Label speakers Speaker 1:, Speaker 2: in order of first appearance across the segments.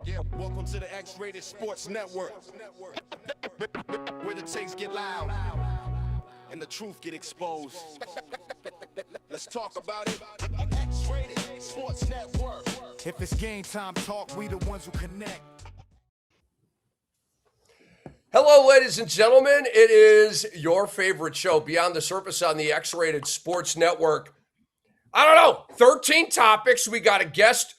Speaker 1: Yeah, welcome to the X-Rated Sports Network, where the takes get loud and the truth get exposed. Let's talk about it. X-Rated Sports Network. If it's game time talk, we the ones who connect.
Speaker 2: Hello, ladies and gentlemen. It is your favorite show, Beyond the Surface, on the X-Rated Sports Network. I don't know, 13 topics. We got a guest,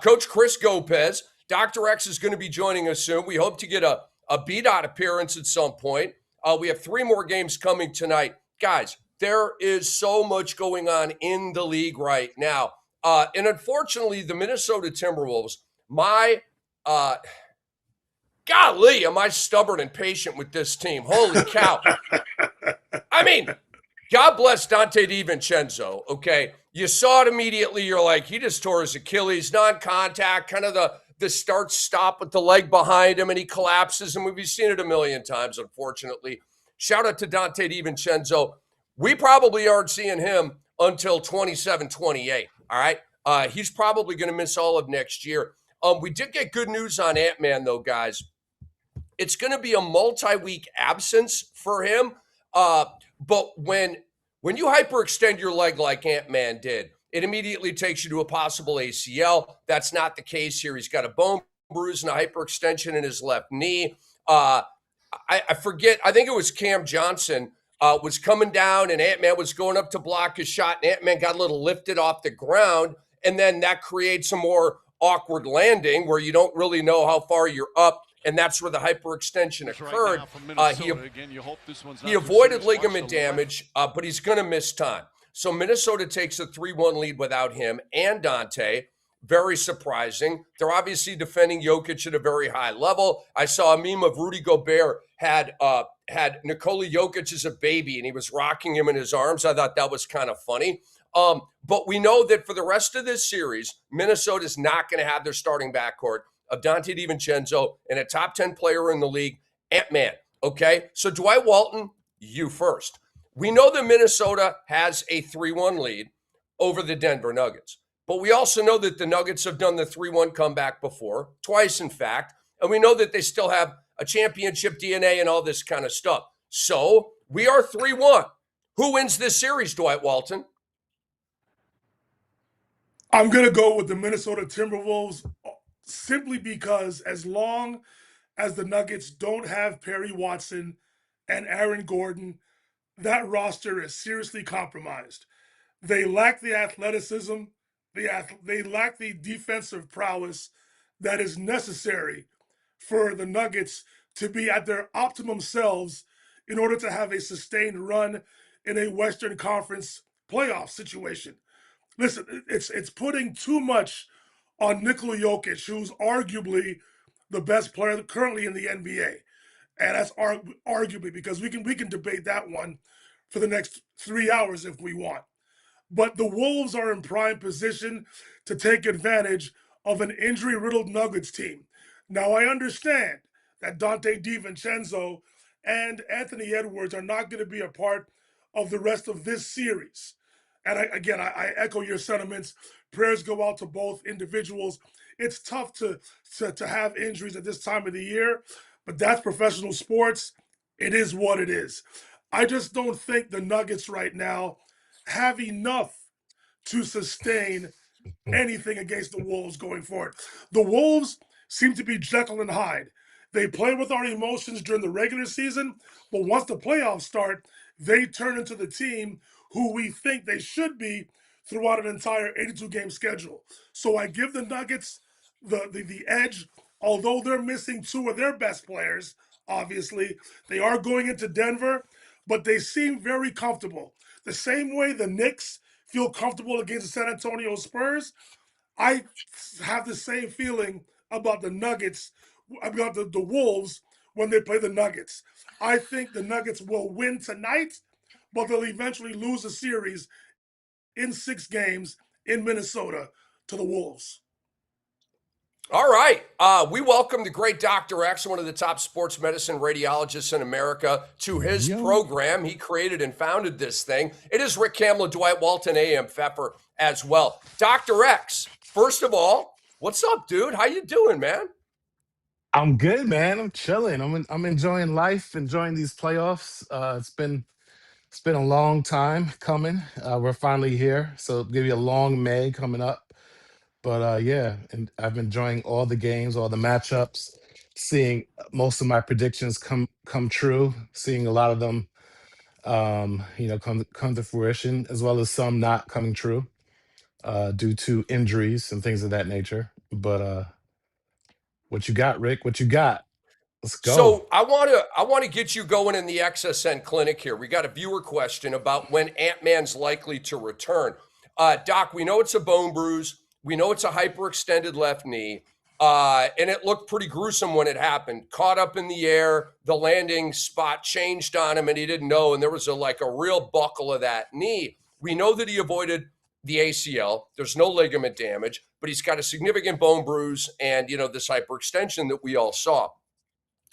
Speaker 2: Coach CRIS GOPEZ. Dr. X is going to be joining us soon. We hope to get a beat-out appearance at some point. We have 3 more games coming tonight. Guys, there is so much going on in the league right now. And unfortunately, the Minnesota Timberwolves, golly, am I stubborn and patient with this team. Holy cow. I mean, God bless Donte DiVincenzo, okay? You saw it immediately. You're like, he just tore his Achilles, non-contact, kind of the start-stop with the leg behind him, and he collapses, and we've seen it a million times, unfortunately. Shout out to Donte DiVincenzo. We probably aren't seeing him until 27-28, all right? He's probably going to miss all of next year. We did get good news on Ant-Man, though, guys. It's going to be a multi-week absence for him. But when you hyperextend your leg like Ant-Man did, it immediately takes you to a possible ACL. That's not the case here. He's got a bone bruise and a hyperextension in his left knee. I forget, I think it was Cam Johnson was coming down and Ant-Man was going up to block his shot, and Ant-Man got a little lifted off the ground, and then that creates a more awkward landing where you don't really know how far you're up. And that's where the hyperextension occurred. He avoided ligament damage, but he's going to miss time. So Minnesota takes a 3-1 lead without him and Donte. Very surprising. They're obviously defending Jokic at a very high level. I saw a meme of Rudy Gobert had Nikola Jokic as a baby, and he was rocking him in his arms. I thought that was kind of funny. But we know that for the rest of this series, Minnesota's not going to have their starting backcourt of Donte DiVincenzo and a top 10 player in the league, Ant-Man, okay? So Dwight Walton, you first. We know that Minnesota has a 3-1 lead over the Denver Nuggets, but we also know that the Nuggets have done the 3-1 comeback before, twice in fact, and we know that they still have a championship DNA and all this kind of stuff. So we are 3-1. Who wins this series, Dwight Walton?
Speaker 3: I'm going to go with the Minnesota Timberwolves, simply because as long as the Nuggets don't have Perry Watson and Aaron Gordon, that roster is seriously compromised. They lack the athleticism, they lack the defensive prowess that is necessary for the Nuggets to be at their optimum selves in order to have a sustained run in a Western Conference playoff situation. Listen, it's putting too much on Nikola Jokic, who's arguably the best player currently in the NBA. And that's arguably, because we can debate that one for the next 3 hours if we want. But the Wolves are in prime position to take advantage of an injury-riddled Nuggets team. Now, I understand that Donte DiVincenzo and Anthony Edwards are not going to be a part of the rest of this series. And I echo your sentiments. Prayers go out to both individuals. It's tough to have injuries at this time of the year, but that's professional sports. It is what it is. I just don't think the Nuggets right now have enough to sustain anything against the Wolves going forward. The Wolves seem to be Jekyll and Hyde. They play with our emotions during the regular season, but once the playoffs start, they turn into the team who we think they should be throughout an entire 82-game schedule. So I give the Nuggets the edge, although they're missing 2 of their best players, obviously. They are going into Denver, but they seem very comfortable. The same way the Knicks feel comfortable against the San Antonio Spurs, I have the same feeling about the Nuggets, about the Wolves when they play the Nuggets. I think the Nuggets will win tonight, but they'll eventually lose the series in 6 games in Minnesota to the Wolves.
Speaker 2: All right. We welcome the great Dr. X, one of the top sports medicine radiologists in America, to his program. He created and founded this thing. It is Rick Kamla, Dwight Walton, AM Pfeffer as well. Dr. X, first of all, what's up, dude? How you doing, man?
Speaker 4: I'm good, man. I'm chilling. I'm enjoying life, enjoying these playoffs. It's been a long time coming. We're finally here, so it'll give you a long May coming up. But yeah, and I've been enjoying all the games, all the matchups, seeing most of my predictions come true, seeing a lot of them, come to fruition, as well as some not coming true due to injuries and things of that nature. But what you got, Rick? What you got? Let's go.
Speaker 2: So I want to get you going in the XSN clinic here. We got a viewer question about when Ant-Man's likely to return. Doc, we know it's a bone bruise. We know it's a hyperextended left knee. And it looked pretty gruesome when it happened. Caught up in the air, the landing spot changed on him, and he didn't know. And there was a real buckle of that knee. We know that he avoided the ACL. There's no ligament damage, but he's got a significant bone bruise and this hyperextension that we all saw.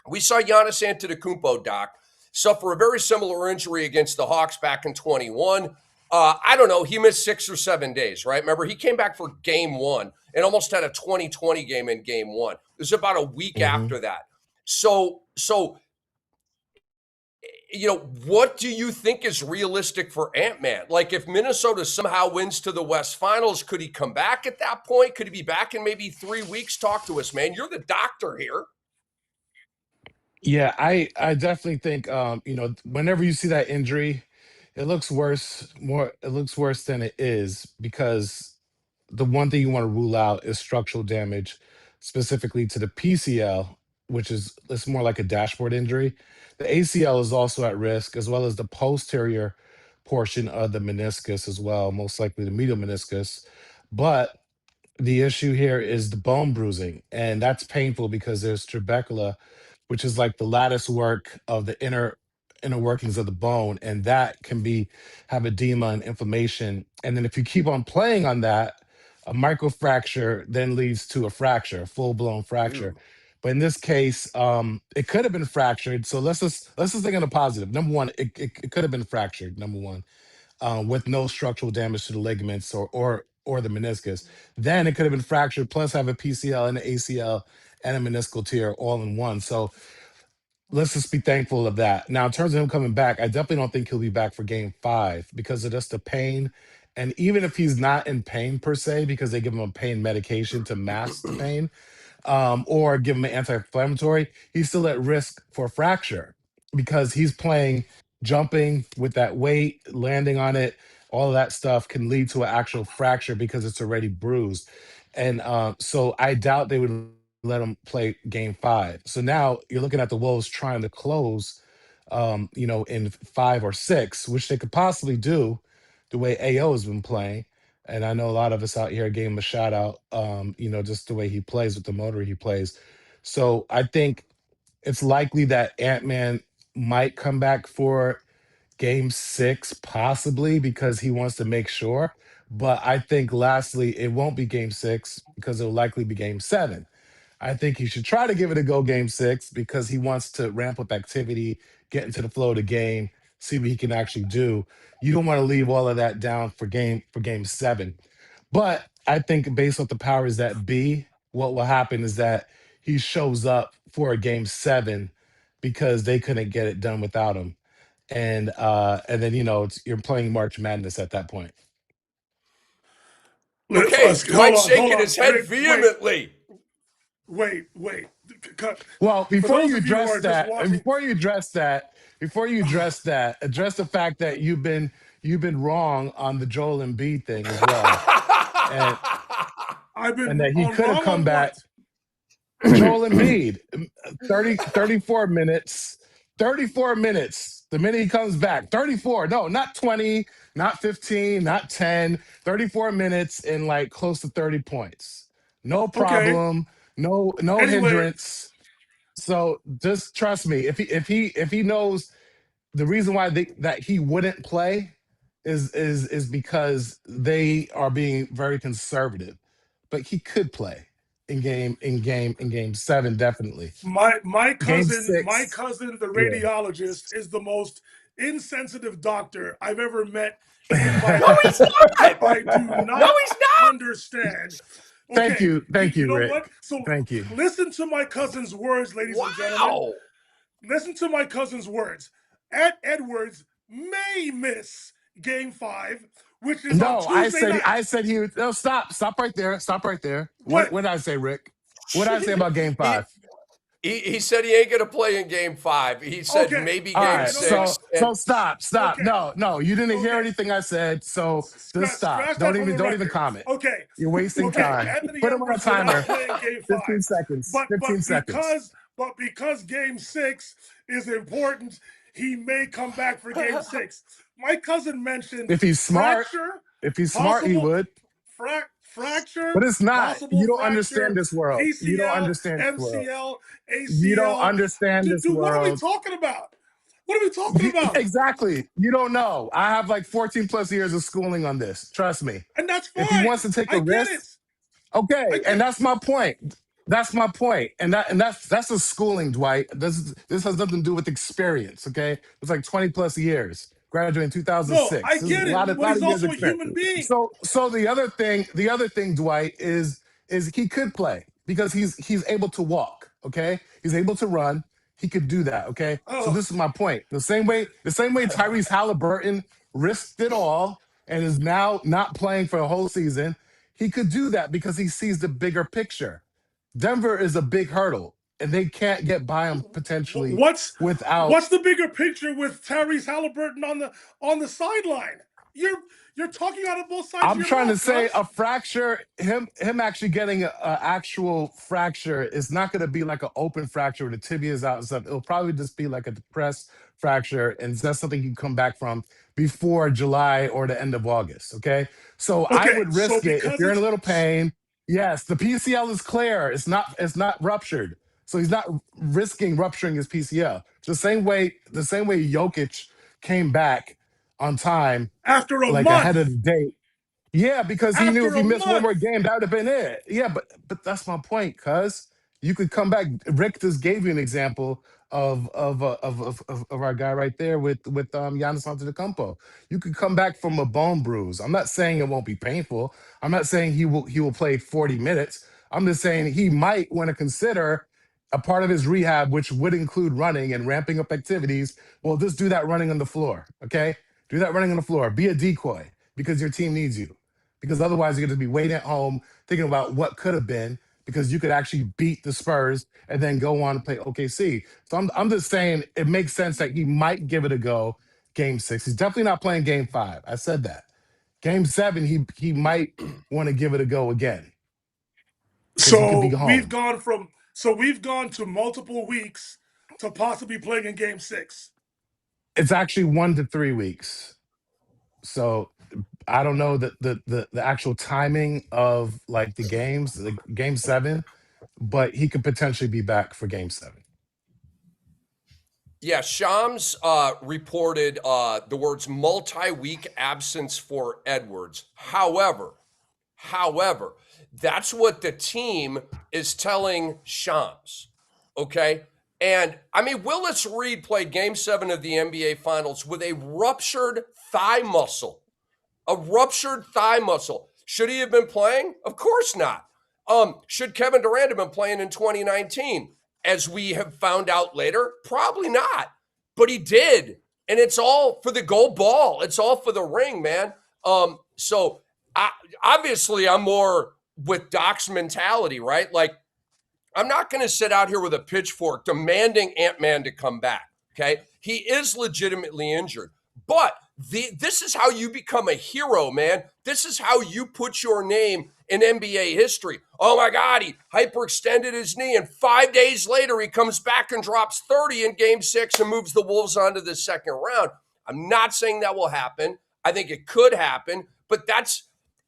Speaker 2: We saw Giannis Antetokounmpo, Doc, suffer a very similar injury against the Hawks back in 21. I don't know. He missed 6 or 7 days, right? Remember, he came back for game one and almost had a 2020 game in game one. It was about a week
Speaker 4: hmm
Speaker 2: after that. So, what do you think is realistic for Ant-Man? Like, if Minnesota somehow wins to the West Finals, could he come back at that point? Could he be back in maybe 3 weeks? Talk to us, man. You're the doctor here.
Speaker 4: Yeah, I definitely think whenever you see that injury, it looks worse than it is because the one thing you want to rule out is structural damage, specifically to the PCL, which is it's more like a dashboard injury. The ACL is also at risk, as well as the posterior portion of the meniscus as well, most likely the medial meniscus. But the issue here is the bone bruising, and that's painful because there's trabecula, which is like the lattice work of the inner workings of the bone, and that can be have edema and inflammation. And then if you keep on playing on that, a microfracture then leads to a fracture, a full-blown fracture.
Speaker 2: Ew.
Speaker 4: But in this case, it could have been fractured. So let's just think on the positive. Number one, it could have been fractured. Number one, with no structural damage to the ligaments or the meniscus. Then it could have been fractured, plus have a PCL and an ACL and a meniscal tear all in one. So let's just be thankful of that. Now, in terms of him coming back, I definitely don't think he'll be back for game 5 because of just the pain. And even if he's not in pain per se, because they give him a pain medication to mask the pain, or give him an anti-inflammatory, he's still at risk for fracture because he's playing, jumping with that weight, landing on it. All of that stuff can lead to an actual fracture because it's already bruised. And so I doubt they would let him play game 5. So now you're looking at the Wolves trying to close, in 5 or 6, which they could possibly do the way AO has been playing. And I know a lot of us out here gave him a shout out, just the way he plays with the motor he plays. So I think it's likely that Ant-Man might come back for game 6, possibly because he wants to make sure. But I think lastly, it won't be game 6 because it'll likely be game 7. I think he should try to give it a go game 6 because he wants to ramp up activity, get into the flow of the game, see what he can actually do. You don't want to leave all of that down for game 7. But I think based off the powers that be, what will happen is that he shows up for a game 7 because they couldn't get it done without him. And then you're playing March Madness at that point.
Speaker 2: Okay, Dwight
Speaker 3: Hold
Speaker 2: shaking
Speaker 3: on.
Speaker 2: his head
Speaker 3: Rick,
Speaker 2: vehemently.
Speaker 3: wait.
Speaker 4: Well,
Speaker 3: For those of you who are just watching,
Speaker 4: address the fact that you've been wrong on the Joel Embiid thing as well, and
Speaker 3: I've
Speaker 4: and
Speaker 3: been
Speaker 4: that he
Speaker 3: on
Speaker 4: could have
Speaker 3: wrong
Speaker 4: come
Speaker 3: on what?
Speaker 4: back. Joel Embiid, 34 minutes, 34 minutes. The minute he comes back, 34. No, not 20, not 15, not 10. 34 minutes and like close to 30 points. No
Speaker 3: Okay.
Speaker 4: problem. No
Speaker 3: Anyway,
Speaker 4: hindrance. So just trust me. If he knows the reason why that he wouldn't play is because they are being very conservative, but he could play. in game 7, definitely.
Speaker 3: My
Speaker 4: Game
Speaker 3: cousin,
Speaker 4: 6,
Speaker 3: the
Speaker 4: yeah.
Speaker 3: radiologist, is the most insensitive doctor I've ever met in my
Speaker 2: No, he's
Speaker 3: life.
Speaker 2: not.
Speaker 3: I do
Speaker 2: No,
Speaker 3: not
Speaker 2: he's not.
Speaker 3: understand.
Speaker 4: Thank
Speaker 3: Okay,
Speaker 4: you,
Speaker 3: know
Speaker 4: Rick.
Speaker 3: what? So
Speaker 4: Thank you.
Speaker 3: listen to my cousin's words, ladies and gentlemen.
Speaker 2: Wow.
Speaker 3: Listen to my cousin's words. Edwards may miss Game 5, which is on
Speaker 4: No,
Speaker 3: Tuesday night.
Speaker 4: I said he would. No, stop right there. Stop right there.
Speaker 3: What?
Speaker 4: What did I say, Rick? What did I say about game 5?
Speaker 2: He said he ain't gonna play in game 5. He said
Speaker 3: Okay.
Speaker 2: maybe
Speaker 4: All
Speaker 2: game
Speaker 4: right,
Speaker 2: 6.
Speaker 4: so stop.
Speaker 3: Okay.
Speaker 4: No, you didn't hear
Speaker 3: Okay.
Speaker 4: anything I said. So just stop.
Speaker 3: Scratch that
Speaker 4: Don't
Speaker 3: from the
Speaker 4: even
Speaker 3: record.
Speaker 4: comment.
Speaker 3: Okay.
Speaker 4: You're wasting
Speaker 3: Okay.
Speaker 4: time.
Speaker 3: Anthony
Speaker 4: Put him on a
Speaker 3: Edwards will not
Speaker 4: timer.
Speaker 3: play in Game 5.
Speaker 4: 15 seconds. 15 seconds.
Speaker 3: Because Game 6 is important, he may come back for Game 6. My cousin mentioned
Speaker 4: If he's smart, he would.
Speaker 3: Fracture,
Speaker 4: But it's not. You don't
Speaker 3: fracture,
Speaker 4: understand this world.
Speaker 3: PCL,
Speaker 4: You don't understand this world.
Speaker 3: MCL, ACL.
Speaker 4: You don't understand this
Speaker 3: Dude,
Speaker 4: world.
Speaker 3: what are we talking about? What are we talking about?
Speaker 4: Exactly. You don't know. I have like 14 plus years of schooling on this. Trust me.
Speaker 3: And that's fine.
Speaker 4: If he wants to take a risk, okay. And that's my point. That's my point. And that's a schooling, Dwight. This has nothing to do with experience. Okay, it's like 20 plus years. Graduated in 2006.
Speaker 3: No, I get it. But he's also a human being.
Speaker 4: So the other thing, Dwight, is he could play because he's able to walk. Okay, he's able to run. He could do that. Okay, so this is my point. The same way Tyrese Halliburton risked it all and is now not playing for a whole season, he could do that because he sees the bigger picture. Denver is a big hurdle, and they can't get by him potentially
Speaker 3: What's
Speaker 4: without.
Speaker 3: the bigger picture with Tyrese Halliburton on the sideline? You're talking out of both sides.
Speaker 4: I'm
Speaker 3: of your
Speaker 4: trying
Speaker 3: mouth,
Speaker 4: to say
Speaker 3: Gus.
Speaker 4: a fracture, him actually getting an actual fracture is not going to be like an open fracture where the tibia is out and stuff. It'll probably just be like a depressed fracture, and that's something you can come back from before July or the end of August. Okay, so I would risk it if you're in a little pain. Yes, the PCL is clear. It's not ruptured, so he's not risking rupturing his PCL. The same way Jokic came back on time
Speaker 3: After a month.
Speaker 4: ahead of the date. Yeah, because he knew if he missed one more game, that would have been it. Yeah, but that's my point, cuz you could come back. Rick just gave you an example of our guy right there with Giannis Antetokounmpo. You could come back from a bone bruise. I'm not saying it won't be painful. I'm not saying he will play 40 minutes. I'm just saying he might want to consider a part of his rehab, which would include running and ramping up activities. Well, just do that running on the floor, okay? Do that running on the floor. Be a decoy because your team needs you. Because otherwise, you're going to be waiting at home thinking about what could have been because you could actually beat the Spurs and then go on to play OKC. So I'm just saying it makes sense that he might give it a go game 6. He's definitely not playing game 5. I said that. Game 7, he might want to give it a go again.
Speaker 3: So we've gone to multiple weeks to possibly playing in game 6.
Speaker 4: It's actually 1 to 3 weeks. So I don't know the actual timing of like the games, like game 7, but he could potentially be back for game 7.
Speaker 2: Yeah, Shams reported the words multi-week absence for Edwards. However, that's what the team is telling Shams, okay? And, I mean, Willis Reed played Game 7 of the NBA Finals with a ruptured thigh muscle. A ruptured thigh muscle. Should he have been playing? Of course not. Should Kevin Durant have been playing in 2019? As we have found out later, probably not. But he did. And it's all for the gold ball. It's all for the ring, man. So obviously I'm more with Doc's mentality, right? Like, I'm not going to sit out here with a pitchfork demanding Ant-Man to come back, okay? He is legitimately injured. But this is how you become a hero, man. This is how you put your name in NBA history. Oh, my God, he hyperextended his knee, and 5 days later he comes back and drops 30 in Game 6 and moves the Wolves on to the second round. I'm not saying that will happen. I think it could happen, but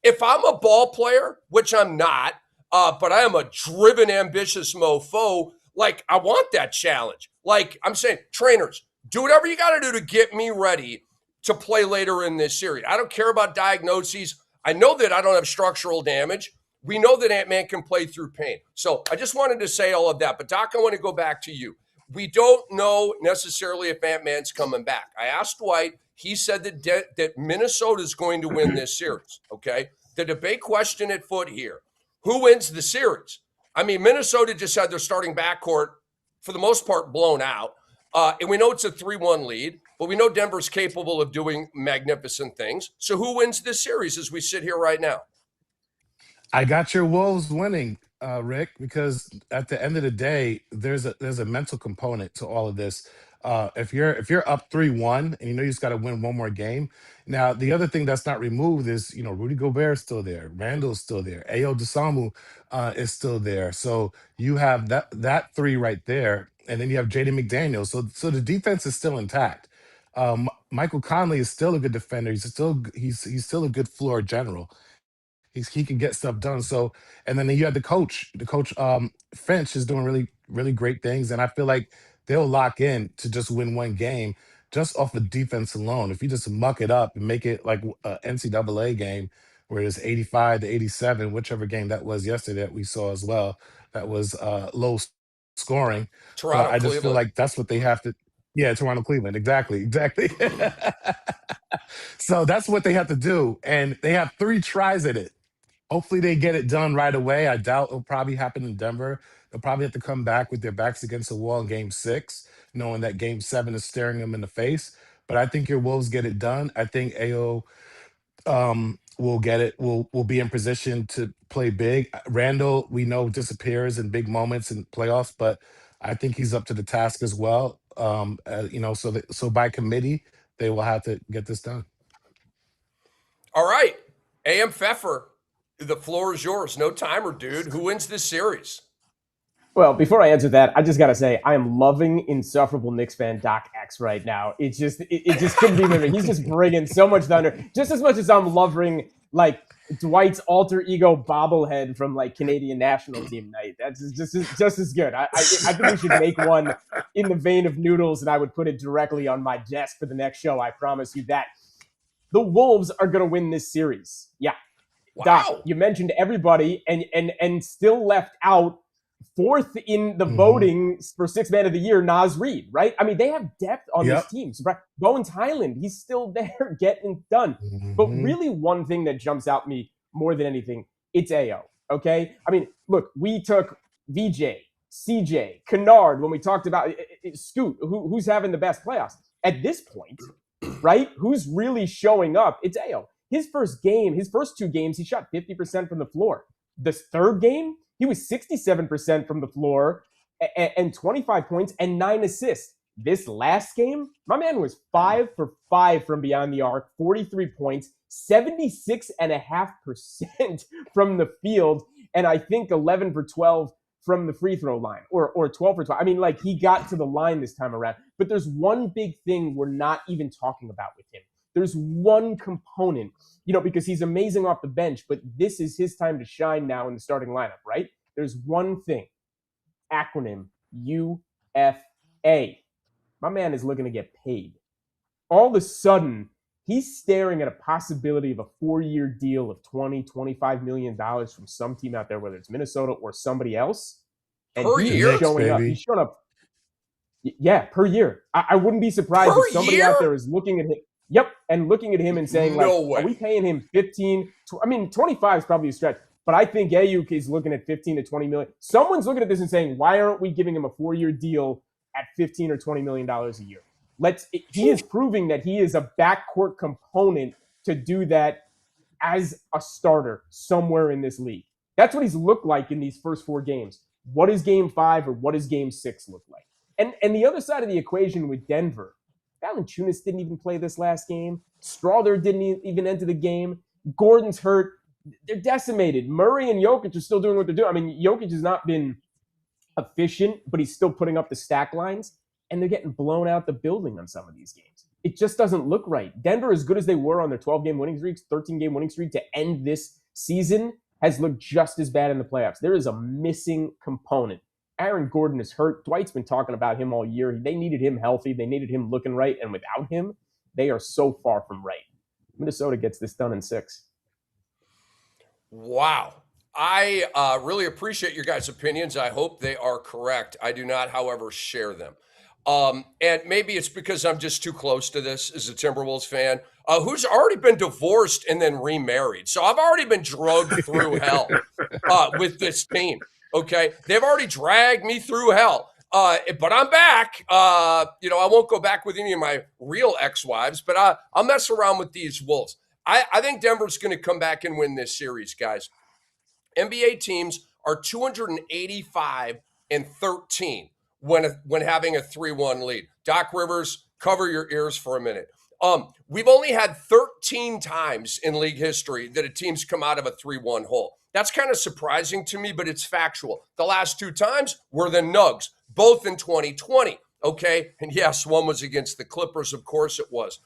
Speaker 2: if I'm a ball player, which I'm not, but I am a driven, ambitious mofo, like, I want that challenge. Like, I'm saying, trainers, do whatever you got to do to get me ready to play later in this series. I don't care about diagnoses. I know that I don't have structural damage. We know that Ant-Man can play through pain. So I just wanted to say all of that. But Doc, I want to go back to you. We don't know necessarily if Ant-Man's coming back. I asked Dwight. He said that Minnesota is going to win this series, okay? The debate question at foot here, who wins the series? I mean, Minnesota just had their starting backcourt, for the most part, blown out. And we know it's a 3-1 lead, but we know Denver's capable of doing magnificent things. So who wins this series as we sit here right now?
Speaker 4: I got your Wolves winning, Rick, because at the end of the day, there's a mental component to all of this. If you're up 3-1 and you know you just got to win one more game. Now, the other thing that's not removed is Rudy Gobert's still there, Randall's still there, Dosunmu is still there. So you have that three right there, and then you have Jaden McDaniels. So the defense is still intact. Michael Conley is still a good defender. He's still a good floor general. He can get stuff done. So, and then you had the coach. Finch is doing really, really great things. And I feel like they'll lock in to just win one game just off of defense alone. If you just muck it up and make it like a NCAA game where it's 85-87, whichever game that was yesterday that we saw as well, that was low scoring.
Speaker 2: Toronto,
Speaker 4: But I just feel
Speaker 2: Cleveland.
Speaker 4: like that's what they have to. Yeah, Toronto, Cleveland. Exactly. So that's what they have to do. And they have 3 tries at it. Hopefully they get it done right away. I doubt it'll probably happen in Denver. They'll probably have to come back with their backs against the wall in game 6, knowing that game 7 is staring them in the face. But I think your Wolves get it done. I think AO will get it, will be in position to play big. Randall, we know, disappears in big moments in playoffs, but I think he's up to the task as well. So by committee, they will have to get this done.
Speaker 2: All right. AM Pfeffer, the floor is yours. No timer, dude. Who wins this series?
Speaker 5: Well, before I answer that, I just got to say, I am loving insufferable Knicks fan Doc X right now. It just couldn't be living. He's just bringing so much thunder. Just as much as I'm loving, like, Dwight's alter ego bobblehead from, like, Canadian national team night. That's just as good. I think we should make one in the vein of Noodles, and I would put it directly on my desk for the next show. I promise you that. The Wolves are going to win this series. Yeah.
Speaker 2: Wow.
Speaker 5: Doc, you mentioned everybody and still left out 4th in the voting for 6th man of the year, Naz Reid, right? I mean, they have depth on this team. So Bones Highland, he's still there getting done. But really one thing that jumps out me more than anything, it's AO, okay? I mean, look, we took VJ, CJ, Kennard when we talked about Scoot, who's having the best playoffs. At this point, right, who's really showing up, it's AO. His first 2 games, he shot 50% from the floor. This 3rd game, he was 67% from the floor and 25 points and 9 assists. This last game, my man was 5 for 5 from beyond the arc, 43 points, 76.5% from the field, and I think 11 for 12 from the free throw line, or 12 for 12. I mean, like, he got to the line this time around. But there's one big thing we're not even talking about with him. There's one component, because he's amazing off the bench, but this is his time to shine now in the starting lineup, right? There's one thing. Acronym UFA. My man is looking to get paid. All of a sudden, he's staring at a possibility of a 4-year deal of $20, $25 million from some team out there, whether it's Minnesota or somebody else. And he's showing up. He's showing up. Yeah, per year. I wouldn't be surprised if somebody out there is looking at him. Yep, and looking at him and saying, are we paying him 15? I mean, 25 is probably a stretch, but I think Ayuk is looking at 15 to 20 million. Someone's looking at this and saying, why aren't we giving him a 4-year deal at $15 or $20 million a year? He is proving that he is a backcourt component to do that as a starter somewhere in this league. That's what he's looked like in these first 4 games. What does game 5 or what does game 6 look like? And the other side of the equation with Denver, Valanciunas didn't even play this last game. Strawther didn't even enter the game. Gordon's hurt. They're decimated. Murray and Jokic are still doing what they're doing. I mean, Jokic has not been efficient, but he's still putting up the stack lines, and they're getting blown out the building on some of these games. It just doesn't look right. Denver, as good as they were on their 12-game winning streaks, 13-game winning streak to end this season, has looked just as bad in the playoffs. There is a missing component. Aaron Gordon is hurt. Dwight's been talking about him all year. They needed him healthy. They needed him looking right. And without him, they are so far from right. Minnesota gets this done in 6.
Speaker 2: Wow. I really appreciate your guys' opinions. I hope they are correct. I do not, however, share them. And maybe it's because I'm just too close to this as a Timberwolves fan, who's already been divorced and then remarried. So I've already been drugged through hell with this team. Okay, they've already dragged me through hell. But I'm back. I won't go back with any of my real ex-wives, but I'll mess around with these Wolves. I think Denver's going to come back and win this series, guys. NBA teams are 285 and 13 when having a 3-1 lead. Doc Rivers, cover your ears for a minute. We've only had 13 times in league history that a team's come out of a 3-1 hole. That's kind of surprising to me, but it's factual. The last 2 times were the Nugs, both in 2020, okay? And yes, one was against the Clippers, of course it was.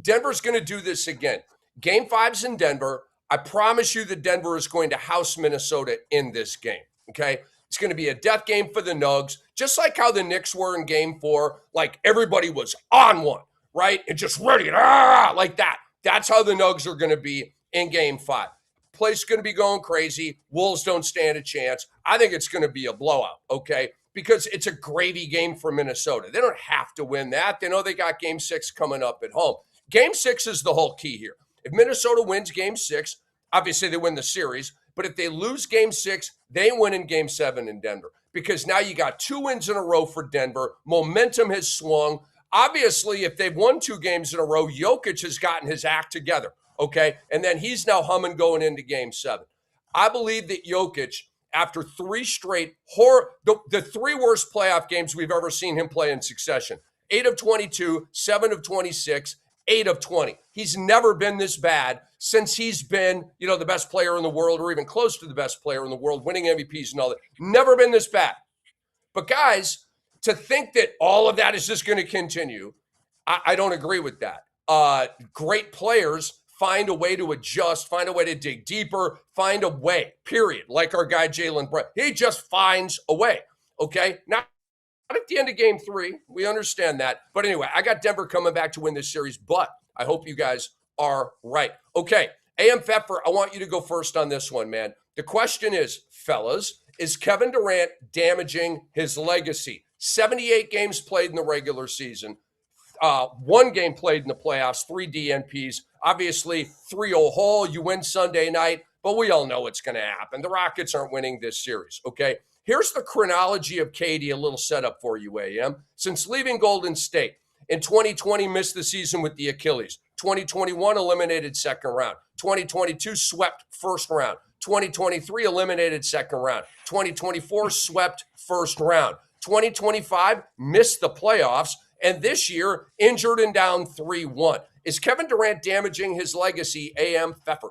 Speaker 2: Denver's going to do this again. Game 5's in Denver. I promise you that Denver is going to house Minnesota in this game, okay? It's going to be a death game for the Nugs, just like how the Knicks were in Game 4. Like, everybody was on one, right? And just ready, like that. That's how the Nugs are going to be in Game 5. Place is going to be going crazy. Wolves don't stand a chance. I think it's going to be a blowout, okay? Because it's a gravy game for Minnesota. They don't have to win that. They know they got Game 6 coming up at home. Game 6 is the whole key here. If Minnesota wins Game 6, obviously they win the series. But if they lose Game 6, they win in Game 7 in Denver. Because now you got 2 wins in a row for Denver. Momentum has swung. Obviously, if they've won 2 games in a row, Jokic has gotten his act together, okay? And then he's now humming going into Game 7. I believe that Jokic, after 3 straight, the 3 worst playoff games we've ever seen him play in succession, 8 of 22, 7 of 26, 8 of 20. He's never been this bad since he's been, the best player in the world or even close to the best player in the world, winning MVPs and all that. Never been this bad. But guys, to think that all of that is just going to continue, I don't agree with that. Great players find a way to adjust, find a way to dig deeper, find a way, period. Like our guy, JALEN. He just finds a way, okay? Now, not at the end of Game 3. We understand that. But anyway, I got Denver coming back to win this series, but I hope you guys are right. Okay, AM Pfeffer, I want you to go first on this one, man. The question is, fellas, is Kevin Durant damaging his legacy? 78 games played in the regular season, 1 game played in the playoffs, 3 DNPs, obviously 3-0 hole. You win Sunday night, but we all know what's going to happen. The Rockets aren't winning this series, okay? Here's the chronology of KD, a little setup for you, AM. Since leaving Golden State, in 2020, missed the season with the Achilles. 2021, eliminated second round. 2022, swept first round. 2023, eliminated second round. 2024, swept first round. 2025, missed the playoffs. And this year, injured and down 3-1. Is Kevin Durant damaging his legacy, AM Pfeffer?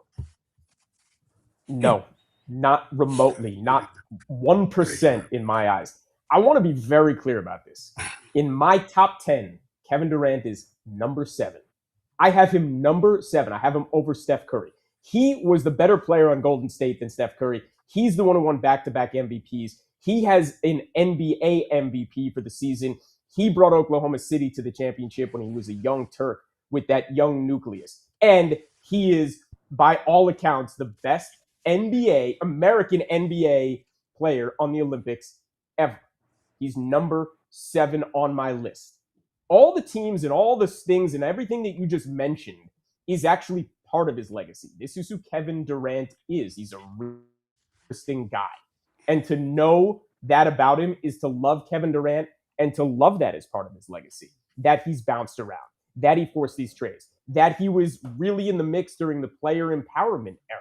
Speaker 5: No, not remotely, not 1% in my eyes. I want to be very clear about this. In my top 10, Kevin Durant is number 7. I have him number 7. I have him over Steph Curry. He was the better player on Golden State than Steph Curry. He's the one who won back-to-back MVPs. He has an NBA MVP for the season. He brought Oklahoma City to the championship when he was a young Turk with that young nucleus. And he is, by all accounts, the best American NBA player on the Olympics ever. He's number 7 on my list. All the teams and all the things and everything that you just mentioned is actually part of his legacy. This is who Kevin Durant is. He's a interesting guy. And to know that about him is to love Kevin Durant and to love that as part of his legacy, that he's bounced around, that he forced these trades, that he was really in the mix during the player empowerment era,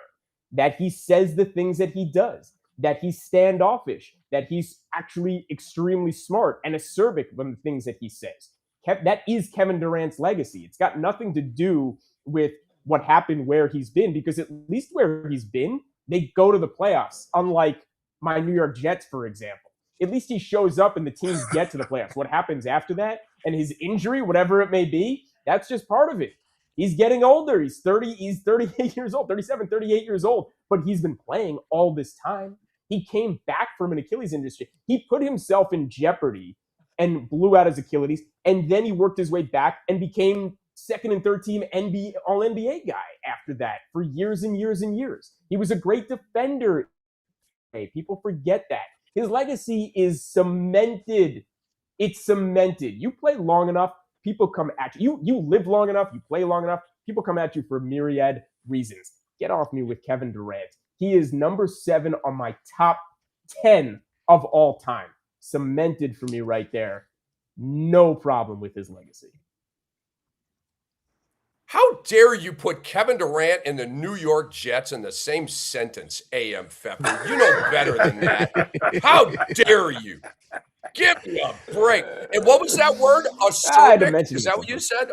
Speaker 5: that he says the things that he does, that he's standoffish, that he's actually extremely smart and acerbic with the things that he says. That is Kevin Durant's legacy. It's got nothing to do with what happened where he's been, because at least where he's been, they go to the playoffs, unlike my New York Jets, for example. At least he shows up and the teams get to the playoffs. What happens after that and his injury, whatever it may be, that's just part of it. He's getting older. He's 38 years old, 37, 38 years old, but he's been playing all this time. He came back from an Achilles injury. He put himself in jeopardy and blew out his Achilles, and then he worked his way back and became second and third team All-NBA guy after that for years and years and years. He was a great defender People forget that. His legacy is cemented. It's cemented. You play long enough, people come at you. You live long enough, you play long enough, people come at you for myriad reasons. Get off me with Kevin Durant. He is number 7 on my top 10 of all time. Cemented for me right there. No problem with his legacy.
Speaker 2: How dare you put Kevin Durant and the New York Jets in the same sentence, AM Pfeffer? You know better than that. How dare you? Give me a break. And what was that word? Acerbic? Is that what you said?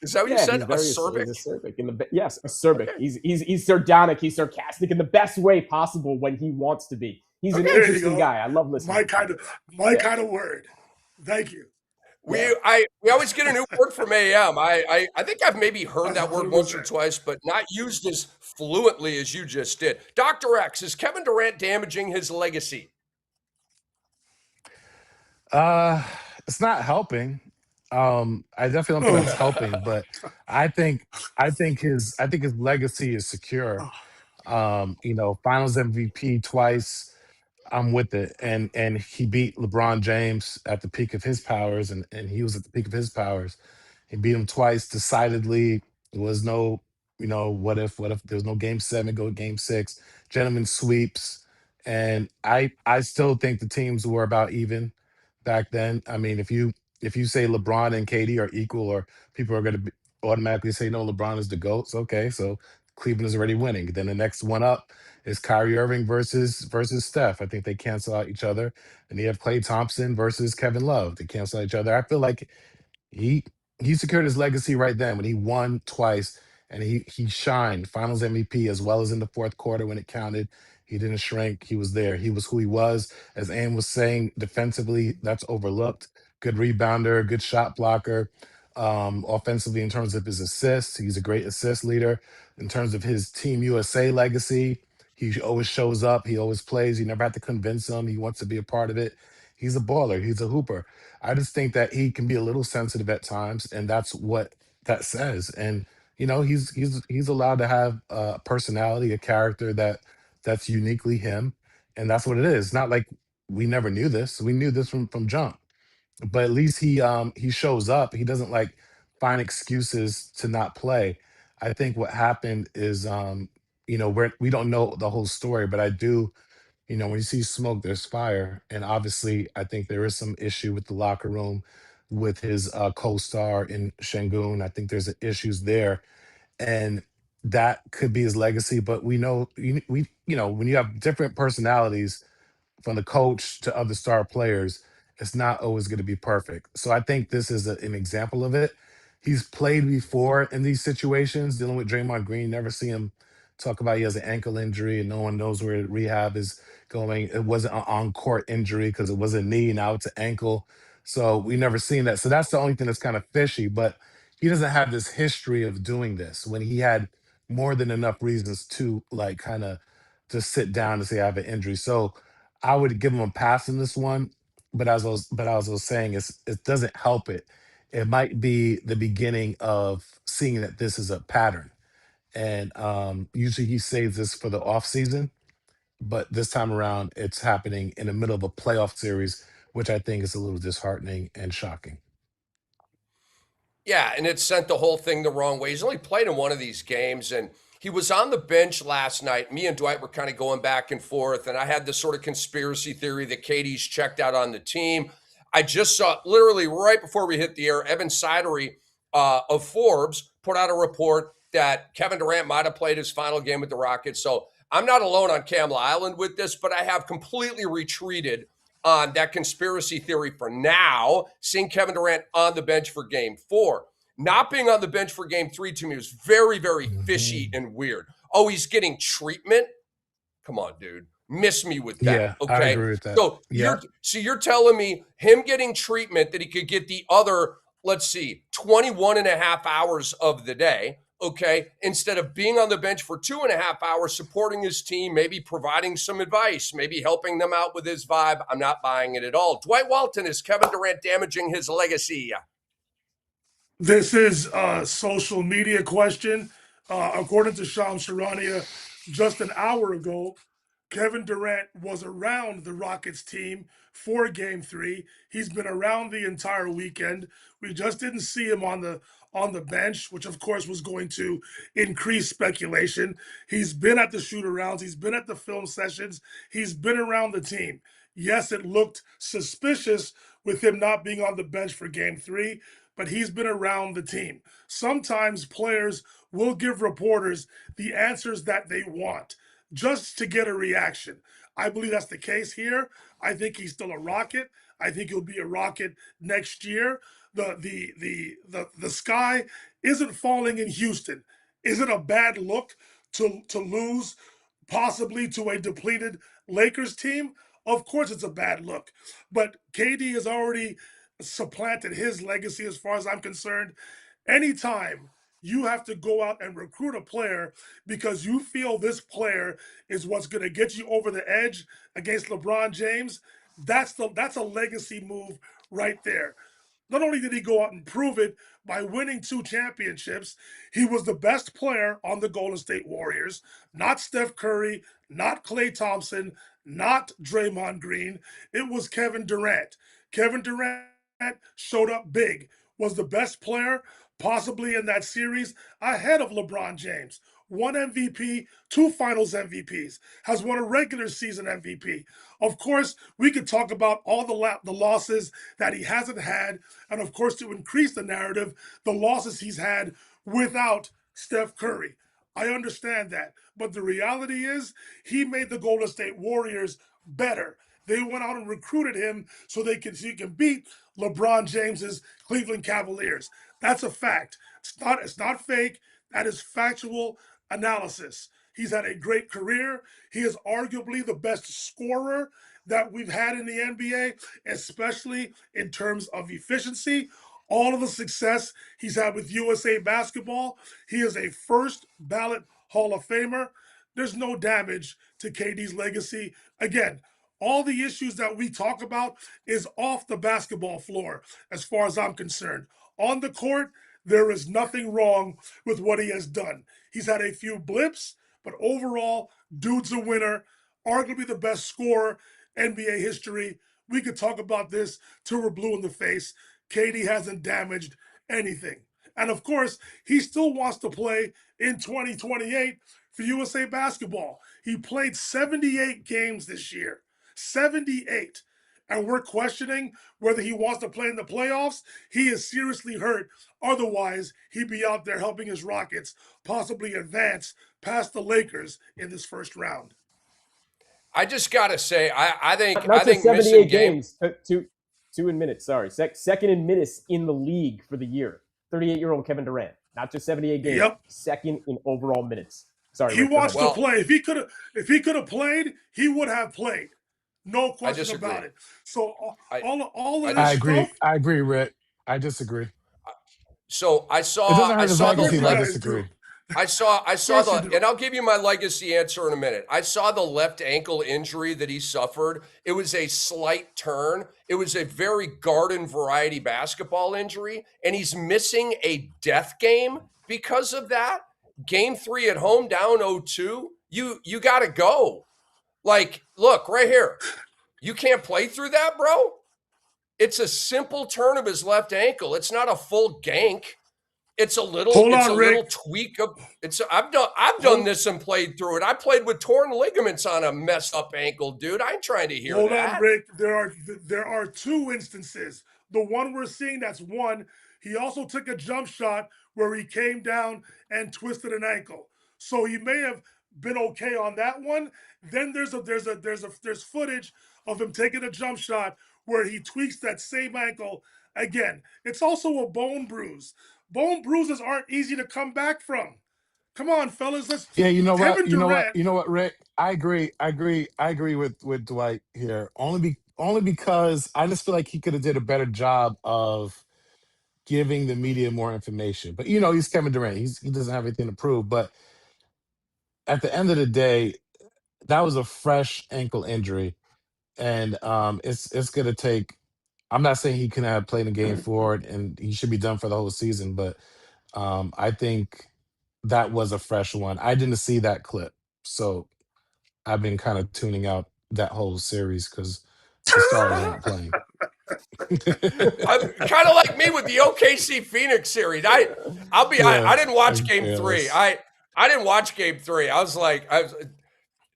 Speaker 2: Is that what you said? Acerbic?
Speaker 5: He's acerbic. Yes, acerbic. He's sardonic. He's sarcastic in the best way possible when he wants to be. He's an interesting guy. I love listening.
Speaker 3: My kind of word. Thank you.
Speaker 2: We always get a new word from AM. I think I've maybe heard that word once or twice, but not used as fluently as you just did. Dr. X, is Kevin Durant damaging his legacy?
Speaker 4: It's not helping. I definitely don't think it's helping, but I think his legacy is secure. Finals MVP twice. I'm with it. And he beat LeBron James at the peak of his powers, and he was at the peak of his powers. He beat him twice decidedly. There was no, what if there was no game 7, go game 6, gentlemen sweeps. And I still think the teams were about even back then. I mean, if you say LeBron and KD are equal, or people are going to automatically say no, LeBron is the GOAT. Okay, so Cleveland is already winning. Then the next one up is Kyrie Irving versus Steph. I think they cancel out each other. And you have Klay Thompson versus Kevin Love. They cancel out each other. I feel like he secured his legacy right then when he won twice, and he shined. Finals MVP, as well as in the fourth quarter when it counted. He didn't shrink. He was there. He was who he was. As Ann was saying, defensively, that's overlooked. Good rebounder, good shot blocker. Offensively, in terms of his assists, he's a great assist leader. In terms of his Team USA legacy, he always shows up. He always plays. You never have to convince him. He wants to be a part of it. He's a baller. He's a hooper. I just think that he can be a little sensitive at times, and that's what that says. And he's allowed to have a personality, a character that's uniquely him, and that's what it is. Not like we never knew this. We knew this from jump, but at least he shows up. He doesn't like find excuses to not play. I think what happened is we don't know the whole story, but I do. When you see smoke, there's fire. And obviously, I think there is some issue with the locker room with his co-star in Şengün. I think there's issues there. And that could be his legacy. But we know, when you have different personalities from the coach to other star players, it's not always going to be perfect. So I think this is an example of it. He's played before in these situations, dealing with Draymond Green. Never see him talk about he has an ankle injury and no one knows where rehab is going. It wasn't an on-court injury because it was a knee, now it's an ankle. So we never seen that. So that's the only thing that's kind of fishy. But he doesn't have this history of doing this when he had more than enough reasons to like kind of just sit down and say I have an injury. So I would give him a pass in this one. But as I was saying, it doesn't help it. It might be the beginning of seeing that this is a pattern. And usually he saves this for the off season, but this time around it's happening in the middle of a playoff series, which I think is a little disheartening and shocking.
Speaker 2: Yeah, and it sent the whole thing the wrong way. He's only played in one of these games, and he was on the bench last night. Me and Dwight were kind of going back and forth, and I had this sort of conspiracy theory that KD's checked out on the team. I just saw, literally right before we hit the air, Evan Sidery of Forbes put out a report that Kevin Durant might have played his final game with the Rockets. So I'm not alone on Camel Island with this, but I have completely retreated on that conspiracy theory for now, seeing Kevin Durant on the bench for game 4. Not being on the bench for game 3 to me was very, very fishy and weird. Oh, he's getting treatment? Come on, dude. Miss me with that.
Speaker 4: Yeah,
Speaker 2: okay.
Speaker 4: I agree with that.
Speaker 2: So
Speaker 4: Yeah.
Speaker 2: you're telling me him getting treatment that he could get the other, let's see, 21 and a half hours of the day, okay, instead of being on the bench for 2.5 hours, supporting his team, maybe providing some advice, maybe helping them out with his vibe. I'm not buying it at all. Dwight Walton, is Kevin Durant damaging his legacy?
Speaker 3: This is a social media question. According to Shams Charania, just an hour ago, Kevin Durant was around the Rockets team for game 3. He's been around the entire weekend. We just didn't see him on the bench, which of course was going to increase speculation. He's been at the shoot-arounds, he's been at the film sessions, he's been around the team. Yes, it looked suspicious with him not being on the bench for game 3, but he's been around the team. Sometimes players will give reporters the answers that they want just to get a reaction. I believe that's the case here. I think he's still a Rocket. I think he'll be a Rocket next year. The sky isn't falling in Houston. Is it a bad look to lose possibly to a depleted Lakers team? Of course it's a bad look. But KD has already supplanted his legacy as far as I'm concerned. Anytime you have to go out and recruit a player because you feel this player is what's going to get you over the edge against LeBron James, that's a legacy move right there. Not only did he go out and prove it by winning 2 championships, he was the best player on the Golden State Warriors, not Steph Curry, not Klay Thompson, not Draymond Green. It was Kevin Durant. Kevin Durant showed up big, was the best player possibly in that series ahead of LeBron James. 1 MVP, 2 finals MVPs, has won a regular season MVP. Of course, we could talk about all the losses that he hasn't had, and of course, to increase the narrative, the losses he's had without Steph Curry. I understand that, but the reality is he made the Golden State Warriors better. They went out and recruited him so he can beat LeBron James's Cleveland Cavaliers. That's a fact. It's not fake. That is factual analysis. He's had a great career. He is arguably the best scorer that we've had in the NBA, especially in terms of efficiency. All of the success he's had with USA Basketball. He is a first ballot Hall of Famer. There's no damage to KD's legacy. Again, all the issues that we talk about is off the basketball floor, as far as I'm concerned. On the court, there is nothing wrong with what he has done. He's had a few blips, but overall, dude's a winner, arguably the best scorer NBA history. We could talk about this till we're blue in the face. KD hasn't damaged anything. And of course, he still wants to play in 2028 for USA Basketball. He played 78 games this year. 78. And we're questioning whether he wants to play in the playoffs. He is seriously hurt. Otherwise, he'd be out there helping his Rockets possibly advance past the Lakers in this first round.
Speaker 2: I just got to say, I think
Speaker 5: Not just 78
Speaker 2: missing
Speaker 5: games, 2 in minutes, sorry. Second in minutes in the league for the year. 38-year-old Kevin Durant. Not just 78 games,
Speaker 3: Yep.
Speaker 5: Second in overall minutes. Sorry,
Speaker 3: He
Speaker 5: Rick,
Speaker 3: wants to play. If he could have played, he would have played. No question about it. So all of this stuff.
Speaker 4: I agree, Rick. I disagree.
Speaker 2: So I saw.
Speaker 4: It doesn't hurt his legacy.
Speaker 3: the
Speaker 4: I disagree.
Speaker 2: I saw the, and I'll give you my legacy answer in a minute. I saw the left ankle injury that he suffered. It was a slight turn. It was a very garden variety basketball injury, and he's missing a death game because of that. Game 3 at home, down 0-2. You got to go. Like, look right here. You can't play through that, bro. It's a simple turn of his left ankle. It's not a full gank. It's a little little tweak of it's. I've done this and played through it. I played with torn ligaments on a messed up ankle, dude. I ain't trying to hear that.
Speaker 3: Hold on, Rick. There are 2 instances. The one we're seeing, that's one. He also took a jump shot where he came down and twisted an ankle. So he may have been okay on that one. Then there's footage of him taking a jump shot where he tweaks that same ankle again. It's also a bone bruise. Bone bruises aren't easy to come back from. Come on, fellas.
Speaker 4: You know what, Rick? I agree with Dwight here. Only because I just feel like he could have did a better job of giving the media more information. But he's Kevin Durant. He doesn't have anything to prove. But at the end of the day, that was a fresh ankle injury, and it's gonna take. I'm not saying he can have played in game 4 and he should be done for the whole season, but I think that was a fresh one. I didn't see that clip, so I've been kind of tuning out that whole series because the stars aren't playing.
Speaker 2: I'm kind of like me with the OKC Phoenix series. I'll be honest, I didn't watch Game 3. I didn't watch Game 3. I was like, I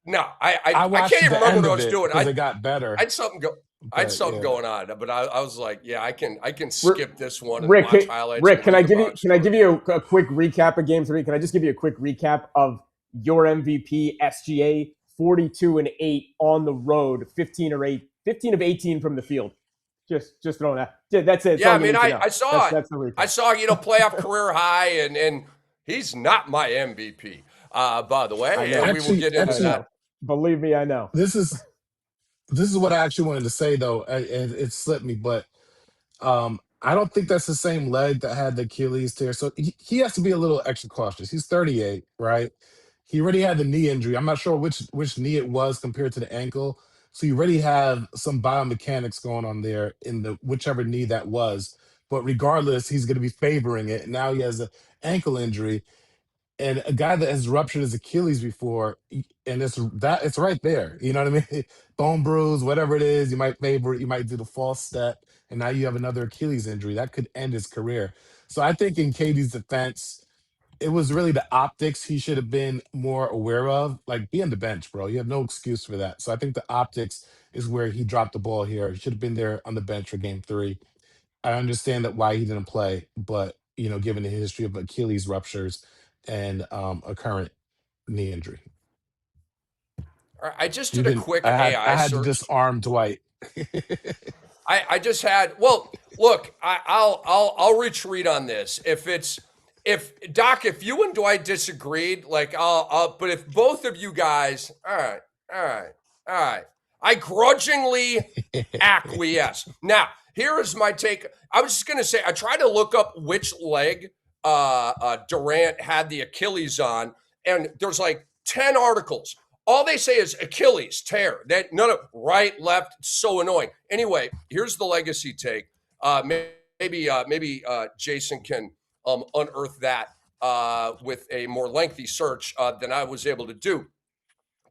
Speaker 4: watched
Speaker 2: can't even
Speaker 4: the
Speaker 2: remember
Speaker 4: end
Speaker 2: what I
Speaker 4: of
Speaker 2: was
Speaker 4: it
Speaker 2: doing.
Speaker 4: because it got better.
Speaker 2: I had something
Speaker 4: But,
Speaker 2: going on, but I was like, yeah, I can skip this one and
Speaker 5: Rick,
Speaker 2: watch highlights.
Speaker 5: Rick, can I
Speaker 2: give
Speaker 5: you a quick recap of Game 3? Can I just give you a quick recap of your MVP SGA 42-8 on the road, 15 of 18 from the field. Just throwing that. That's it.
Speaker 2: Yeah, I mean, I saw it.
Speaker 5: That's the recap.
Speaker 2: I saw, playoff career high, and he's not my MVP, by the way. And we will get into that.
Speaker 5: Believe me, I know.
Speaker 4: This is what I actually wanted to say, though. It slipped me, but I don't think that's the same leg that had the Achilles tear. So he has to be a little extra cautious. He's 38, right? He already had the knee injury. I'm not sure which knee it was compared to the ankle. So you already have some biomechanics going on there in the whichever knee that was. But regardless, he's going to be favoring it. Now he has an ankle injury. And a guy that has ruptured his Achilles before, and it's right there. You know what I mean? Bone bruise, whatever it is, you might favor it, you might do the false step, and now you have another Achilles injury. That could end his career. So I think in KD's defense, it was really the optics he should have been more aware of. Like, be on the bench, bro. You have no excuse for that. So I think the optics is where he dropped the ball here. He should have been there on the bench for Game 3. I understand that why he didn't play, but given the history of Achilles ruptures and a current knee injury.
Speaker 2: I just did a quick AI search.
Speaker 4: I had to disarm Dwight.
Speaker 2: I just had. Well, look, I'll retreat on this. If Doc, if you and Dwight disagreed, like but if both of you guys, all right, I grudgingly acquiesce. Now, here is my take. I was just gonna say, I tried to look up which leg Durant had the Achilles on, and there's like 10 articles. All they say is Achilles tear. No, right, left. So annoying. Anyway, here's the legacy take. Maybe Jason can unearth that with a more lengthy search than I was able to do.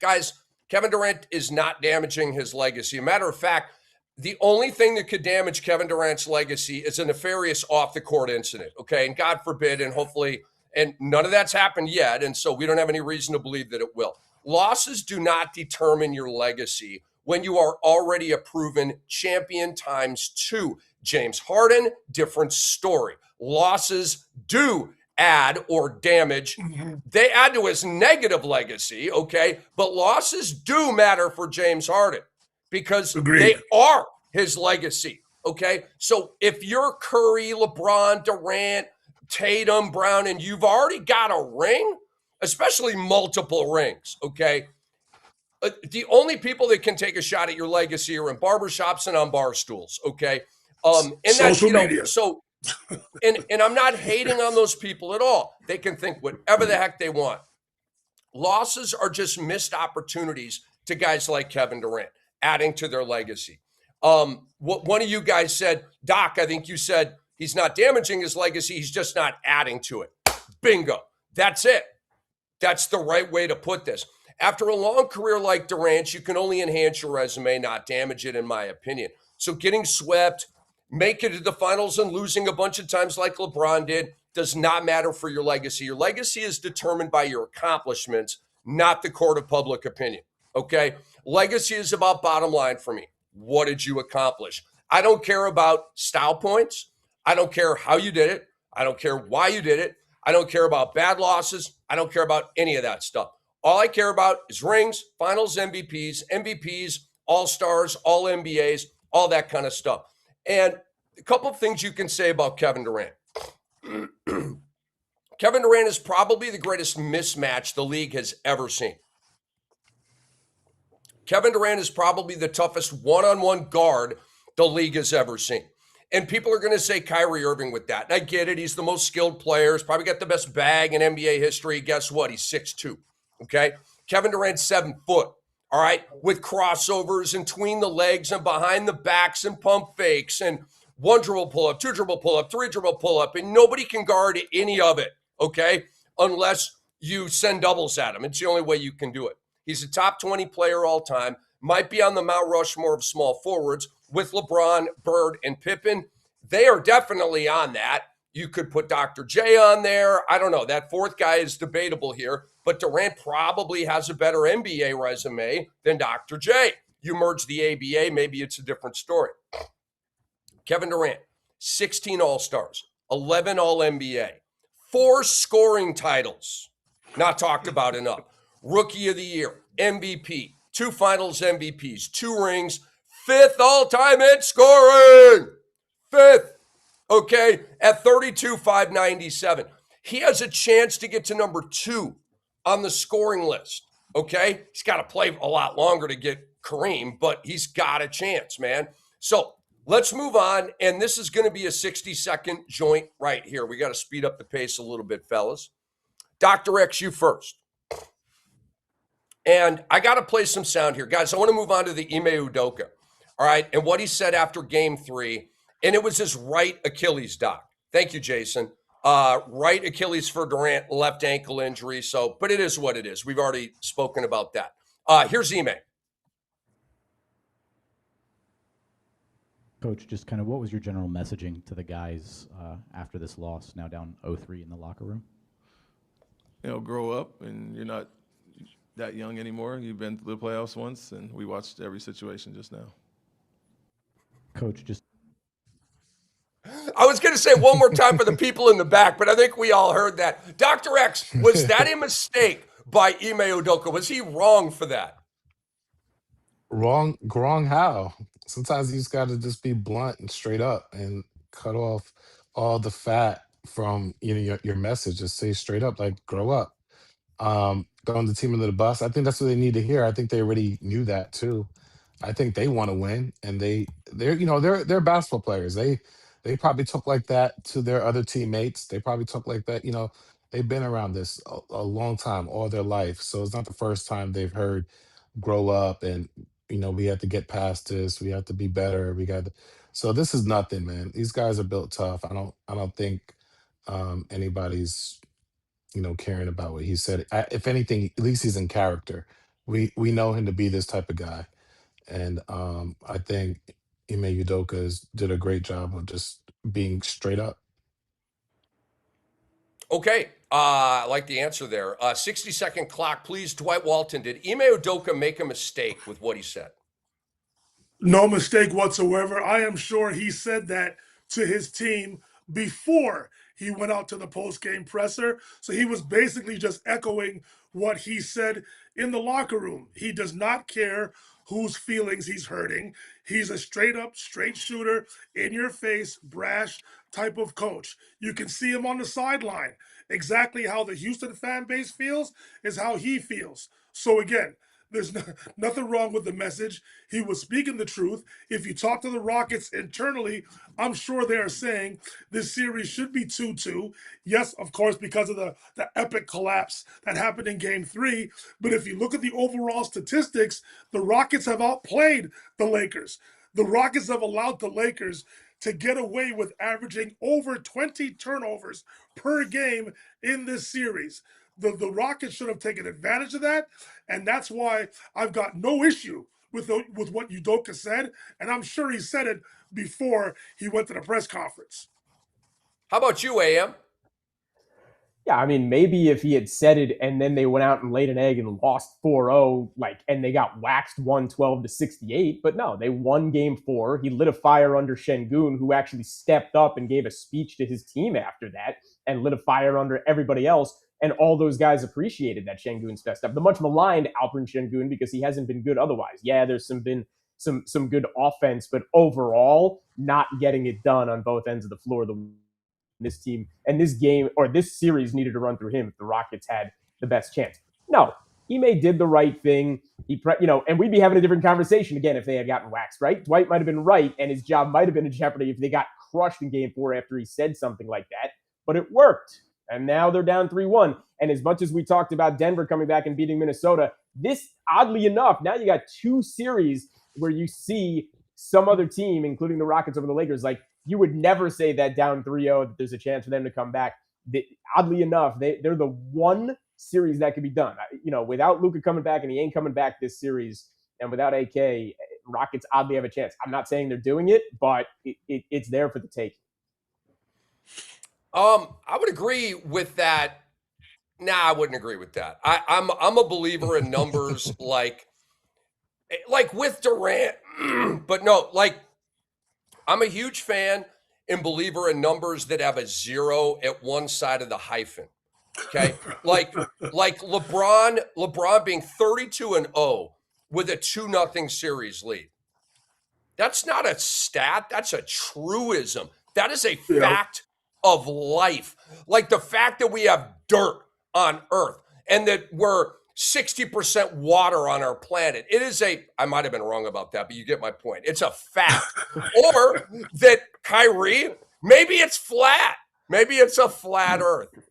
Speaker 2: Guys, Kevin Durant is not damaging his legacy. Matter of fact, the only thing that could damage Kevin Durant's legacy is a nefarious off-the-court incident, okay? And God forbid, and hopefully, and none of that's happened yet, and so we don't have any reason to believe that it will. Losses do not determine your legacy when you are already a proven champion ×2. James Harden, different story. Losses do add or damage. They add to his negative legacy, okay? But losses do matter for James Harden because they are his legacy, okay? So if you're Curry, LeBron, Durant, Tatum, Brown, and you've already got a ring, especially multiple rings, okay? The only people that can take a shot at your legacy are in barbershops and on bar stools, okay? And
Speaker 3: social media.
Speaker 2: So, and I'm not hating on those people at all. They can think whatever the heck they want. Losses are just missed opportunities to guys like Kevin Durant, adding to their legacy. What one of you guys said, Doc, I think you said he's not damaging his legacy, he's just not adding to it. Bingo. That's it. That's the right way to put this. After a long career like Durant, you can only enhance your resume, not damage it, in my opinion. So getting swept, making it to the finals and losing a bunch of times like LeBron did does not matter for your legacy. Your legacy is determined by your accomplishments, not the court of public opinion, okay? Legacy is about bottom line for me. What did you accomplish? I don't care about style points. I don't care how you did it. I don't care why you did it. I don't care about bad losses. I don't care about any of that stuff. All I care about is rings, finals MVPs, all-stars, all-NBAs, all that kind of stuff. And a couple of things you can say about Kevin Durant. Kevin Durant is probably the greatest mismatch the league has ever seen. Kevin Durant is probably the toughest one-on-one guard the league has ever seen. And people are going to say Kyrie Irving with that. And I get it. He's the most skilled player. He's probably got the best bag in NBA history. Guess what? He's 6'2". Okay? Kevin Durant's 7 foot. All right? With crossovers and between the legs and behind the backs and pump fakes and 1 dribble pull-up, 2 dribble pull-up, 3 dribble pull-up. And nobody can guard any of it. Okay? Unless you send doubles at him. It's the only way you can do it. He's a top 20 player all time. Might be on the Mount Rushmore of small forwards with LeBron, Bird, and Pippen. They are definitely on that. You could put Dr. J on there. I don't know. That fourth guy is debatable here, but Durant probably has a better NBA resume than Dr. J. You merge the ABA, maybe it's a different story. Kevin Durant, 16 All-Stars, 11 All-NBA, 4 scoring titles, not talked about enough. Rookie of the Year, MVP, 2 Finals MVPs, 2 rings, 5th all-time in scoring. 5th, okay, at 32, 597. He has a chance to get to number 2 on the scoring list, okay? He's got to play a lot longer to get Kareem, but he's got a chance, man. So let's move on, and this is going to be a 60-second joint right here. We got to speed up the pace a little bit, fellas. Dr. X, you first. And I got to play some sound here. Guys, I want to move on to the Ime Udoka, all right, and what he said after Game 3, and it was his right Achilles, Doc. Thank you, Jason. Right Achilles for Durant, left ankle injury, so, but it is what it is. We've already spoken about that. Here's Ime.
Speaker 6: Coach, just kind of what was your general messaging to the guys after this loss, now down 0-3 in the locker room?
Speaker 7: You know, grow up, and you're not that young anymore. You've been to the playoffs once, and we watched every situation just now.
Speaker 6: Coach, just...
Speaker 2: I was going to say one more time for the people in the back, but I think we all heard that. Dr. X, was that a mistake by Ime Udoka? Was he wrong for that?
Speaker 4: Wrong how? Sometimes you just got to just be blunt and straight up and cut off all the fat from your message. Just say straight up, like, grow up. Throwing the team under the bus. I think that's what they need to hear. I think they already knew that too. I think they want to win, and they're basketball players. They probably talk like that to their other teammates. They probably talk like that. They've been around this a long time, all their life. So it's not the first time they've heard grow up and we have to get past this. We have to be better. So this is nothing, man. These guys are built tough. I don't think anybody's caring about what he said. If anything, at least he's in character. We know him to be this type of guy, and I think Ime Udoka did a great job of just being straight up.
Speaker 2: Okay, I like the answer there. 60-second clock, please. Dwight Walton, did Ime Udoka make a mistake with what he said?
Speaker 3: No mistake whatsoever. I am sure he said that to his team before he went out to the post-game presser. So he was basically just echoing what he said in the locker room. He does not care whose feelings he's hurting. He's a straight-up, straight shooter, in-your-face, brash type of coach. You can see him on the sideline. Exactly how the Houston fan base feels is how he feels. So again, there's nothing wrong with the message. He was speaking the truth. If you talk to the Rockets internally, I'm sure they are saying this series should be 2-2. Yes, of course, because of the epic collapse that happened in Game 3. But if you look at the overall statistics, the Rockets have outplayed the Lakers. The Rockets have allowed the Lakers to get away with averaging over 20 turnovers per game in this series. The Rockets should have taken advantage of that, and that's why I've got no issue with what Udoka said, and I'm sure he said it before he went to the press conference.
Speaker 2: How about you, AM?
Speaker 5: Yeah, I mean, maybe if he had said it and then they went out and laid an egg and lost 4-0, and they got waxed 112-68, but no, they won Game 4. He lit a fire under Şengün, who actually stepped up and gave a speech to his team after that and lit a fire under everybody else. And all those guys appreciated that Şengün stepped up. The much maligned Alperen Şengün because he hasn't been good otherwise. Yeah, there's been some good offense, but overall, not getting it done on both ends of the floor. This team and this game or this series needed to run through him if the Rockets had the best chance. No, Ime did the right thing. And we'd be having a different conversation again if they had gotten waxed, right? Dwight might have been right, and his job might have been in jeopardy if they got crushed in Game 4 after he said something like that. But it worked. And now they're down 3-1. And as much as we talked about Denver coming back and beating Minnesota, this, oddly enough, now you got 2 series where you see some other team, including the Rockets over the Lakers, you would never say that down 3-0, that there's a chance for them to come back. Oddly enough, they're the one series that could be done. Without Luka coming back, and he ain't coming back this series, and without AK, Rockets oddly have a chance. I'm not saying they're doing it, but it's there for the taking.
Speaker 2: I would agree with that. Nah, I wouldn't agree with that. I'm a believer in numbers like with Durant, but no, like I'm a huge fan and believer in numbers that have a 0 at one side of the hyphen. Okay, like LeBron being 32-0 with a 2-0 series lead. That's not a stat. That's a truism. That is a fact of life. Like the fact that we have dirt on Earth and that we're 60% water on our planet. It is I might have been wrong about that, but you get my point. It's a fact. Or that Kyrie, maybe it's flat. Maybe it's a flat Earth.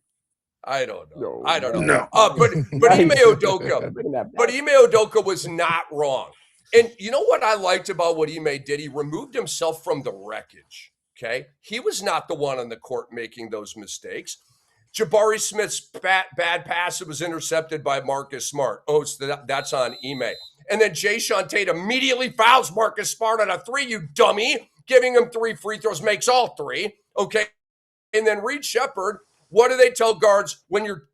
Speaker 2: I don't know. I don't know. But Ime Udoka was not wrong. And you know what I liked about what Ime did? He removed himself from the wreckage. Okay, he was not the one on the court making those mistakes. Jabari Smith's bad pass was intercepted by Marcus Smart. Oh, so that's on Ime. And then Jae'Sean Tate immediately fouls Marcus Smart on a 3, you dummy, giving him 3 free throws, makes all 3. Okay, and then Reed Shepherd. What do they tell guards when you're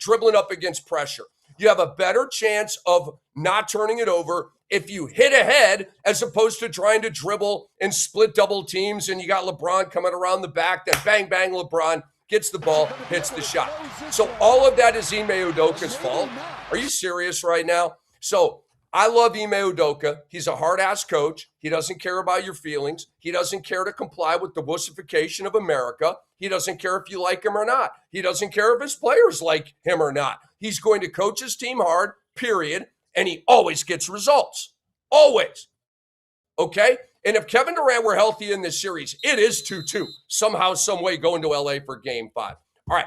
Speaker 2: dribbling up against pressure? You have a better chance of not turning it over if you hit ahead as opposed to trying to dribble and split double teams and you got LeBron coming around the back, then bang, bang, LeBron gets the ball, hits the shot. So all of that is Ime Udoka's fault. Are you serious right now? So I love Ime Udoka. He's a hard-ass coach. He doesn't care about your feelings. He doesn't care to comply with the wussification of America. He doesn't care if you like him or not. He doesn't care if his players like him or not. He's going to coach his team hard, period, and he always gets results. Always. Okay? And if Kevin Durant were healthy in this series, it is 2-2. Somehow, some way going to LA for game 5. All right.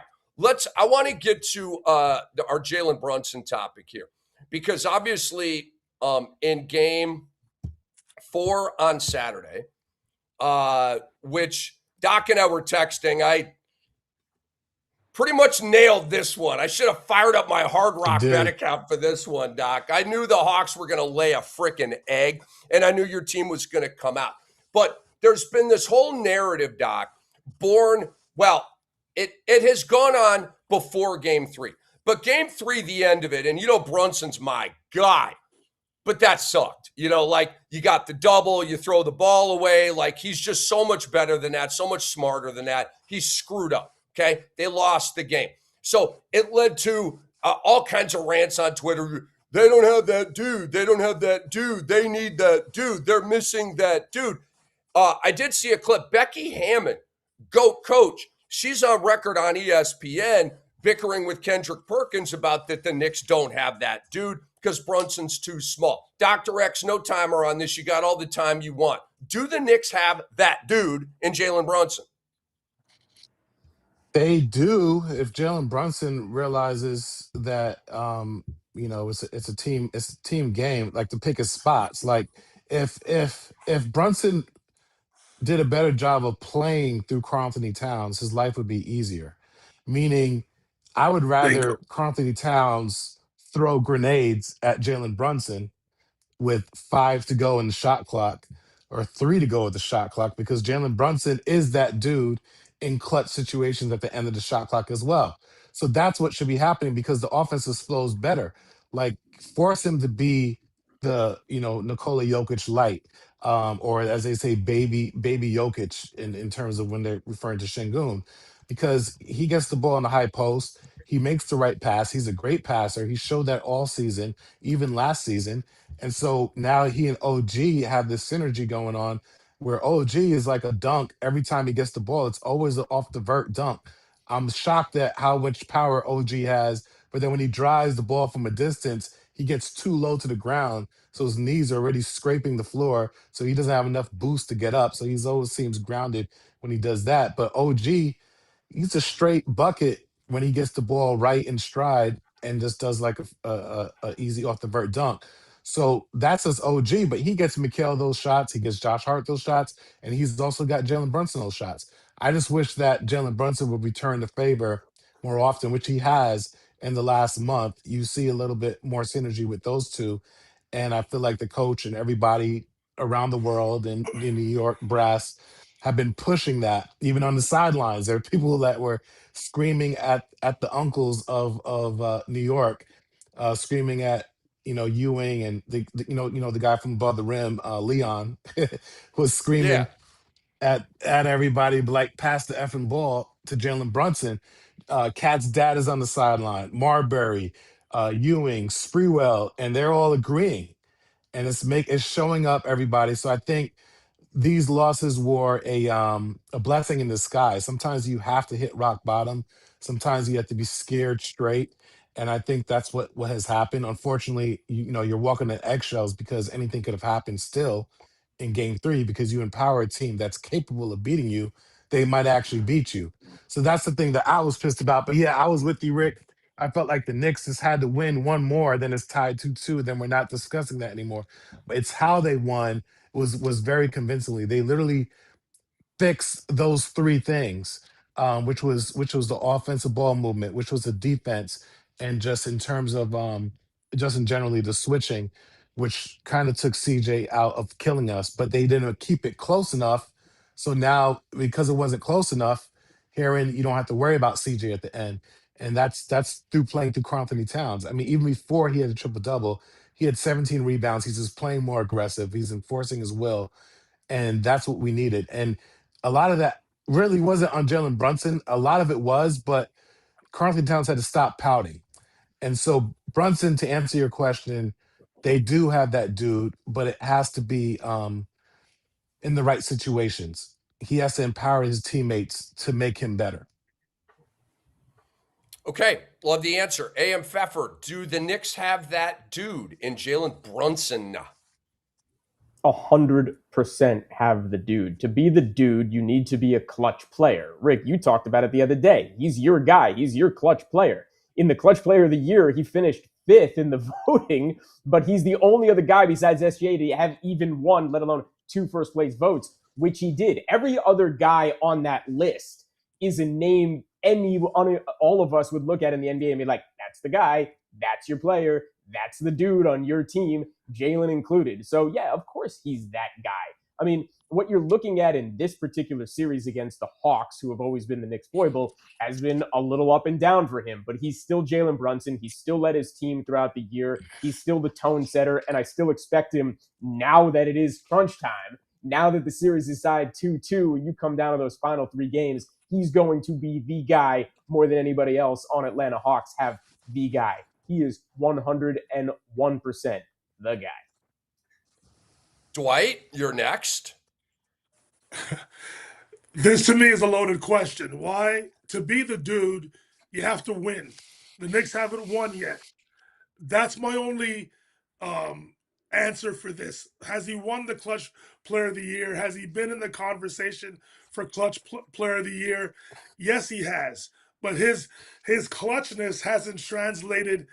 Speaker 2: I want to get to our Jalen Brunson topic here. Because obviously, in game 4 on Saturday, which Doc and I were texting, I pretty much nailed this one. I should have fired up my Hard Rock bet account for this one, Doc. I knew the Hawks were going to lay a freaking egg, and I knew your team was going to come out. But there's been this whole narrative, Doc, it has gone on before game 3. But game 3, the end of it, and Brunson's my guy. But that sucked. You got the double, you throw the ball away. He's just so much better than that, so much smarter than that. He's screwed up, okay? They lost the game. So it led to all kinds of rants on Twitter. They don't have that dude. They don't have that dude. They need that dude. They're missing that dude. I did see a clip. Becky Hammond, GOAT coach, she's on record on ESPN bickering with Kendrick Perkins about that the Knicks don't have that dude because Brunson's too small. Dr. X, no timer on this. You got all the time you want. Do the Knicks have that dude in Jalen Brunson?
Speaker 4: They do if Jalen Brunson realizes that it's a team game, like to pick his spots. Like if Brunson did a better job of playing through Karl-Anthony Towns, his life would be easier. Meaning, I would rather Karl-Anthony Towns throw grenades at Jalen Brunson with 5 to go in the shot clock or 3 to go with the shot clock because Jalen Brunson is that dude in clutch situations at the end of the shot clock as well. So that's what should be happening because the offense flows better. Like force him to be the Nikola Jokic light, or as they say, baby Jokic in terms of when they're referring to Şengün, because he gets the ball in the high post. He makes the right pass. He's a great passer. He showed that all season, even last season. And so now he and OG have this synergy going on where OG is like a dunk. Every time he gets the ball, it's always an off the vert dunk. I'm shocked at how much power OG has, but then when he drives the ball from a distance, he gets too low to the ground. So his knees are already scraping the floor. So he doesn't have enough boost to get up. So he's always seems grounded when he does that. But OG, he's a straight bucket when he gets the ball right in stride and just does like a easy off the vert dunk. So that's his OG, but he gets Mikal those shots. He gets Josh Hart those shots. And he's also got Jalen Brunson those shots. I just wish that Jalen Brunson would return the favor more often, which he has in the last month, you see a little bit more synergy with those two. And I feel like the coach and everybody around the world and the New York brass have been pushing that. Even on the sidelines, there are people that were screaming at the uncles of New York, screaming at Ewing and the guy from above the rim, Leon, was
Speaker 2: Yeah.
Speaker 4: screaming at everybody like pass the effing ball to Jalen Brunson. Cat's dad is on the sideline, Marbury, Ewing, Sprewell, and they're all agreeing, and it's showing up everybody. So I think these losses were a blessing in disguise. Sometimes you have to hit rock bottom. Sometimes you have to be scared straight. And I think that's what has happened. Unfortunately, you're walking on eggshells because anything could have happened still in game 3 because you empower a team that's capable of beating you. They might actually beat you. So that's the thing that I was pissed about. But yeah, I was with you, Rick. I felt like the Knicks just had to win one more, then it's tied 2-2. Then we're not discussing that anymore. But it's how they won was very convincingly. They literally fix those three things, which was the offensive ball movement, which was the defense, and just in terms of just in generally the switching, which kind of took CJ out of killing us, but they didn't keep it close enough. So now, because it wasn't close enough, herein you don't have to worry about CJ at the end, and that's through playing through Karl Anthony Towns. I mean, even before he had a triple double, he had 17 rebounds. He's just playing more aggressive. He's enforcing his will, and that's what we needed. And a lot of that really wasn't on Jalen Brunson. A lot of it was, but Carlton Towns had to stop pouting. And so Brunson, to answer your question, they do have that dude, but it has to be in the right situations. He has to empower his teammates to make him better.
Speaker 2: Okay, love the answer. A.M. Pfeffer, do the Knicks have that dude in Jalen Brunson?
Speaker 5: 100% have the dude. To be the dude, you need to be a clutch player. Rick, you talked about it the other day. He's your guy. He's your clutch player. In the clutch player of the year, he finished 5th in the voting, but he's the only other guy besides SGA to have even one, let alone 2 first place votes, which he did. Every other guy on that list is a name all of us would look at in the NBA and be like, that's the guy, that's your player, that's the dude on your team, Jalen included. So yeah, of course he's that guy. I mean, what you're looking at in this particular series against the Hawks, who have always been the Knicks foible, has been a little up and down for him, but he's still Jalen Brunson. He's still led his team throughout the year. He's still the tone setter, and I still expect him, now that it is crunch time, now that the series is tied 2-2, and you come down to those final 3 games, he's going to be the guy more than anybody else on Atlanta Hawks have the guy. He is 101% the guy.
Speaker 2: Dwight, you're next.
Speaker 3: This to me is a loaded question. Why? To be the dude, you have to win. The Knicks haven't won yet. That's my only answer for this. Has he won the clutch player of the year? Has he been in the conversation for clutch player of the year? Yes, he has. But his clutchness hasn't translated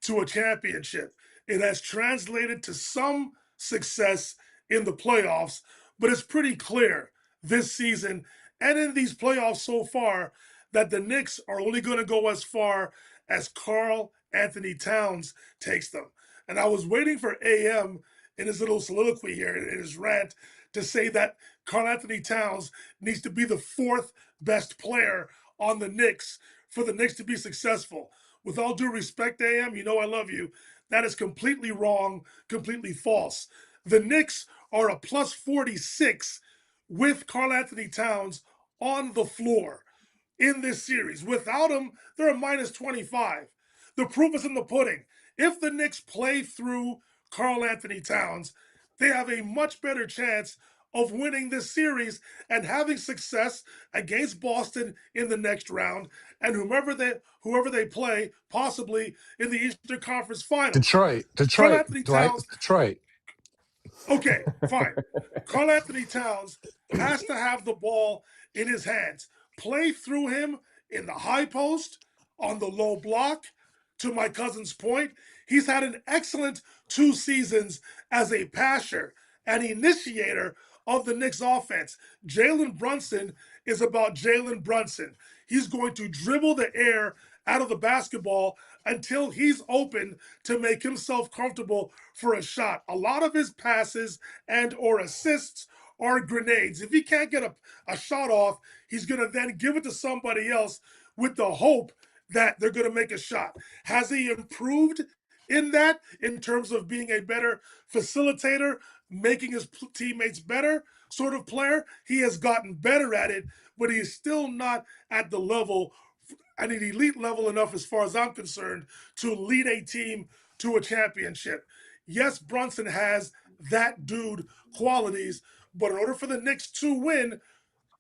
Speaker 3: to a championship. It has translated to some success in the playoffs, but it's pretty clear this season and in these playoffs so far that the Knicks are only going to go as far as Karl Anthony Towns takes them. And I was waiting for AM in his little soliloquy here, in his rant, to say that Karl Anthony Towns needs to be the 4th best player on the Knicks for the Knicks to be successful. With all due respect, AM, you know I love you. That is completely wrong, completely false. The Knicks are a plus 46 with Karl Anthony Towns on the floor in this series. Without him, they're a minus 25. The proof is in the pudding. If the Knicks play through Karl Anthony Towns, they have a much better chance of winning this series and having success against Boston in the next round and whoever they play, possibly in the Eastern Conference Finals. Karl
Speaker 4: Detroit,
Speaker 3: Anthony
Speaker 4: Dwight,
Speaker 3: Towns,
Speaker 4: Detroit.
Speaker 3: okay, fine. Karl Anthony Towns has to have the ball in his hands. Play through him in the high post, on the low block. To my cousin's point, he's had an excellent 2 seasons as a passer and initiator of the Knicks offense. Jalen Brunson is about Jalen Brunson. He's going to dribble the air out of the basketball until he's open to make himself comfortable for a shot. A lot of his passes and or assists are grenades. If he can't get a shot off, he's going to then give it to somebody else with the hope that they're going to make a shot. Has he improved in that in terms of being a better facilitator, making his teammates better sort of player? He has gotten better at it, but he is still not at the level, an elite level enough as far as I'm concerned, to lead a team to a championship. Yes, Brunson has that dude qualities, but in order for the Knicks to win,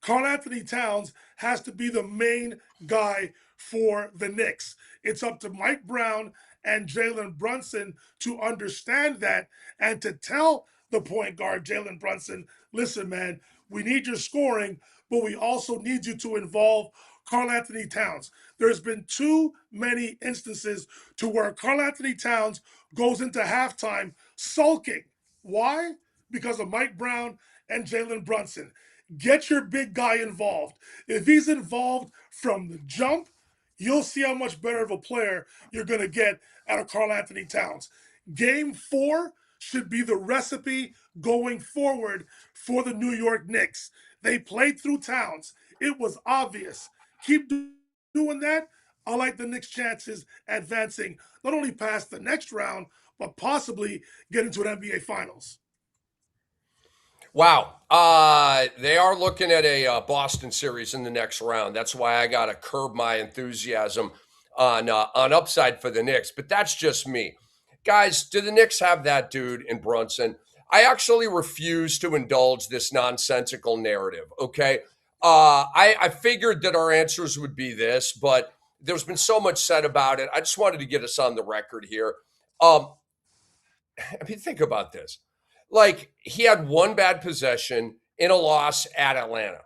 Speaker 3: Karl-Anthony Towns has to be the main guy for the Knicks. It's up to Mike Brown and Jalen Brunson to understand that and to tell the point guard, Jalen Brunson, listen, man, we need your scoring, but we also need you to involve Karl-Anthony Towns. There's been too many instances to where Karl-Anthony Towns goes into halftime sulking. Why? Because of Mike Brown and Jalen Brunson. Get your big guy involved. If he's involved from the jump, you'll see how much better of a player you're going to get out of Karl-Anthony Towns. Game 4 should be the recipe going forward for the New York Knicks. They played through Towns. It was obvious. Keep doing that. I like the Knicks' chances advancing not only past the next round, but possibly get into an NBA Finals.
Speaker 2: Wow. They are looking at a Boston series in the next round. That's why I got to curb my enthusiasm on upside for the Knicks. But that's just me. Guys, do the Knicks have that dude in Brunson? I actually refuse to indulge this nonsensical narrative, okay? I figured that our answers would be this, but there's been so much said about it. I just wanted to get us on the record here. I mean, think about this. Like, he had one bad possession in a loss at Atlanta.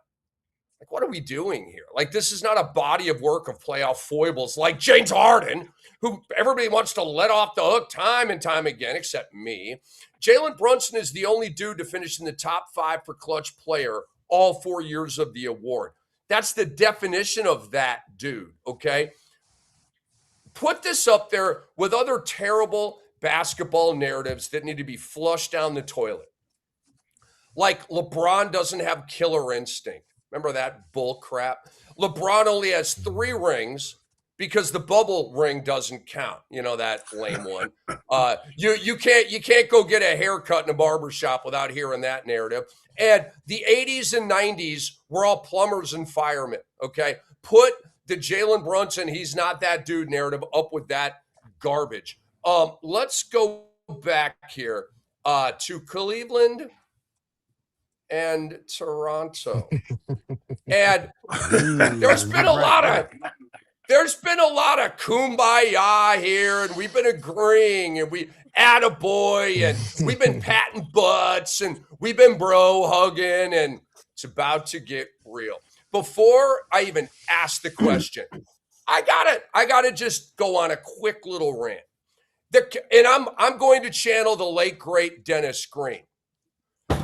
Speaker 2: Like, what are we doing here? Like, this is not a body of work of playoff foibles like James Harden, who everybody wants to let off the hook time and time again, except me. Jalen Brunson is the only dude to finish in the top 5 for clutch player all 4 years of the award. That's the definition of that dude, okay? Put this up there with other terrible basketball narratives that need to be flushed down the toilet. Like LeBron doesn't have killer instinct. Remember that bull crap? LeBron only has 3 rings because the bubble ring doesn't count. You know, that lame one. You can't go get a haircut in a barber shop without hearing that narrative. And the 80s and 90s were all plumbers and firemen, okay? Put the Jalen Brunson, he's not that dude narrative up with that garbage. Let's go back here to Cleveland and Toronto. And there's been a lot of kumbaya here, and we've been agreeing, and we attaboy, and we've been patting butts, and we've been bro hugging, and it's about to get real. Before I even ask the question, I gotta just go on a quick little rant. And I'm going to channel the late great Dennis Green.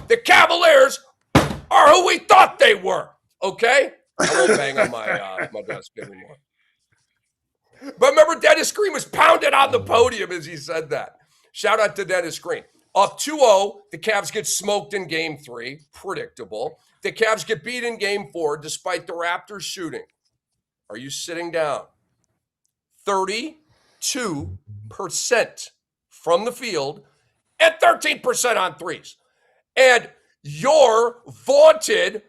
Speaker 2: The Cavaliers are who we thought they were. Okay, I won't bang on my desk anymore. But remember, Dennis Green was pounded on the podium as he said that. Shout out to Dennis Green. Up 2-0, the Cavs get smoked in Game 3. Predictable. The Cavs get beat in Game 4 despite the Raptors shooting. Are you sitting down? 32% from the field and 13% on threes. And your vaunted,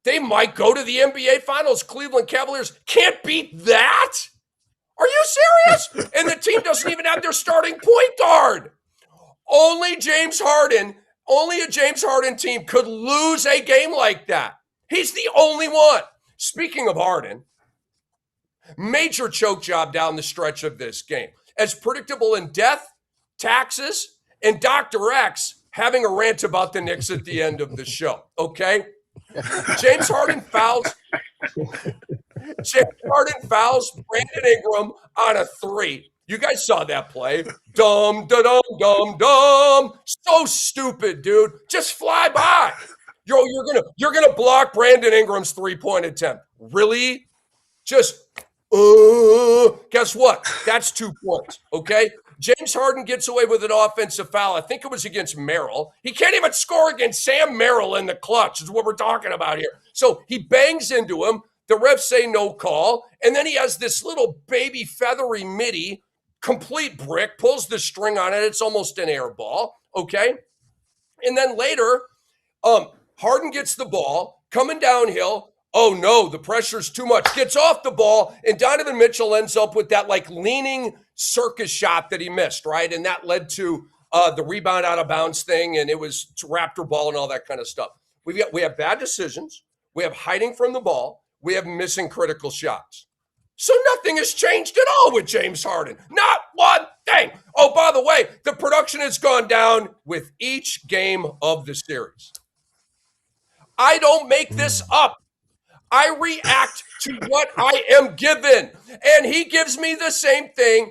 Speaker 2: they might go to the NBA Finals, Cleveland Cavaliers can't beat that? Are you serious? And the team doesn't even have their starting point guard. Only a James Harden team could lose a game like that. He's the only one. Speaking of Harden, major choke job down the stretch of this game. As predictable in death, taxes, and Dr. X having a rant about the Knicks at the end of the show, okay? James Harden fouls Brandon Ingram on a 3. You guys saw that play. Dum, da-dum, dum, dum. So stupid, dude. Just fly by. You're gonna block Brandon Ingram's 3-point attempt. Really? Just Guess what? That's 2 points, okay? James Harden gets away with an offensive foul. I think it was against Merrill. He can't even score against Sam Merrill in the clutch, is what we're talking about here. So he bangs into him. The refs say no call. And then he has this little baby feathery midi, complete brick, pulls the string on it. It's almost an air ball, okay? And then later, Harden gets the ball, coming downhill. Oh no, the pressure's too much. Gets off the ball, and Donovan Mitchell ends up with that like leaning circus shot that he missed, right? And that led to the rebound out of bounds thing, and it was Raptor ball and all that kind of stuff. We have bad decisions. We have hiding from the ball. We have missing critical shots. So nothing has changed at all with James Harden. Not one thing. Oh, by the way, the production has gone down with each game of the series. I don't make this up. I react to what I am given. And he gives me the same thing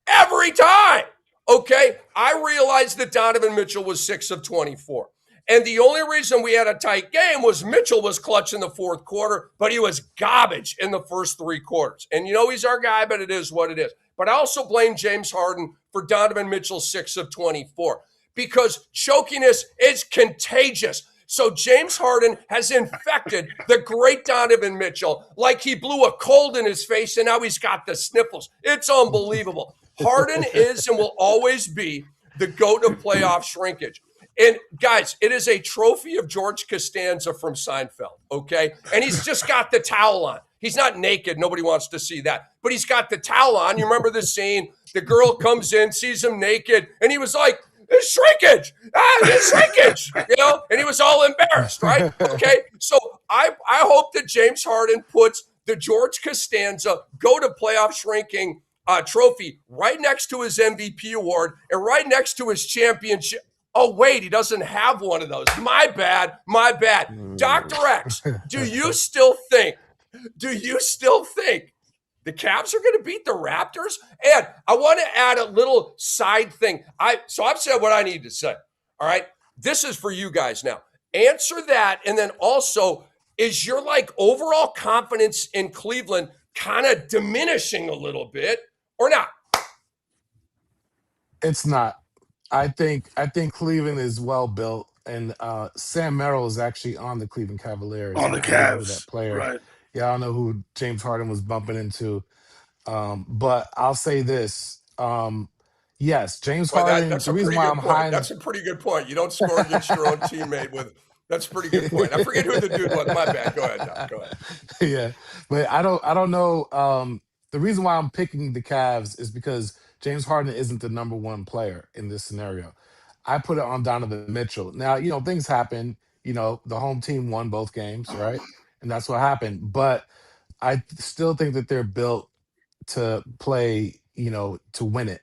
Speaker 2: every time. Okay? I realized that Donovan Mitchell was 6 of 24. And the only reason we had a tight game was Mitchell was clutch in the fourth quarter, but he was garbage in the first 3 quarters. And you know he's our guy, but it is what it is. But I also blame James Harden for Donovan Mitchell's 6 of 24 because chokiness is contagious. So James Harden has infected the great Donovan Mitchell like he blew a cold in his face and now he's got the sniffles. It's unbelievable. Harden is and will always be the GOAT of playoff shrinkage. And guys, it is a trophy of George Costanza from Seinfeld, okay? And he's just got the towel on. He's not naked. Nobody wants to see that. But he's got the towel on. You remember the scene? The girl comes in, sees him naked, and he was like, "It's shrinkage. It's shrinkage." You know? And he was all embarrassed, right? Okay? So I hope that James Harden puts the George Costanza go to playoff shrinking trophy right next to his MVP award and right next to his championship. Oh, wait, he doesn't have one of those. My bad. Dr. X, do you still think the Cavs are going to beat the Raptors? And I want to add a little side thing. So I've said what I need to say. All right. This is for you guys now. Answer that. And then also, is your like overall confidence in Cleveland kind of diminishing a little bit or not?
Speaker 4: It's not. I think Cleveland is well built, and Sam Merrill is actually on the Cleveland Cavaliers.
Speaker 3: On the
Speaker 4: I don't know who
Speaker 3: Cavs,
Speaker 4: that player.
Speaker 3: right?
Speaker 4: Yeah, I don't know who James Harden was bumping into. But I'll say this. Yes, James Harden.
Speaker 2: That's
Speaker 4: The
Speaker 2: a
Speaker 4: reason
Speaker 2: pretty
Speaker 4: why
Speaker 2: good
Speaker 4: I'm
Speaker 2: point.
Speaker 4: high.
Speaker 2: That's a pretty good point. You don't score against your own teammate with. That's a pretty good point. I forget who the dude was. My bad. Go ahead, Doc. Go ahead.
Speaker 4: Yeah, but I don't know. The reason why I'm picking the Cavs is because James Harden isn't the number one player in this scenario. I put it on Donovan Mitchell. Now, things happen. The home team won both games, right? And that's what happened. But I still think that they're built to play, to win it.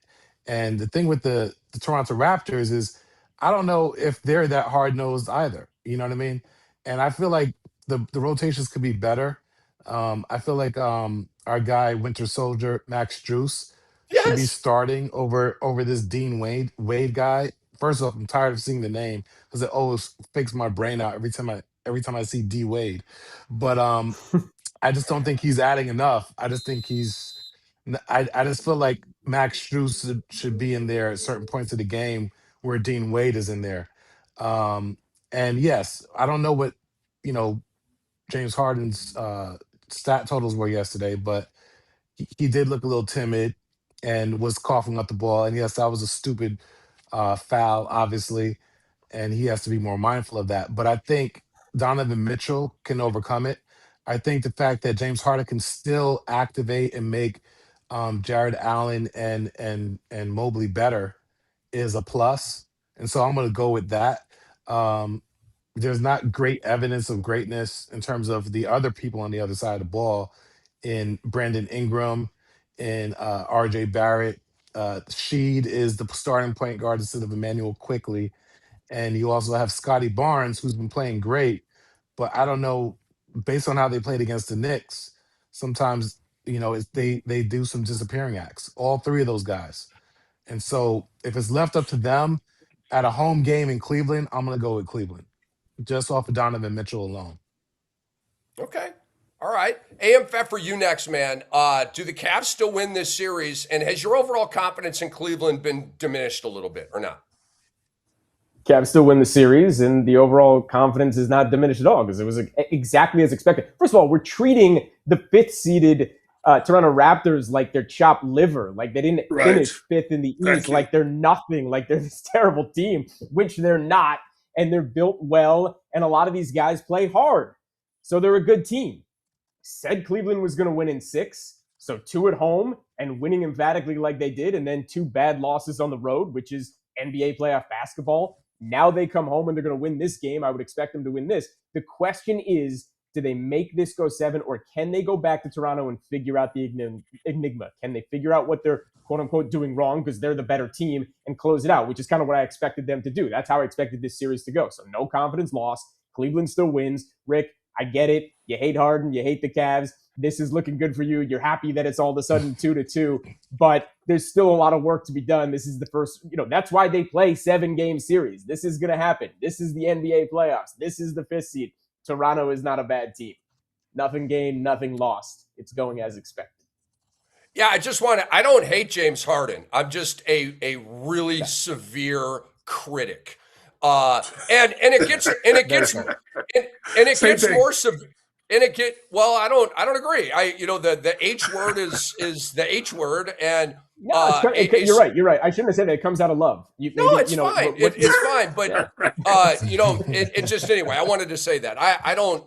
Speaker 4: And the thing with the Toronto Raptors is I don't know if they're that hard nosed either. You know what I mean? And I feel like the rotations could be better. I feel like our guy Winter Soldier Max Struess should be
Speaker 2: Yes.
Speaker 4: starting over this Dean Wade guy. First off, I'm tired of seeing the name because it always fakes my brain out every time I see D Wade. But I just don't think he's adding enough. I just think I just feel like Max Struess should be in there at certain points of the game where Dean Wade is in there. And yes, I don't know what James Harden's stat totals were yesterday, but he did look a little timid and was coughing up the ball. And yes, that was a stupid foul, obviously, and he has to be more mindful of that. But I think Donovan Mitchell can overcome it. I think the fact that James Harden can still activate and make Jared Allen and Mobley better is a plus, and so I'm going to go with that. Um, there's not great evidence of greatness in terms of the other people on the other side of the ball in Brandon Ingram, in RJ Barrett. Sheed is the starting point guard instead of Emmanuel Quickly. And you also have Scotty Barnes, who's been playing great. But I don't know, based on how they played against the Knicks, sometimes, they do some disappearing acts, all three of those guys. And so if it's left up to them at a home game in Cleveland, I'm going to go with Cleveland just off of Donovan Mitchell alone.
Speaker 2: Okay. All right. AMFF for you next, man. Do the Cavs still win this series? And has your overall confidence in Cleveland been diminished a little bit or not?
Speaker 5: Cavs still win the series, and the overall confidence is not diminished at all because it was exactly as expected. First of all, we're treating the fifth-seeded Toronto Raptors like they're chopped liver, like they didn't finish fifth in the East, like they're nothing, like they're this terrible team, which they're not, and they're built well, and a lot of these guys play hard. So they're a good team. Said Cleveland was going to win in 6, so 2 at home and winning emphatically like they did, and then 2 bad losses on the road, which is NBA playoff basketball. Now they come home and they're going to win this game. I would expect them to win this. The question is, do they make this go 7, or can they go back to Toronto and figure out the enigma? Can they figure out what they're quote-unquote doing wrong because they're the better team and close it out, which is kind of what I expected them to do. That's how I expected this series to go. So no confidence lost. Cleveland still wins. Rick, I get it. You hate Harden. You hate the Cavs. This is looking good for you. You're happy that it's all of a sudden 2-2, but there's still a lot of work to be done. This is the first, that's why they play 7-game series. This is going to happen. This is the NBA playoffs. This is the 5th seed. Toronto is not a bad team. Nothing gained, nothing lost. It's going as expected.
Speaker 2: Yeah, I don't hate James Harden. I'm just a really severe critic. And it gets more severe. And I don't agree. The H word is the H word, and
Speaker 5: you're right. I shouldn't have said that. It comes out of love.
Speaker 2: It's fine. It's fine, but it just anyway. I wanted to say that I don't.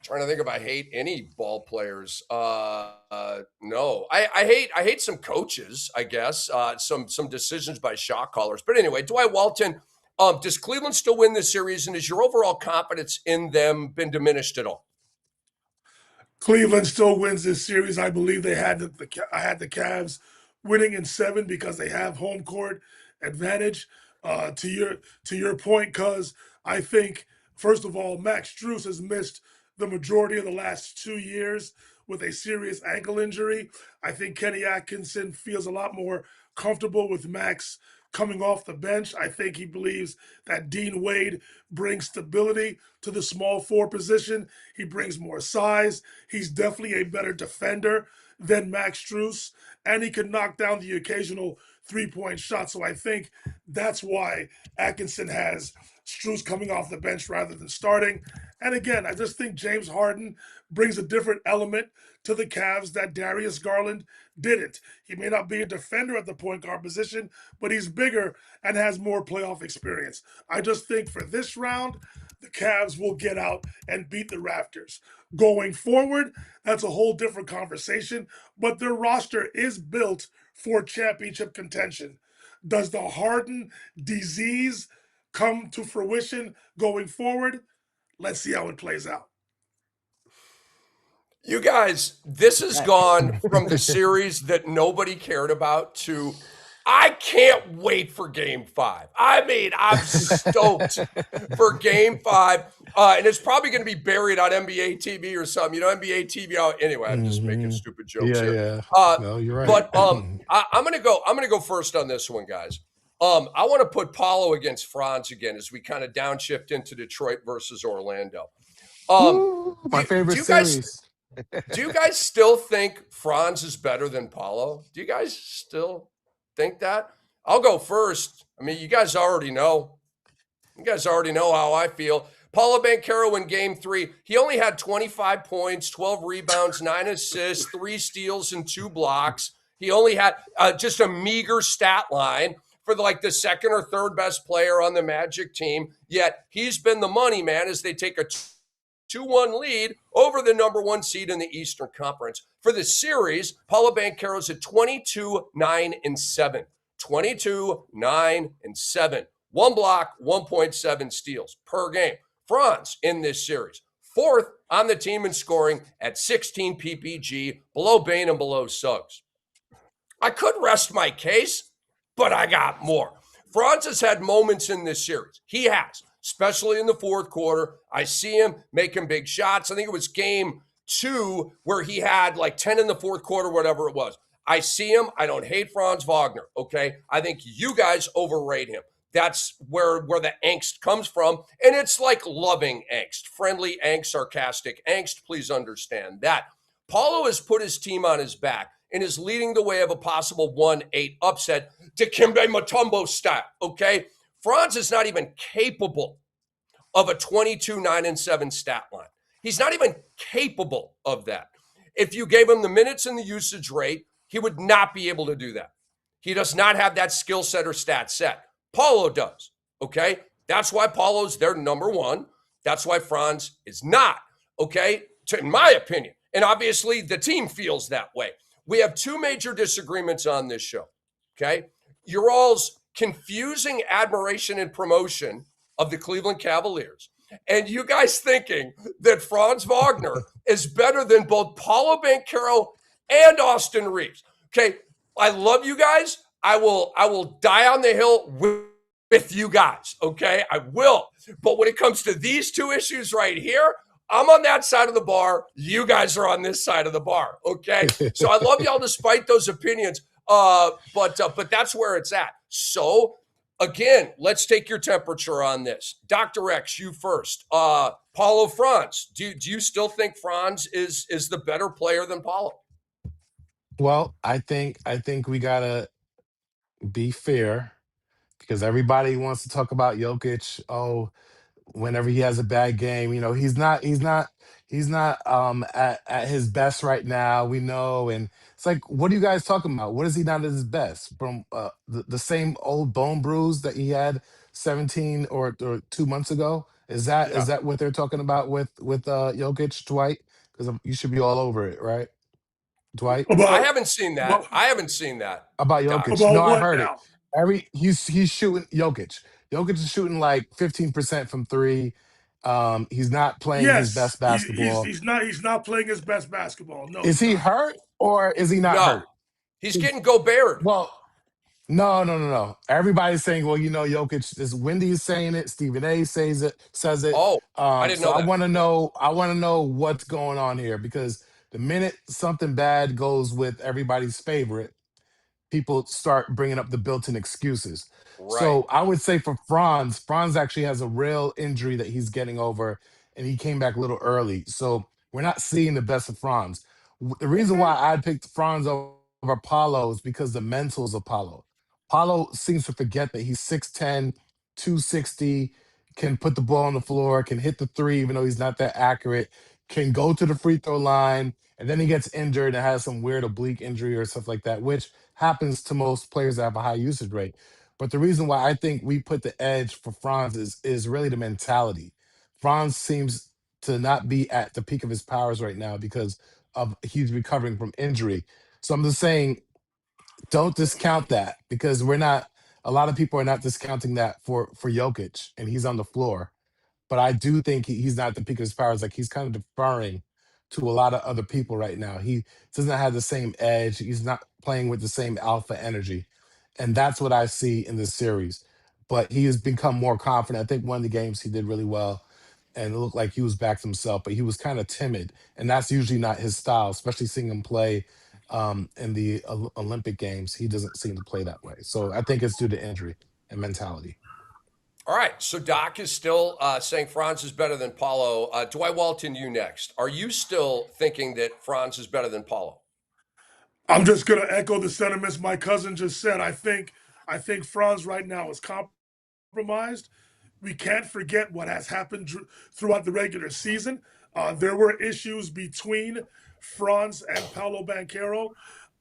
Speaker 2: Trying to think if I hate any ball players. No, I hate some coaches. I guess some decisions by shot callers. But anyway, Dwight Walton. Does Cleveland still win this series, and has your overall confidence in them been diminished at all?
Speaker 3: Cleveland still wins this series. I believe I had the Cavs winning in 7 because they have home court advantage. To your point, cuz I think first of all, Max Strus has missed the majority of the last 2 years with a serious ankle injury. I think Kenny Atkinson feels a lot more comfortable with Max coming off the bench. I think he believes that Dean Wade brings stability to the small 4 position. He brings more size. He's definitely a better defender than Max Strus, and he can knock down the occasional 3-point shot. So I think that's why Atkinson has Strus coming off the bench rather than starting. And again, I just think James Harden brings a different element to the Cavs that Darius Garland didn't. He may not be a defender at the point guard position, but he's bigger and has more playoff experience. I just think for this round, the Cavs will get out and beat the Raptors. Going forward, that's a whole different conversation, but their roster is built for championship contention. Does the Harden disease come to fruition going forward? Let's see how it plays out.
Speaker 2: You guys, this has gone from the series that nobody cared about to I can't wait for Game 5. I mean, I'm stoked for Game 5. And it's probably going to be buried on NBA TV or something. NBA TV. Anyway, I'm just making stupid jokes here.
Speaker 4: No, you're right.
Speaker 2: But I'm gonna go first on this one, guys. I want to put Paolo against Franz again as we kind of downshift into Detroit versus Orlando.
Speaker 4: My favorite series.
Speaker 2: Do you guys still think Franz is better than Paolo? Do you guys still think that? I'll go first. I mean, you guys already know. You guys already know how I feel. Paolo Banchero in Game 3, he only had 25 points, 12 rebounds, 9 assists, 3 steals, and 2 blocks. He only had just a meager stat line for the second or third best player on the Magic team. Yet he's been the money man as they take a 2-1 lead over the number 1 seed in the Eastern Conference. For the series, Paolo Banchero's at 22, 9, and 7. 22, 9, and 7. 1 block, 1.7 steals per game. Franz in this series, 4th on the team in scoring at 16 PPG, below Bane and below Suggs. I could rest my case, but I got more. Franz has had moments in this series. He has, especially in the 4th quarter. I see him making big shots. I think it was Game 2 where he had 10 in the 4th quarter, whatever it was. I see him. I don't hate Franz Wagner, okay? I think you guys overrate him. That's where the angst comes from. And it's like loving angst, friendly angst, sarcastic angst. Please understand that. Paolo has put his team on his back and is leading the way of a possible 1-8 upset, Dikembe Mutombo style, okay? Franz is not even capable of a 22-9-7 stat line. He's not even capable of that. If you gave him the minutes and the usage rate, he would not be able to do that. He does not have that skill set or stat set. Paolo does, okay? That's why Paolo's their number one. That's why Franz is not, okay? In my opinion. And obviously, the team feels that way. We have two major disagreements on this show, okay? You're all's confusing admiration and promotion of the Cleveland Cavaliers, and you guys thinking that Franz Wagner is better than both Paolo Banchero and Austin Reeves. Okay, I love you guys. I will die on the hill with you guys, okay? I will. But when it comes to these two issues right here, I'm on that side of the bar. You guys are on this side of the bar, okay? So I love y'all despite those opinions, but that's where it's at. So again, let's take your temperature on this. Dr. X, you first. Paolo, Franz, do you still think Franz is the better player than Paolo?
Speaker 4: Well, I think we gotta be fair because everybody wants to talk about Jokic. Oh, whenever he has a bad game, you know, he's not at his best right now. We know, and it's like, what are you guys talking about? What is he not at his best? From the same old bone bruise that he had 17 or 2 months ago? Is
Speaker 3: Yeah.
Speaker 4: that what they're talking about with Jokic, Dwight? Because you should be all over it, right, Dwight?
Speaker 2: I
Speaker 3: About
Speaker 2: haven't seen that.
Speaker 3: about
Speaker 2: I haven't seen that,
Speaker 4: About
Speaker 2: Doc.
Speaker 4: Jokic. No,
Speaker 3: about
Speaker 4: I
Speaker 3: what
Speaker 4: heard it.
Speaker 3: now?
Speaker 4: He's shooting Jokic. Jokic is shooting like 15% from three. He's not playing his
Speaker 3: Yes,
Speaker 4: best basketball.
Speaker 3: he's not playing his best basketball. No,
Speaker 4: Is
Speaker 3: he's
Speaker 4: he
Speaker 3: not.
Speaker 4: hurt or is he not
Speaker 2: No,
Speaker 4: hurt?
Speaker 2: he's
Speaker 4: 'Cause-
Speaker 2: getting Gobert.
Speaker 4: Well, no. Everybody's saying, well, you know, Jokic is Wendy's saying it, Stephen A says it.
Speaker 2: Oh, I didn't
Speaker 4: So
Speaker 2: know
Speaker 4: I
Speaker 2: that.
Speaker 4: want to know, what's going on here because the minute something bad goes with everybody's favorite, people start bringing up the built-in excuses.
Speaker 2: Right.
Speaker 4: So I would say for Franz actually has a real injury that he's getting over, and he came back a little early. So we're not seeing the best of Franz. The reason
Speaker 3: Okay.
Speaker 4: why I picked Franz over Paulo is because the mentals of Paulo. Paulo seems to forget that he's 6'10", 260, can put the ball on the floor, can hit the three, even though he's not that accurate, can go to the free throw line, and then he gets injured and has some weird oblique injury or stuff like that, which happens to most players that have a high usage rate. But the reason why I think we put the edge for Franz is really the mentality. Franz seems to not be at the peak of his powers right now because of he's recovering from injury. So I'm just saying, don't discount that because we're not. A lot of people are not discounting that for Jokic, and he's on the floor. But I do think he's not at the peak of his powers. Like he's kind of deferring to a lot of other people right now. He doesn't have the same edge. He's not playing with the same alpha energy. And that's what I see in this series. But he has become more confident. I think one of the games he did really well and it looked like he was back to himself, but he was kind of timid. And that's usually not his style, especially seeing him play in the Olympic Games. He doesn't seem to play that way. So I think it's due to injury and mentality.
Speaker 2: All right. So Doc is still saying Franz is better than Paulo. Dwight Walton, you next. Are you still thinking that Franz is better than Paulo?
Speaker 3: I'm just gonna echo the sentiments my cousin just said. I think Franz right now is compromised. We can't forget what has happened throughout the regular season. There were issues between Franz and Paolo Banchero.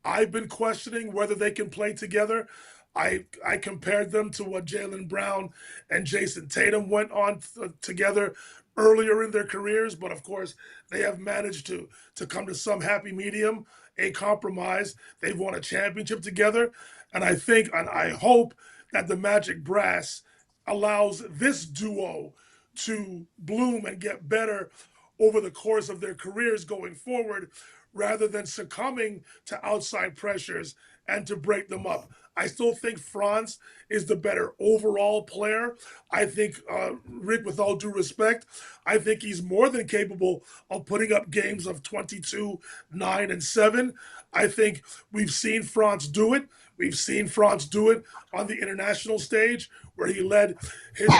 Speaker 3: I've been questioning whether they can play together. I compared them to what Jaylen Brown and Jason Tatum went on together earlier in their careers, but of course they have managed to come to some happy medium, a compromise. They've won a championship together, and I think and I hope that the Magic Brass allows this duo to bloom and get better over the course of their careers going forward rather than succumbing to outside pressures and to break them up. I still think Franz is the better overall player. I think, Rick, with all due respect, I think he's more than capable of putting up games of 22, 9, and 7. I think we've seen Franz do it We've seen Franz do it on the international stage, where he led his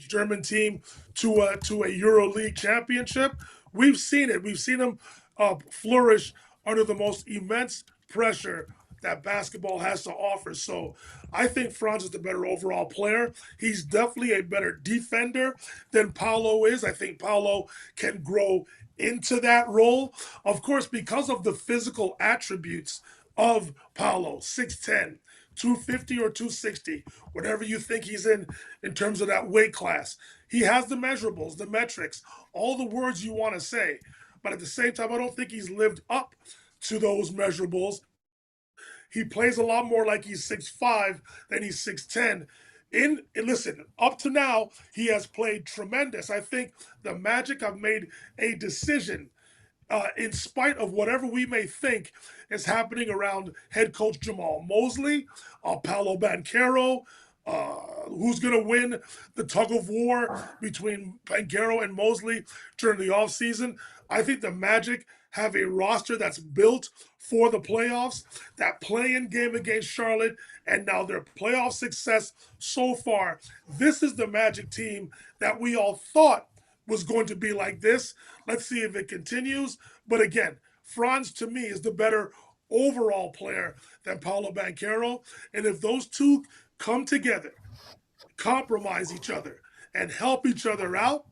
Speaker 3: German team to a EuroLeague championship. We've seen it. We've seen him flourish under the most immense pressure that basketball has to offer. So I think Franz is the better overall player. He's definitely a better defender than Paolo is. I think Paolo can grow into that role. Of course, because of the physical attributes of Paolo, 6'10", 250 or 260, whatever you think he's in terms of that weight class. He has the measurables, the metrics, all the words you want to say. But at the same time, I don't think he's lived up to those measurables. He plays a lot more like he's 6'5" than he's 6'10". Listen, up to now, he has played tremendous. I think the Magic have made a decision, in spite of whatever we may think is happening around head coach Jamal Mosley, Paolo Banchero, who's going to win the tug of war between Banchero and Mosley during the offseason. I think the Magic have a roster that's built for the playoffs. That play-in game against Charlotte, and now their playoff success so far. This is the Magic team that we all thought was going to be like this. Let's see if it continues. But again, Franz to me is the better overall player than Paolo Banchero. And if those two come together, compromise each other, and help each other out,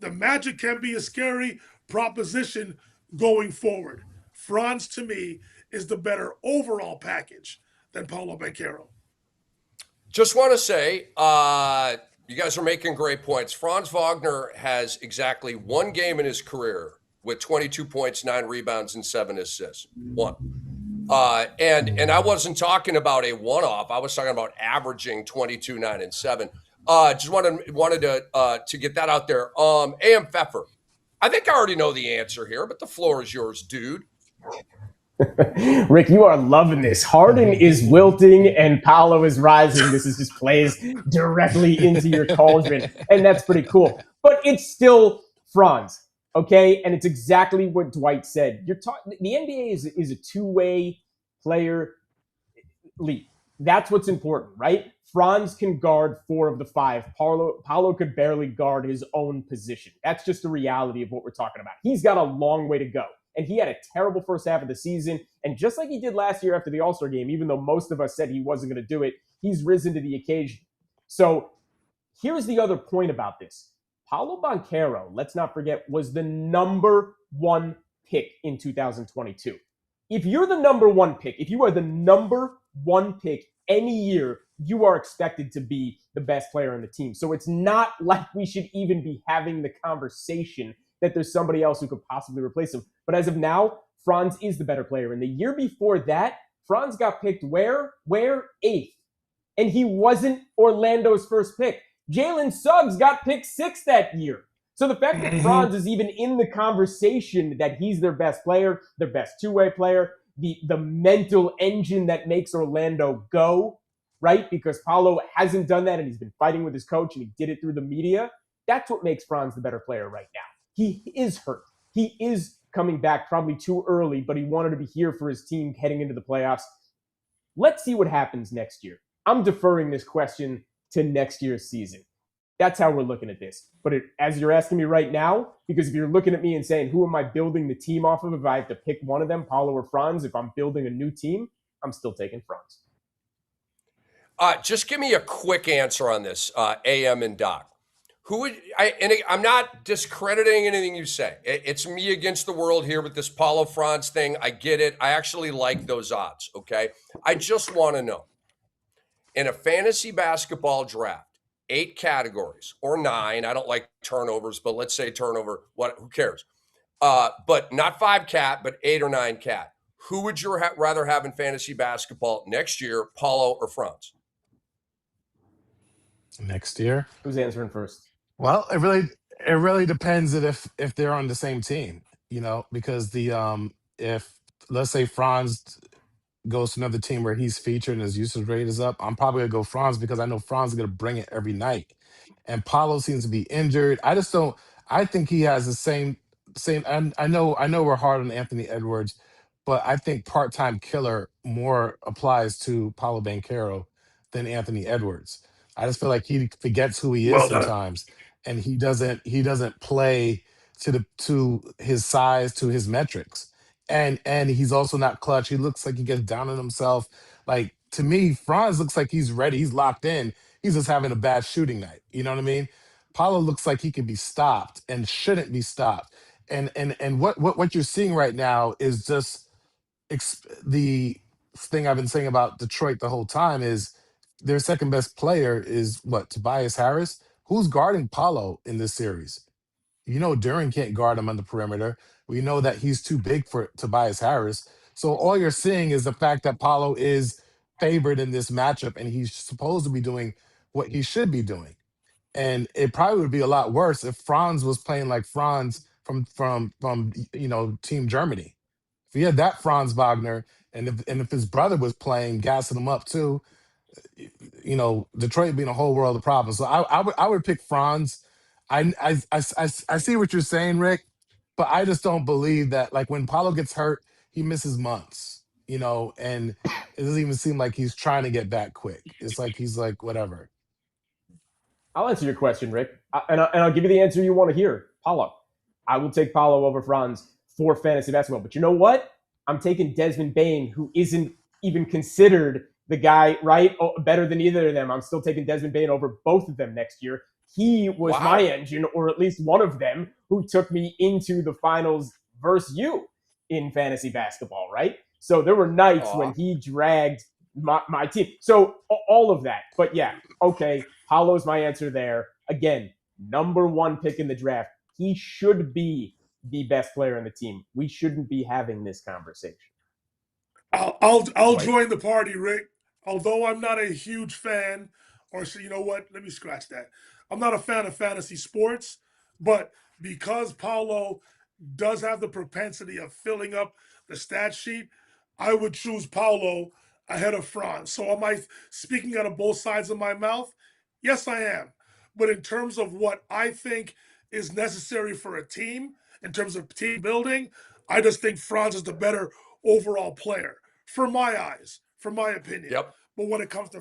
Speaker 3: the Magic can be a scary proposition going forward. Franz to me is the better overall package than Paolo Banchero.
Speaker 2: Just want to say, you guys are making great points. Franz Wagner has exactly one game in his career with 22 points, 9 rebounds, and 7 assists. One. And I wasn't talking about a one-off. I was talking about averaging 22, 9, and 7. Just wanted to get that out there. AM Pfeffer. I think I already know the answer here, but the floor is yours, dude.
Speaker 5: Rick, you are loving this. Harden is wilting and Paolo is rising. This is just plays directly into your cauldron, and that's pretty cool. But it's still Franz, okay? And it's exactly what Dwight said. The NBA is a two-way player league. That's what's important, right? Franz can guard 4 of the 5. Paolo could barely guard his own position. That's just the reality of what we're talking about. He's got a long way to go. And he had a terrible first half of the season. And just like he did last year after the All-Star game, even though most of us said he wasn't going to do it, he's risen to the occasion. So here's the other point about this. Paolo Banchero, let's not forget, was the number 1 pick in 2022. If you're the number 1 pick, if you are the number 1 pick any year, you are expected to be the best player on the team. So it's not like we should even be having the conversation that there's somebody else who could possibly replace him. But as of now, Franz is the better player. And the year before that, Franz got picked where? 8th. And he wasn't Orlando's first pick. Jalen Suggs got picked 6th that year. So the fact that Franz is even in the conversation that he's their best player, their best two-way player, the mental engine that makes Orlando go, right? Because Paolo hasn't done that and he's been fighting with his coach and he did it through the media. That's what makes Franz the better player right now. He is hurt. He is coming back probably too early, but he wanted to be here for his team heading into the playoffs. Let's see what happens next year. I'm deferring this question to next year's season. That's how we're looking at this. But as you're asking me right now, because if you're looking at me and saying, who am I building the team off of if I have to pick one of them, Paolo or Franz, if I'm building a new team, I'm still taking Franz.
Speaker 2: Just give me a quick answer on this, AM and Doc. I'm not discrediting anything you say. It's me against the world here with this Paolo Franz thing. I get it. I actually like those odds, okay? I just want to know, in a fantasy basketball draft, 8 categories or 9. I don't like turnovers, but let's say turnover. Who cares? But not 5 cat, but 8 or 9 cat. Who would you rather have in fantasy basketball next year, Paolo or Franz?
Speaker 4: Next year?
Speaker 5: Who's answering first?
Speaker 4: Well, it really depends if they're on the same team, because if let's say Franz goes to another team where he's featured and his usage rate is up, I'm probably gonna go Franz because I know Franz is gonna bring it every night. And Paolo seems to be injured. I think he has the same. I know we're hard on Anthony Edwards, but I think part-time killer more applies to Paulo Banchero than Anthony Edwards. I just feel like he forgets who he is
Speaker 3: Well done.
Speaker 4: sometimes, and he doesn't play to his size, to his metrics. And he's also not clutch. He looks like he gets down on himself. Like, to me, Franz looks like he's ready. He's locked in. He's just having a bad shooting night. You know what I mean? Paulo looks like he can be stopped and shouldn't be stopped. And what you're seeing right now is just the thing I've been saying about Detroit the whole time is their second best player is what, Tobias Harris? Who's guarding Paulo in this series? You know, Duren can't guard him on the perimeter. We know that he's too big for Tobias Harris. So all you're seeing is the fact that Paulo is favored in this matchup, and he's supposed to be doing what he should be doing. And it probably would be a lot worse if Franz was playing like Franz from Team Germany. If he had that Franz Wagner, and if his brother was playing, gassing him up too, Detroit being a whole world of problems. So I would pick Franz. I see what you're saying, Rick, but I just don't believe that. Like, when Paulo gets hurt, he misses months, and it doesn't even seem like he's trying to get back quick. It's like he's like, whatever.
Speaker 5: I'll answer your question, Rick, and I'll give you the answer you want to hear. Paulo. I will take Paulo over Franz for fantasy basketball. But you know what? I'm taking Desmond Bane, who isn't even considered the guy, right? Better than either of them. I'm still taking Desmond Bane over both of them next year. He was my engine, or at least one of them, who took me into the finals versus you in fantasy basketball, right? So there were nights when he dragged my team. So all of that. But yeah, okay, Paulo's my answer there. Again, number one pick in the draft. He should be the best player on the team. We shouldn't be having this conversation.
Speaker 3: I'll join the party, Rick. Although I'm not a huge fan, or so, you know what? Let me scratch that. I'm not a fan of fantasy sports, but because Paulo does have the propensity of filling up the stat sheet, I would choose Paulo ahead of Franz. So am I speaking out of both sides of my mouth? Yes, I am. But in terms of what I think is necessary for a team, in terms of team building, I just think Franz is the better overall player, for my eyes, for my opinion.
Speaker 2: Yep.
Speaker 3: But when it comes to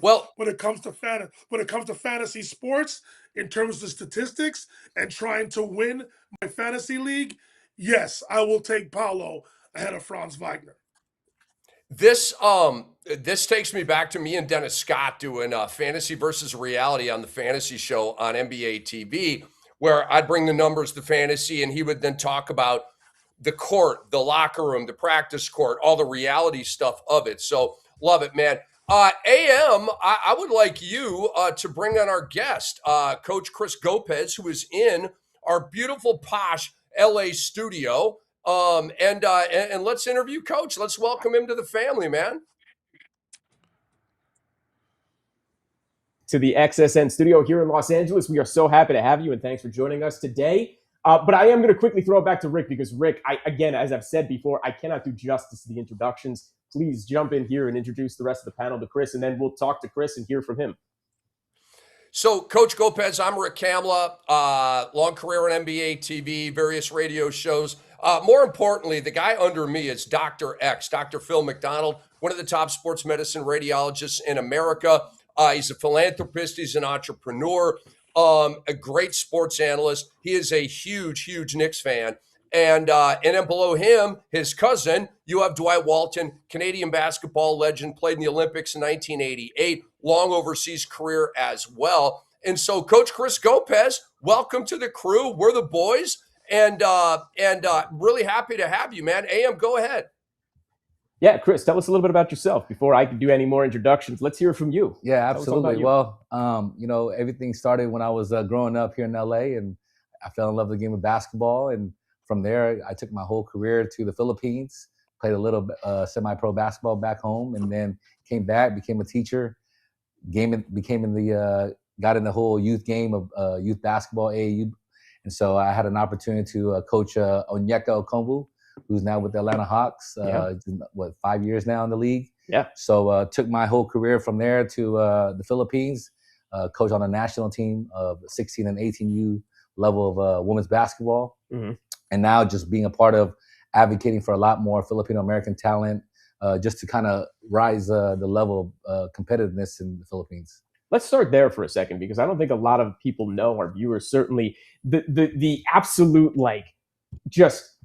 Speaker 3: fantasy sports, in terms of statistics and trying to win my fantasy league, yes, I will take Paulo ahead of Franz Wagner.
Speaker 2: This takes me back to me and Dennis Scott doing fantasy versus reality on the fantasy show on NBA TV, where I'd bring the numbers to fantasy and he would then talk about the court, the locker room, the practice court, all the reality stuff of it. So love it, man. AM, I would like you to bring on our guest, Coach Chris GOPEZ, who is in our beautiful, posh LA studio. And let's interview Coach. Let's welcome him to the family, man.
Speaker 5: To the XSN studio here in Los Angeles. We are so happy to have you, and thanks for joining us today. But I am going to quickly throw it back to Rick, because Rick, again, as I've said before, I cannot do justice to the introductions. Please jump in here and introduce the rest of the panel to Chris, and then we'll talk to Chris and hear from him.
Speaker 2: So, Coach GOPEZ, I'm Rick Kamla, long career on NBA TV, various radio shows. More importantly, the guy under me is Dr. X, Dr. Phil McDonald, one of the top sports medicine radiologists in America. He's a philanthropist. He's an entrepreneur, a great sports analyst. He is a huge, huge Knicks fan. And then below him, his cousin, you have Dwight Walton, Canadian basketball legend, played in the Olympics in 1988, long overseas career as well. And so, Coach Chris GOPEZ, welcome to the crew. We're the boys, and really happy to have you, man. AM, go ahead.
Speaker 5: Yeah, Chris, tell us a little bit about yourself before I can do any more introductions. Let's hear from you.
Speaker 8: Yeah, absolutely. Well, everything started when I was growing up here in LA, and I fell in love with the game of basketball. And from there, I took my whole career to the Philippines, played a little semi-pro basketball back home, and then came back, became a teacher, got in the whole youth game of youth basketball, AAU. And so I had an opportunity to coach ONYEKA OKONGWU, who's now with the Atlanta Hawks, 5 years now in the league.
Speaker 5: Yeah.
Speaker 8: So took my whole career from there to the Philippines, coach on a national team of 16 and 18U level of women's basketball.
Speaker 5: Mm-hmm.
Speaker 8: And now just being a part of advocating for a lot more Filipino American talent, just to kind of rise the level of competitiveness in the Philippines.
Speaker 5: Let's start there for a second, because I don't think a lot of people know, our viewers certainly, the absolute, like, just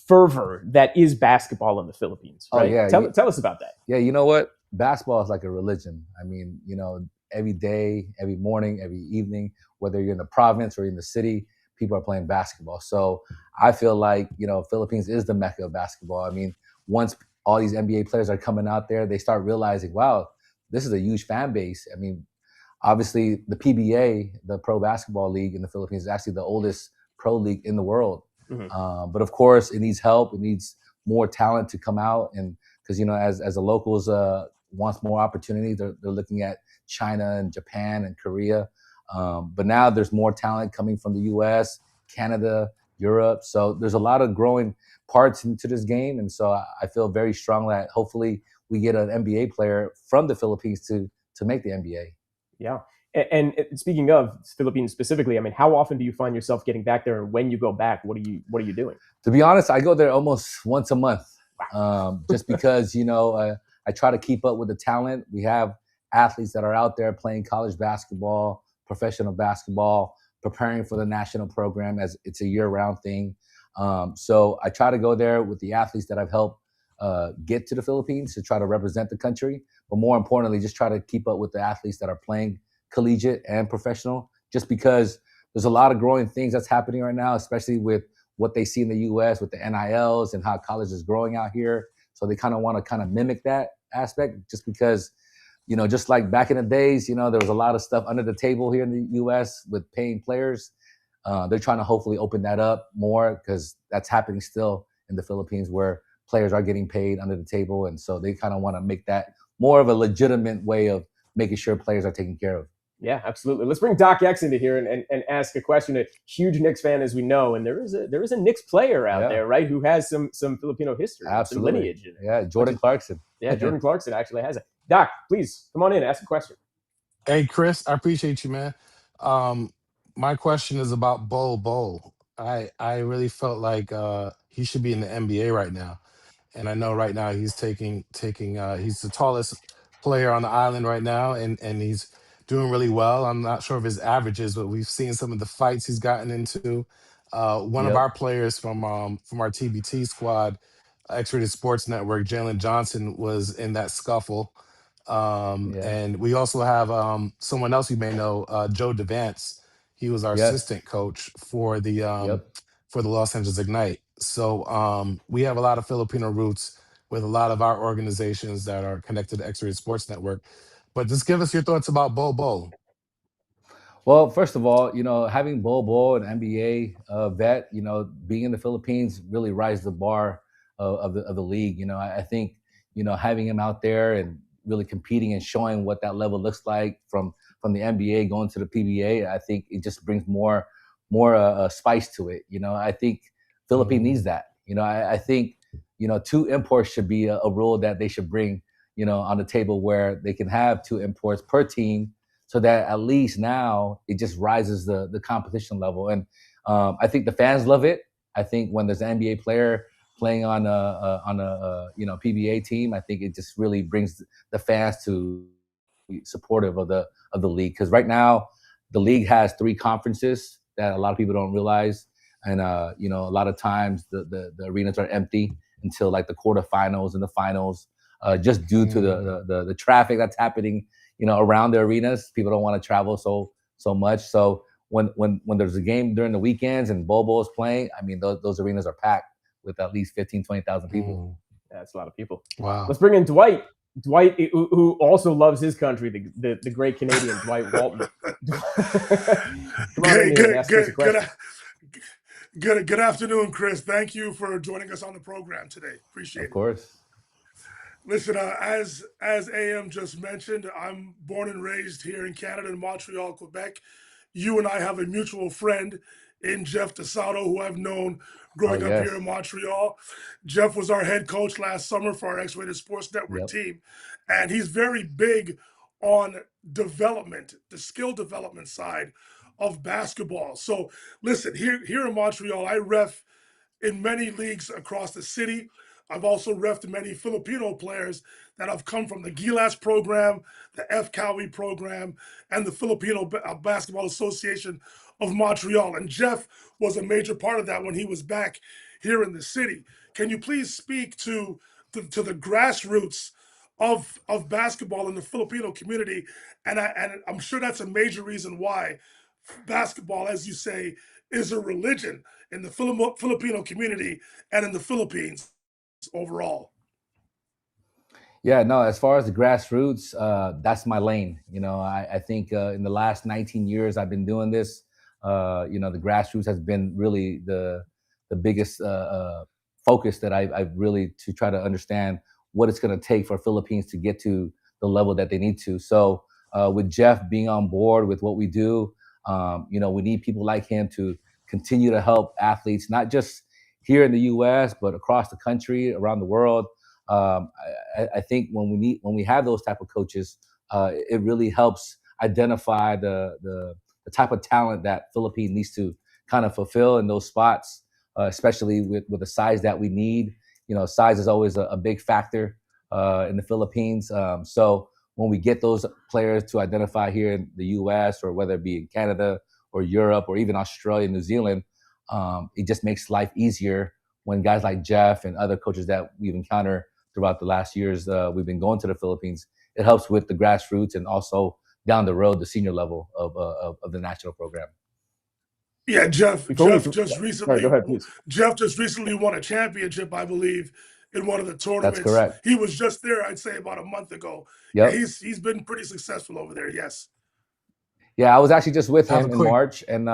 Speaker 5: fervor that is basketball in the Philippines. Right?
Speaker 8: Oh, yeah.
Speaker 5: Tell us about that.
Speaker 8: Yeah, you know what? Basketball is like a religion. I mean, you know, every day, every morning, every evening, whether you're in the province or in the city, people are playing basketball. So I feel like, you know, Philippines is the Mecca of basketball. I mean, once all these NBA players are coming out there, they start realizing, wow, this is a huge fan base. I mean, obviously the PBA, the Pro Basketball League in the Philippines, is actually the oldest pro league in the world.
Speaker 5: Mm-hmm.
Speaker 8: But of course, it needs help. It needs more talent to come out. And because, you know, as the locals wants more opportunity, they're looking at China and Japan and Korea. But now there's more talent coming from the US, Canada, Europe. So there's a lot of growing parts into this game. And so I feel very strong that hopefully we get an NBA player from the Philippines to make the NBA.
Speaker 5: Yeah. And speaking of Philippines specifically, I mean, how often do you find yourself getting back there? And when you go back, what are you doing?
Speaker 8: To be honest, I go there almost once a month, just because, you know, I try to keep up with the talent. We have athletes that are out there playing college basketball, professional basketball, preparing for the national program, as it's a year-round thing. So I try to go there with the athletes that I've helped get to the Philippines to try to represent the country. But more importantly, just try to keep up with the athletes that are playing collegiate and professional, just because there's a lot of growing things that's happening right now, especially with what they see in the US with the NILs and how college is growing out here. So they kind of want to kind of mimic that aspect, just because, you know, just like back in the days, you know, there was a lot of stuff under the table here in the US with paying players. They're trying to hopefully open that up more, because that's happening still in the Philippines, where players are getting paid under the table. And so they kind of want to make that more of a legitimate way of making sure players are taken care of.
Speaker 5: Yeah, absolutely. Let's bring Doc X into here and ask a question. A huge Knicks fan, as we know, and there is a Knicks player out there, right, who has some Filipino history,
Speaker 8: absolutely,
Speaker 5: some lineage.
Speaker 8: Yeah, Jordan Clarkson.
Speaker 5: Yeah, Jordan Clarkson actually has it. Doc, please come on in, ask a question.
Speaker 4: Hey, Chris, I appreciate you, man. My question is about Bol. I really felt like he should be in the NBA right now. And I know right now he's taking he's the tallest player on the island right now, and he's doing really well. I'm not sure of his averages, but we've seen some of the fights he's gotten into. One of our players from our TBT squad, X-Rated Sports Network, Jalen Johnson, was in that scuffle. And we also have someone else you may know, Joe DeVance. He was our assistant coach for the Los Angeles Ignite. So we have a lot of Filipino roots with a lot of our organizations that are connected to X-Rated Sports Network. But just give us your thoughts about Bol.
Speaker 8: Well, first of all, you know, having Bol, an NBA vet, you know, being in the Philippines really raised the bar of the league. You know, I think, you know, having him out there and really competing and showing what that level looks like from the NBA going to the PBA, I think it just brings more spice to it. You know, I think Philippines needs that. You know, I think, you know, 2 imports should be a rule that they should bring, you know, on the table, where they can have 2 imports per team, so that at least now it just rises the competition level. And I think the fans love it. I think when there's an NBA player playing on a you know, PBA team, I think it just really brings the fans to be supportive of the league. Because right now the league has 3 conferences that a lot of people don't realize. And you know, a lot of times the arenas are empty until like the quarterfinals and the finals, just due to the traffic that's happening, you know, around the arenas. People don't want to travel so much. So when there's a game during the weekends and Bol is playing, I mean, those arenas are packed with at least 15,000-20,000 people.
Speaker 5: Yeah, that's a lot of people.
Speaker 4: Wow.
Speaker 5: Let's bring in Dwight. Dwight, who also loves his country, the great Canadian Dwight Walton.
Speaker 3: Good afternoon, Chris. Thank you for joining us on the program today. Appreciate it.
Speaker 8: Of course.
Speaker 3: Listen, as AM just mentioned, I'm born and raised here in Canada, in Montreal, Quebec. You and I have a mutual friend in Jeff DeSato, who I've known growing up here in Montreal. Jeff was our head coach last summer for our X-Rated Sports Network team. And he's very big on development, the skill development side of basketball. So listen, here in Montreal, I ref in many leagues across the city. I've also reffed many Filipino players that have come from the GILAS program, the FCAWI program, and the Filipino Basketball Association of Montreal. And Jeff was a major part of that when he was back here in the city. Can you please speak to the grassroots of basketball in the Filipino community? And I'm sure that's a major reason why basketball, as you say, is a religion in the Filipino community and in the Philippines overall.
Speaker 8: Yeah, no, as far as the grassroots, that's my lane. You know, I think in the last 19 years I've been doing this, you know, the grassroots has been really the biggest focus that I've really to try to understand what it's going to take for Philippines to get to the level that they need to. So with Jeff being on board with what we do, you know, we need people like him to continue to help athletes, not just here in the U.S., but across the country, around the world. I think when we have those type of coaches, it really helps identify the type of talent that Philippines needs to kind of fulfill in those spots, especially with the size that we need. You know, size is always a big factor in the Philippines. So when we get those players to identify here in the U.S. or whether it be in Canada or Europe or even Australia, New Zealand, it just makes life easier when guys like Jeff and other coaches that we've encountered throughout the last years we've been going to the Philippines. It helps with the grassroots and also down the road, the senior level of the national program.
Speaker 3: Yeah, Jeff just recently.
Speaker 5: Sorry, go ahead, please.
Speaker 3: Jeff just recently won a championship, I believe, in one of the tournaments.
Speaker 8: That's correct.
Speaker 3: He was just there, I'd say, about a month ago.
Speaker 8: Yep.
Speaker 3: Yeah, he's been pretty successful over there. Yes.
Speaker 8: Yeah, I was actually just with him in March, and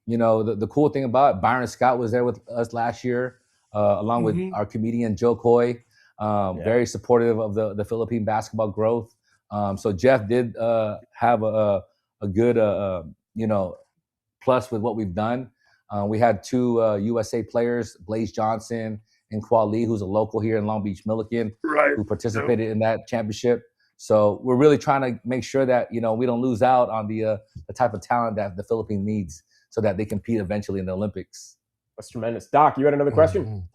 Speaker 8: you know, the cool thing about it, Byron Scott was there with us last year, along with our comedian Joe Coy. Very supportive of the Philippine basketball growth. So Jeff did have a good you know, plus with what we've done. We had two USA players, Blaze Johnson and Kwa Lee, who's a local here in Long Beach, Milliken, who participated in that championship. So we're really trying to make sure that, you know, we don't lose out on the type of talent that the Philippines needs so that they compete eventually in the Olympics.
Speaker 5: That's tremendous. Doc, you had another question?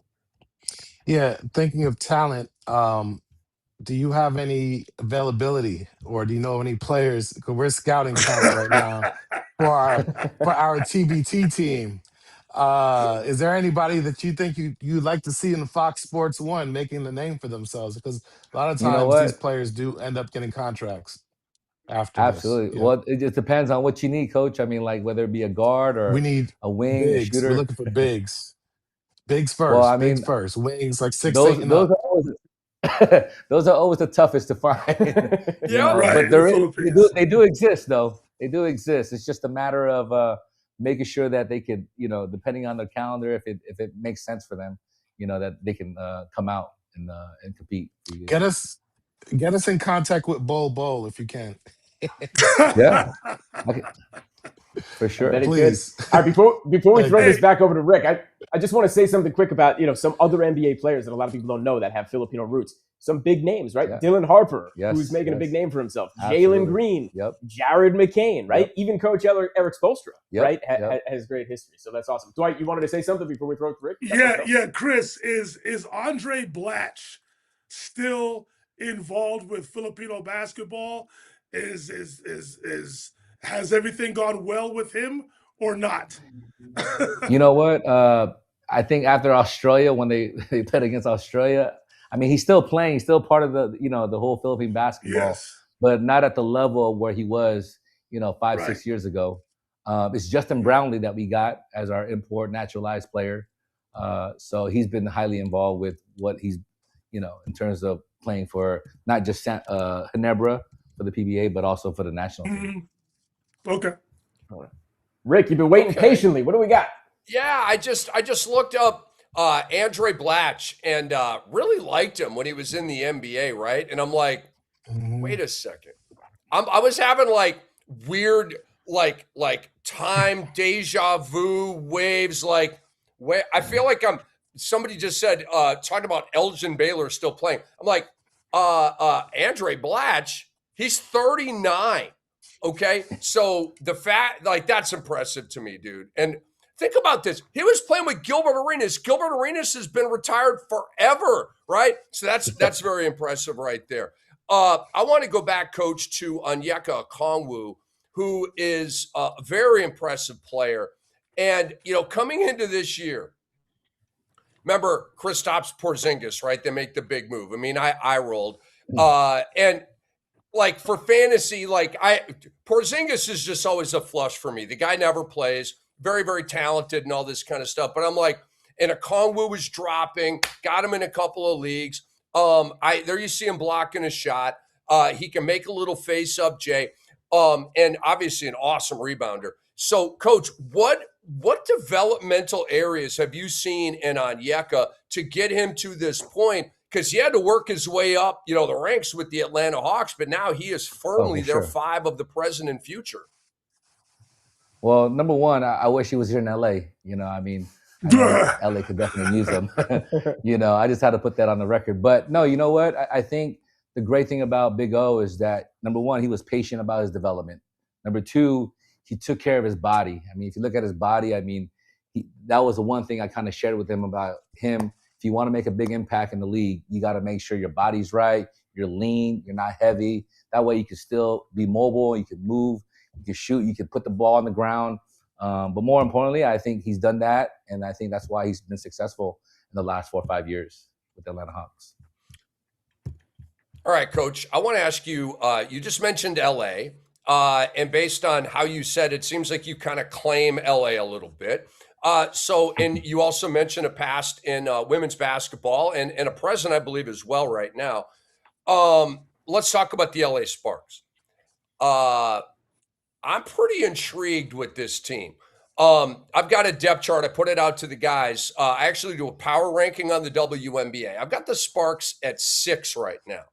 Speaker 4: Yeah, thinking of talent, do you have any availability or do you know any players? Because we're scouting talent right now for our TBT team. Is there anybody that you think you'd like to see in Fox Sports 1 making the name for themselves? Because a lot of times these players do end up getting contracts after
Speaker 8: Absolutely.
Speaker 4: this. Yeah.
Speaker 8: Well, it just depends on what you need, Coach. I mean, like whether it be a guard or
Speaker 4: We need
Speaker 8: a wing,
Speaker 4: bigs.
Speaker 8: a shooter.
Speaker 4: We're looking for bigs. Bigs first.
Speaker 8: Well, I
Speaker 4: bigs
Speaker 8: mean,
Speaker 4: first. Wings like 6'8"
Speaker 8: those
Speaker 4: and up.
Speaker 8: are always those are always the toughest to find.
Speaker 2: Yeah,
Speaker 3: right.
Speaker 8: But they do exist, though. They do exist. It's just a matter of making sure that they could, you know, depending on their calendar, if it makes sense for them, you know, that they can come out and compete.
Speaker 4: Get us in contact with Bowl if you can.
Speaker 8: Yeah, okay. For sure.
Speaker 4: Please.
Speaker 5: All right, before we throw this back over to Rick, I just want to say something quick about, you know, some other NBA players that a lot of people don't know that have Filipino roots. Some big names, right?
Speaker 8: Yeah.
Speaker 5: Dylan Harper,
Speaker 8: Yes,
Speaker 5: who's making a big name for himself.
Speaker 8: Absolutely.
Speaker 5: Jalen Green,
Speaker 8: Yep.
Speaker 5: Jared McCain, right?
Speaker 8: Yep.
Speaker 5: Even Coach Eric Spoelstra,
Speaker 8: Yep.
Speaker 5: right?
Speaker 8: Yep.
Speaker 5: Has great history. So that's awesome. Dwight, you wanted to say something before we throw it to Rick?
Speaker 3: Yeah, Chris, is Andre Blatch still involved with Filipino basketball? Has everything gone well with him or not?
Speaker 8: You know what? I think after Australia, when they played against Australia, I mean, he's still playing. He's still part of the, you know, the whole Philippine basketball, but not at the level where he was, you know, 5-6 years ago. It's Justin Brownlee that we got as our import naturalized player. So he's been highly involved with what he's, you know, in terms of playing for not just Ginebra for the PBA, but also for the national team.
Speaker 3: Okay.
Speaker 5: Rick, you've been waiting patiently. What do we got?
Speaker 2: Yeah, I just looked up Andre Blatch and really liked him when he was in the NBA, right? And I'm like, wait a second. I was having like weird like time deja vu waves. Like, I feel like somebody just said talking about Elgin Baylor still playing. I'm like, Andre Blatch, he's 39. Okay, so the fact, like, that's impressive to me, dude. And Think about this. He was playing with Gilbert Arenas. Gilbert Arenas has been retired forever, right? So that's very impressive right there. I want to go back, Coach, to ONYEKA OKONGWU, who is a very impressive player. And, coming into this year, remember Kristaps Porzingis, right? They make the big move. I mean, I rolled. And like for fantasy, Porzingis is just always a flush for me. The guy never plays, very, very talented and all this kind of stuff. But I'm like, and Okongwu was dropping, got him in a couple of leagues. There you see him blocking a shot. He can make a little face up, Jay. And obviously an awesome rebounder. So, Coach, what developmental areas have you seen in ONYEKA to get him to this point? Because he had to work his way up, the ranks with the Atlanta Hawks, but now he is firmly their 5 of the present and future.
Speaker 8: Well, number one, I wish he was here in LA. I mean, I know LA could definitely use him. I just had to put that on the record. But no, you know what? I think the great thing about Big O is that, number one, he was patient about his development. Number two, he took care of his body. I mean, if you look at his body, I mean, that was the one thing I kind of shared with him about him. If you want to make a big impact in the league, you got to make sure your body's right, you're lean, you're not heavy. That way you can still be mobile, you can move, you can shoot, you can put the ball on the ground. But more importantly, I think he's done that, and I think that's why he's been successful in the last 4 or 5 years with the Atlanta Hawks.
Speaker 2: All right, Coach, I want to ask you, you just mentioned LA, and based on how you said, it seems like you kind of claim LA a little bit. And you also mentioned a past in women's basketball and a present, I believe, as well right now. Let's talk about the LA Sparks. I'm pretty intrigued with this team. I've got a depth chart. I put it out to the guys. I actually do a power ranking on the WNBA. I've got the Sparks at 6 right now.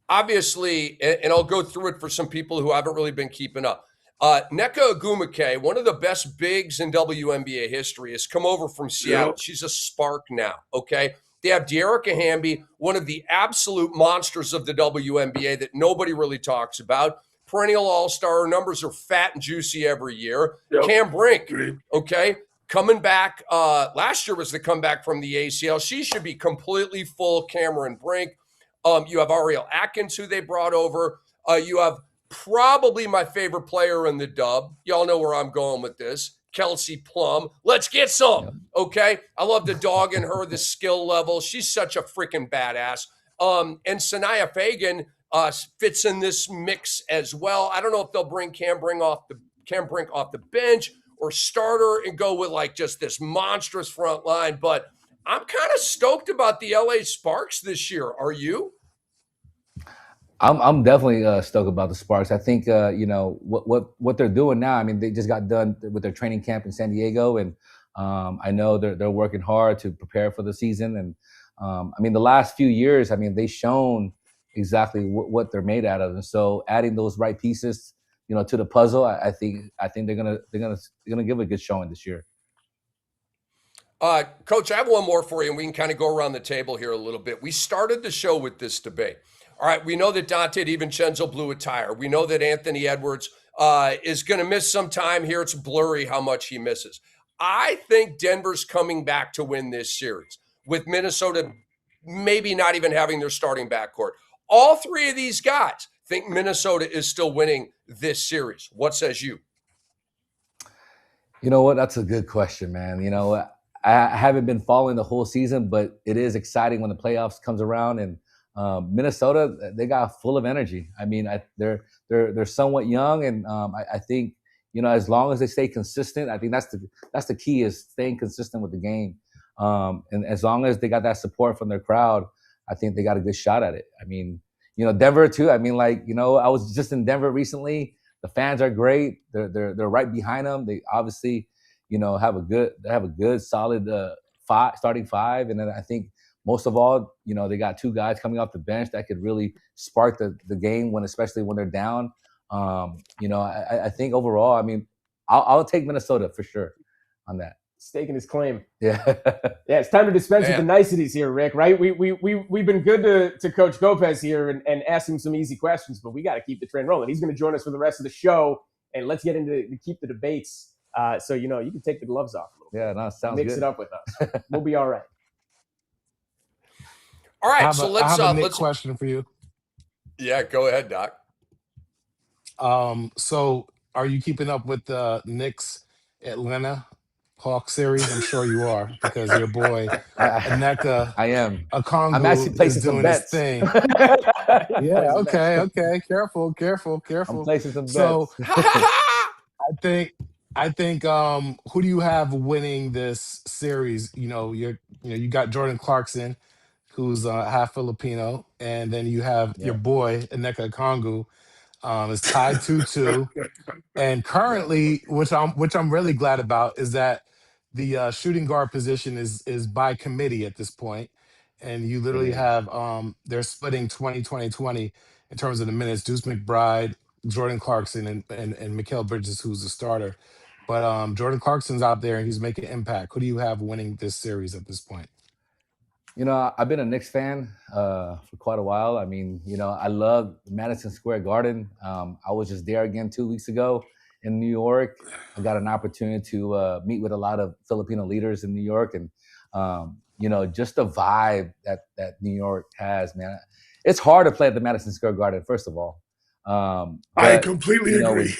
Speaker 2: Obviously, and I'll go through it for some people who haven't really been keeping up. Nneka Ogwumike, one of the best bigs in WNBA history, has come over from Seattle. Yep. She's a Spark now, okay? They have De'Erica Hamby, one of the absolute monsters of the WNBA that nobody really talks about. Perennial all-star. Her numbers are fat and juicy every year. Yep. Cam Brink, okay? Coming back, last year was the comeback from the ACL. She should be completely full, Cameron Brink. You have Ariel Atkins, who they brought over. You have probably my favorite player in the dub. Y'all know where I'm going with this. Kelsey Plum. Let's get some, okay? I love the dog in her, the skill level. She's such a freaking badass. And Sanaya Fagan fits in this mix as well. I don't know if they'll bring Cam Brink off the bench or starter and go with like just this monstrous front line, but I'm kind of stoked about the LA Sparks this year. Are you?
Speaker 8: I'm definitely stoked about the Sparks. I think what they're doing now. I mean, they just got done with their training camp in San Diego, and I know they're working hard to prepare for the season. And I mean, the last few years, I mean, they've shown exactly what they're made out of. And so, adding those right pieces, to the puzzle, I think they're gonna give a good showing this year.
Speaker 2: Coach, I have one more for you, and we can kind of go around the table here a little bit. We started the show with this debate. All right, we know that Donte DiVincenzo blew a tire. We know that Anthony Edwards is going to miss some time here. It's blurry how much he misses. I think Denver's coming back to win this series, with Minnesota maybe not even having their starting backcourt. All 3 of these guys think Minnesota is still winning this series. What says you?
Speaker 8: You know what? That's a good question, man. I haven't been following the whole season, but it is exciting when the playoffs comes around. And Minnesota, they got full of energy. I mean, they're somewhat young, and I think as long as they stay consistent, I think that's the key, is staying consistent with the game. And as long as they got that support from their crowd, I think they got a good shot at it. I mean, Denver too. I mean, I was just in Denver recently. The fans are great. They're right behind them. They obviously have a good solid starting 5, and then I think, most of all, they got 2 guys coming off the bench that could really spark the game especially when they're down. I think overall, I mean, I'll take Minnesota for sure on that.
Speaker 5: Staking his claim.
Speaker 8: Yeah.
Speaker 5: Yeah, it's time to dispense with the niceties here, Rick, right? We've been good to Coach GOPEZ here and ask him some easy questions, but we got to keep the train rolling. He's going to join us for the rest of the show, and let's get into keep the debates So, you know, you can take the gloves off a little bit.
Speaker 8: Yeah, no, sounds
Speaker 5: Mix
Speaker 8: good.
Speaker 5: it up with us. We'll be all right.
Speaker 2: All
Speaker 4: I
Speaker 2: right,
Speaker 4: have
Speaker 2: so
Speaker 4: I have a Nick
Speaker 2: let's.
Speaker 4: question for you.
Speaker 2: Yeah, go ahead, Doc.
Speaker 4: So are you keeping up with the Knicks Atlanta Hawks series? I'm sure you are, because your boy ONYEKA
Speaker 8: I am. I'm
Speaker 4: OKONGWU
Speaker 8: actually
Speaker 4: is
Speaker 8: placing some
Speaker 4: doing his
Speaker 8: bets.
Speaker 4: thing. Yeah,
Speaker 5: Placing
Speaker 4: okay,
Speaker 5: bets.
Speaker 4: okay. Careful.
Speaker 8: I'm placing some
Speaker 4: So
Speaker 8: bets.
Speaker 4: I think who do you have winning this series? You got Jordan Clarkson, who's half Filipino, and then you have your
Speaker 8: Yeah.
Speaker 4: boy ONYEKA OKONGWU, is tied 2-2. And currently, which I'm really glad about, is that the shooting guard position is by committee at this point, and you
Speaker 8: It
Speaker 4: literally
Speaker 8: is.
Speaker 4: have they're splitting 20-20-20 in terms of the minutes. Deuce McBride, Jordan Clarkson, and Mikal Bridges, who's the starter. But Jordan Clarkson's out there and he's making impact. Who do you have winning this series at this point?
Speaker 8: You know, I've been a Knicks fan for quite a while. I mean, you know, I love Madison Square Garden. I was just there again 2 weeks ago in New York. I got an opportunity to meet with a lot of Filipino leaders in New York, and you know, just the vibe that New York has, man. It's hard to play at the Madison Square Garden, first of all.
Speaker 3: I
Speaker 8: But,
Speaker 3: completely
Speaker 8: you know,
Speaker 3: agree.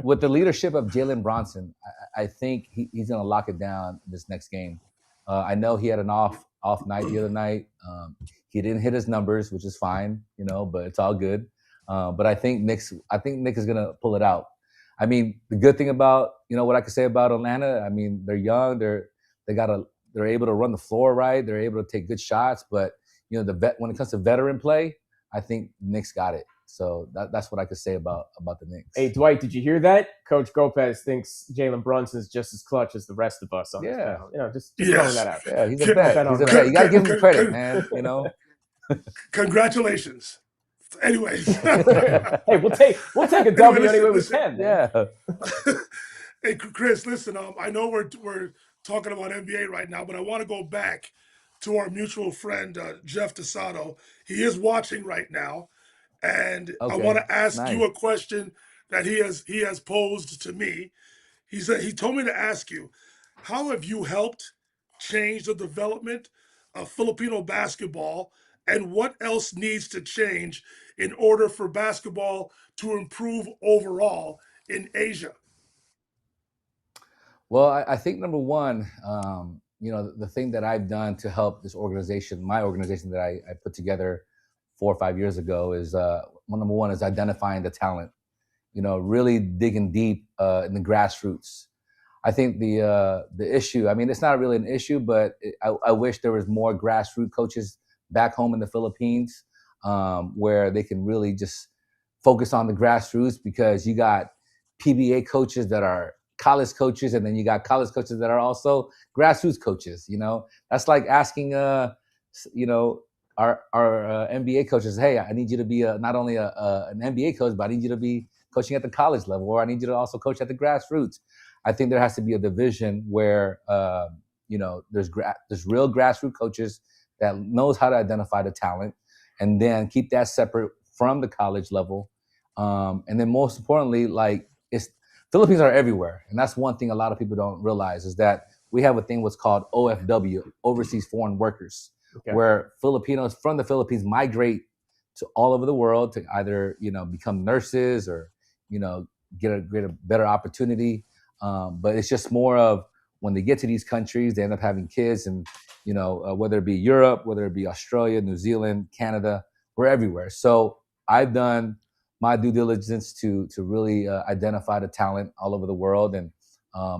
Speaker 8: with the leadership of Jalen Brunson, I think he's going to lock it down this next game. I know he had an off night the other night. He didn't hit his numbers, which is fine, you know, but it's all good. But I think Nick is going to pull it out. I mean, the good thing about, you know, what I could say about Atlanta, I mean, they're young, they're able to run the floor right, they're able to take good shots, but you know, when it comes to veteran play, I think Knicks got it. So that's what I could say about the Knicks.
Speaker 5: Hey, Dwight, did you hear that? Coach GOPEZ thinks Jalen Brunson is just as clutch as the rest of us on this panel. You know, just throwing that out there.
Speaker 8: Yeah, he's a vet. He's a vet. You got to give him credit, man. You know.
Speaker 3: Congratulations. Anyways.
Speaker 5: Hey, we'll take a W anyway we can.
Speaker 8: Yeah.
Speaker 3: Hey, Chris, listen, I know we're talking about NBA right now, but I want to go back to our mutual friend, Jeff DeSato. He is watching right now. And I want to ask you a question that he has posed to me. He told me to ask you, how have you helped change the development of Filipino basketball, and what else needs to change in order for basketball to improve overall in Asia?
Speaker 8: Well, I think number one, you know, the thing that I've done to help this organization, my organization that I put together 4 or 5 years ago, is number one is identifying the talent. You know, really digging deep in the grassroots. I think the issue, I mean, it's not really an issue, but I wish there was more grassroots coaches back home in the Philippines, where they can really just focus on the grassroots, because you got PBA coaches that are college coaches, and then you got college coaches that are also grassroots coaches. You know, that's like asking, you know, our NBA coaches, hey, I need you to be not only an NBA coach, but I need you to be coaching at the college level, or I need you to also coach at the grassroots. I think there has to be a division where, you know, there's real grassroots coaches that knows how to identify the talent, and then keep that separate from the college level. And then most importantly, like, Philippines are everywhere. And that's one thing a lot of people don't realize, is that we have a thing what's called OFW, Overseas Foreign Workers, where Filipinos from the Philippines migrate to all over the world to either, you know, become nurses, or, you know, get a better opportunity. But it's just more of, when they get to these countries, they end up having kids, and, you know, whether it be Europe, whether it be Australia, New Zealand, Canada, we're everywhere. So I've done my due diligence to really identify the talent all over the world, and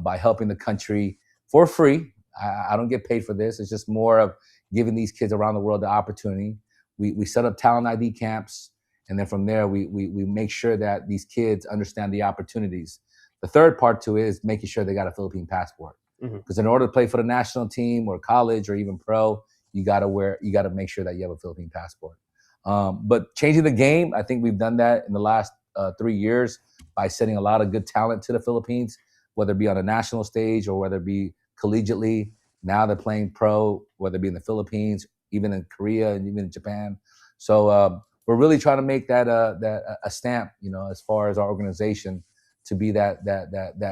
Speaker 8: by helping the country for free. I don't get paid for this. It's just more of giving these kids around the world the opportunity. We set up talent ID camps, and then from there we make sure that these kids understand the opportunities. The third part to it is making sure they got a Philippine passport, because in order to play for the national team or college or even pro, you got to make sure that you have a Philippine passport. But changing the game, I think we've done that in the last 3 years by sending a lot of good talent to the Philippines, whether it be on a national stage or whether it be collegiately. Now they're playing pro, whether it be in the Philippines, even in Korea, and even in Japan. So we're really trying to make that a stamp, you know, as far as our organization, to be that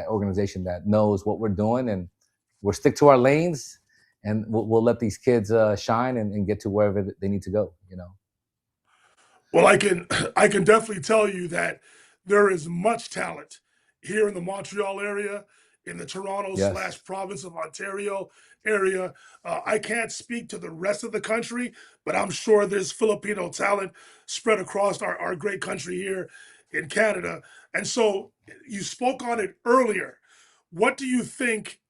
Speaker 8: organization that knows what we're doing, and we'll stick to our lanes, and we'll let these kids shine and get to wherever they need to go.
Speaker 3: Well, I can definitely tell you that there is much talent here in the Montreal area, in the Toronto
Speaker 8: Yes.
Speaker 3: / province of Ontario area. I can't speak to the rest of the country, but I'm sure there's Filipino talent spread across our great country here in Canada. And so you spoke on it earlier. What do you think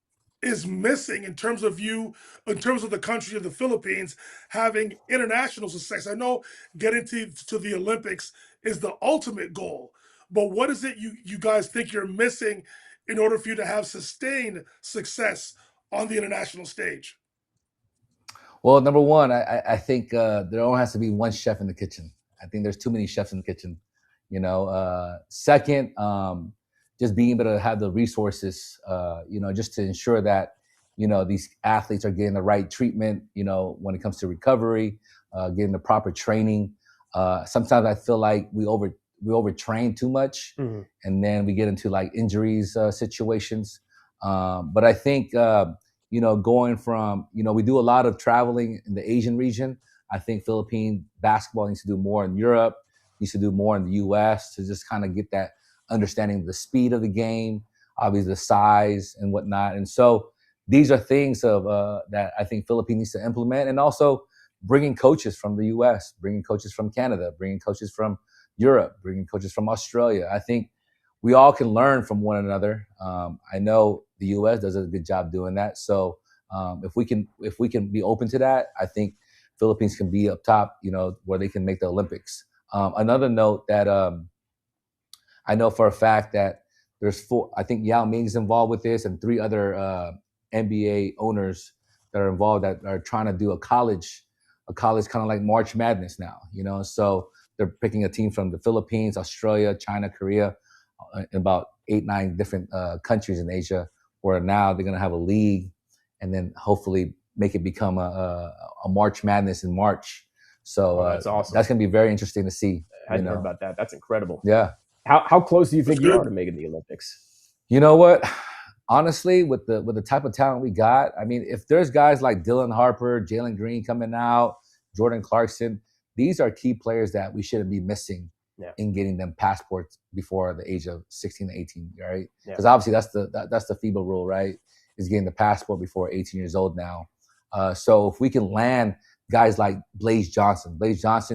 Speaker 3: is missing in terms of the country of the Philippines having international success? I know getting to the Olympics is the ultimate goal, but what is it you guys think you're missing in order for you to have sustained success on the international stage?
Speaker 8: Well, number one, I think there only has to be one chef in the kitchen. I think there's too many chefs in the kitchen. Second, just being able to have the resources, just to ensure that, these athletes are getting the right treatment, when it comes to recovery, getting the proper training. Sometimes I feel like we overtrain too much, and then we get into like injuries situations. But I think, going from, we do a lot of traveling in the Asian region. I think Philippine basketball needs to do more in Europe, needs to do more in the US to just kind of get that understanding of the speed of the game, obviously the size and whatnot. And so these are things of that I think Philippines needs to implement, and also bringing coaches from the US, bringing coaches from Canada, bringing coaches from Europe, bringing coaches from Australia. I think we all can learn from one another. I know the US does a good job doing that. So if we can be open to that, I think Philippines can be up top, where they can make the Olympics. Another note that I know for a fact that there's 4, I think Yao Ming's involved with this, and 3 other NBA owners that are involved that are trying to do a college kind of like March Madness now, so they're picking a team from the Philippines, Australia, China, Korea, about 8-9 different countries in Asia, where now they're going to have a league and then hopefully make it become a March Madness in March. So
Speaker 5: that's awesome.
Speaker 8: That's going to be very interesting to see.
Speaker 5: I hadn't heard about that. That's incredible.
Speaker 8: Yeah.
Speaker 5: How close do you think you are to making the Olympics?
Speaker 8: You know what? Honestly, with the type of talent we got, I mean, if there's guys like Dylan Harper, Jalen Green coming out, Jordan Clarkson, these are key players that we shouldn't be missing in getting them passports before the age of 16 to 18, right? Because obviously that's the FIBA rule, right? Is getting the passport before 18 years old now. So if we can land guys like Blaze Johnson,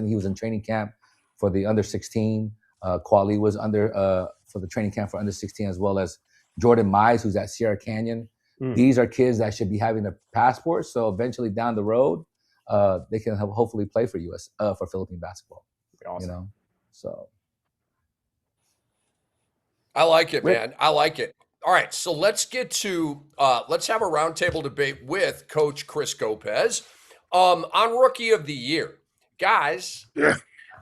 Speaker 8: he was in training camp for the under 16. Kwali was for the training camp for under 16, as well as Jordan Mize, who's at Sierra Canyon. These are kids that should be having a passport. So eventually down the road, they can hopefully play for for Philippine basketball.
Speaker 5: Awesome.
Speaker 8: So
Speaker 2: I like it, man. I like it. All right, so let's get to let's have a roundtable debate with Coach Chris GOPEZ on Rookie of the Year, guys.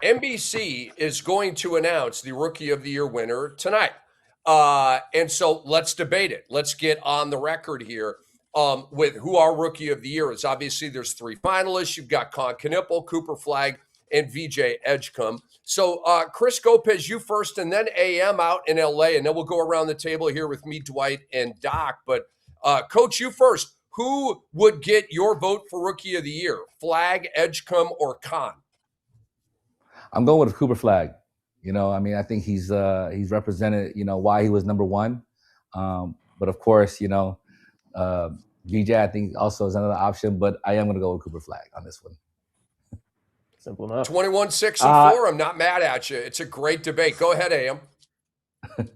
Speaker 2: NBC is going to announce the Rookie of the Year winner tonight. And so let's debate it. Let's get on the record here with who our Rookie of the Year is. Obviously, there's 3 finalists. You've got Con Knipple, Cooper Flagg, and VJ EDGECOMBE. So Chris GOPEZ, you first, and then AM out in LA, and then we'll go around the table here with me, Dwight, and Doc. But Coach, you first. Who would get your vote for Rookie of the Year? Flagg, EDGECOMBE, or Con?
Speaker 8: I'm going with Cooper Flagg. I mean, I think he's represented, why he was number 1. But of course, VJ, I think also is another option, but I am going to go with Cooper Flagg on this one.
Speaker 5: Simple enough.
Speaker 2: 21-6-4. I'm not mad at you. It's a great debate. Go ahead, AM.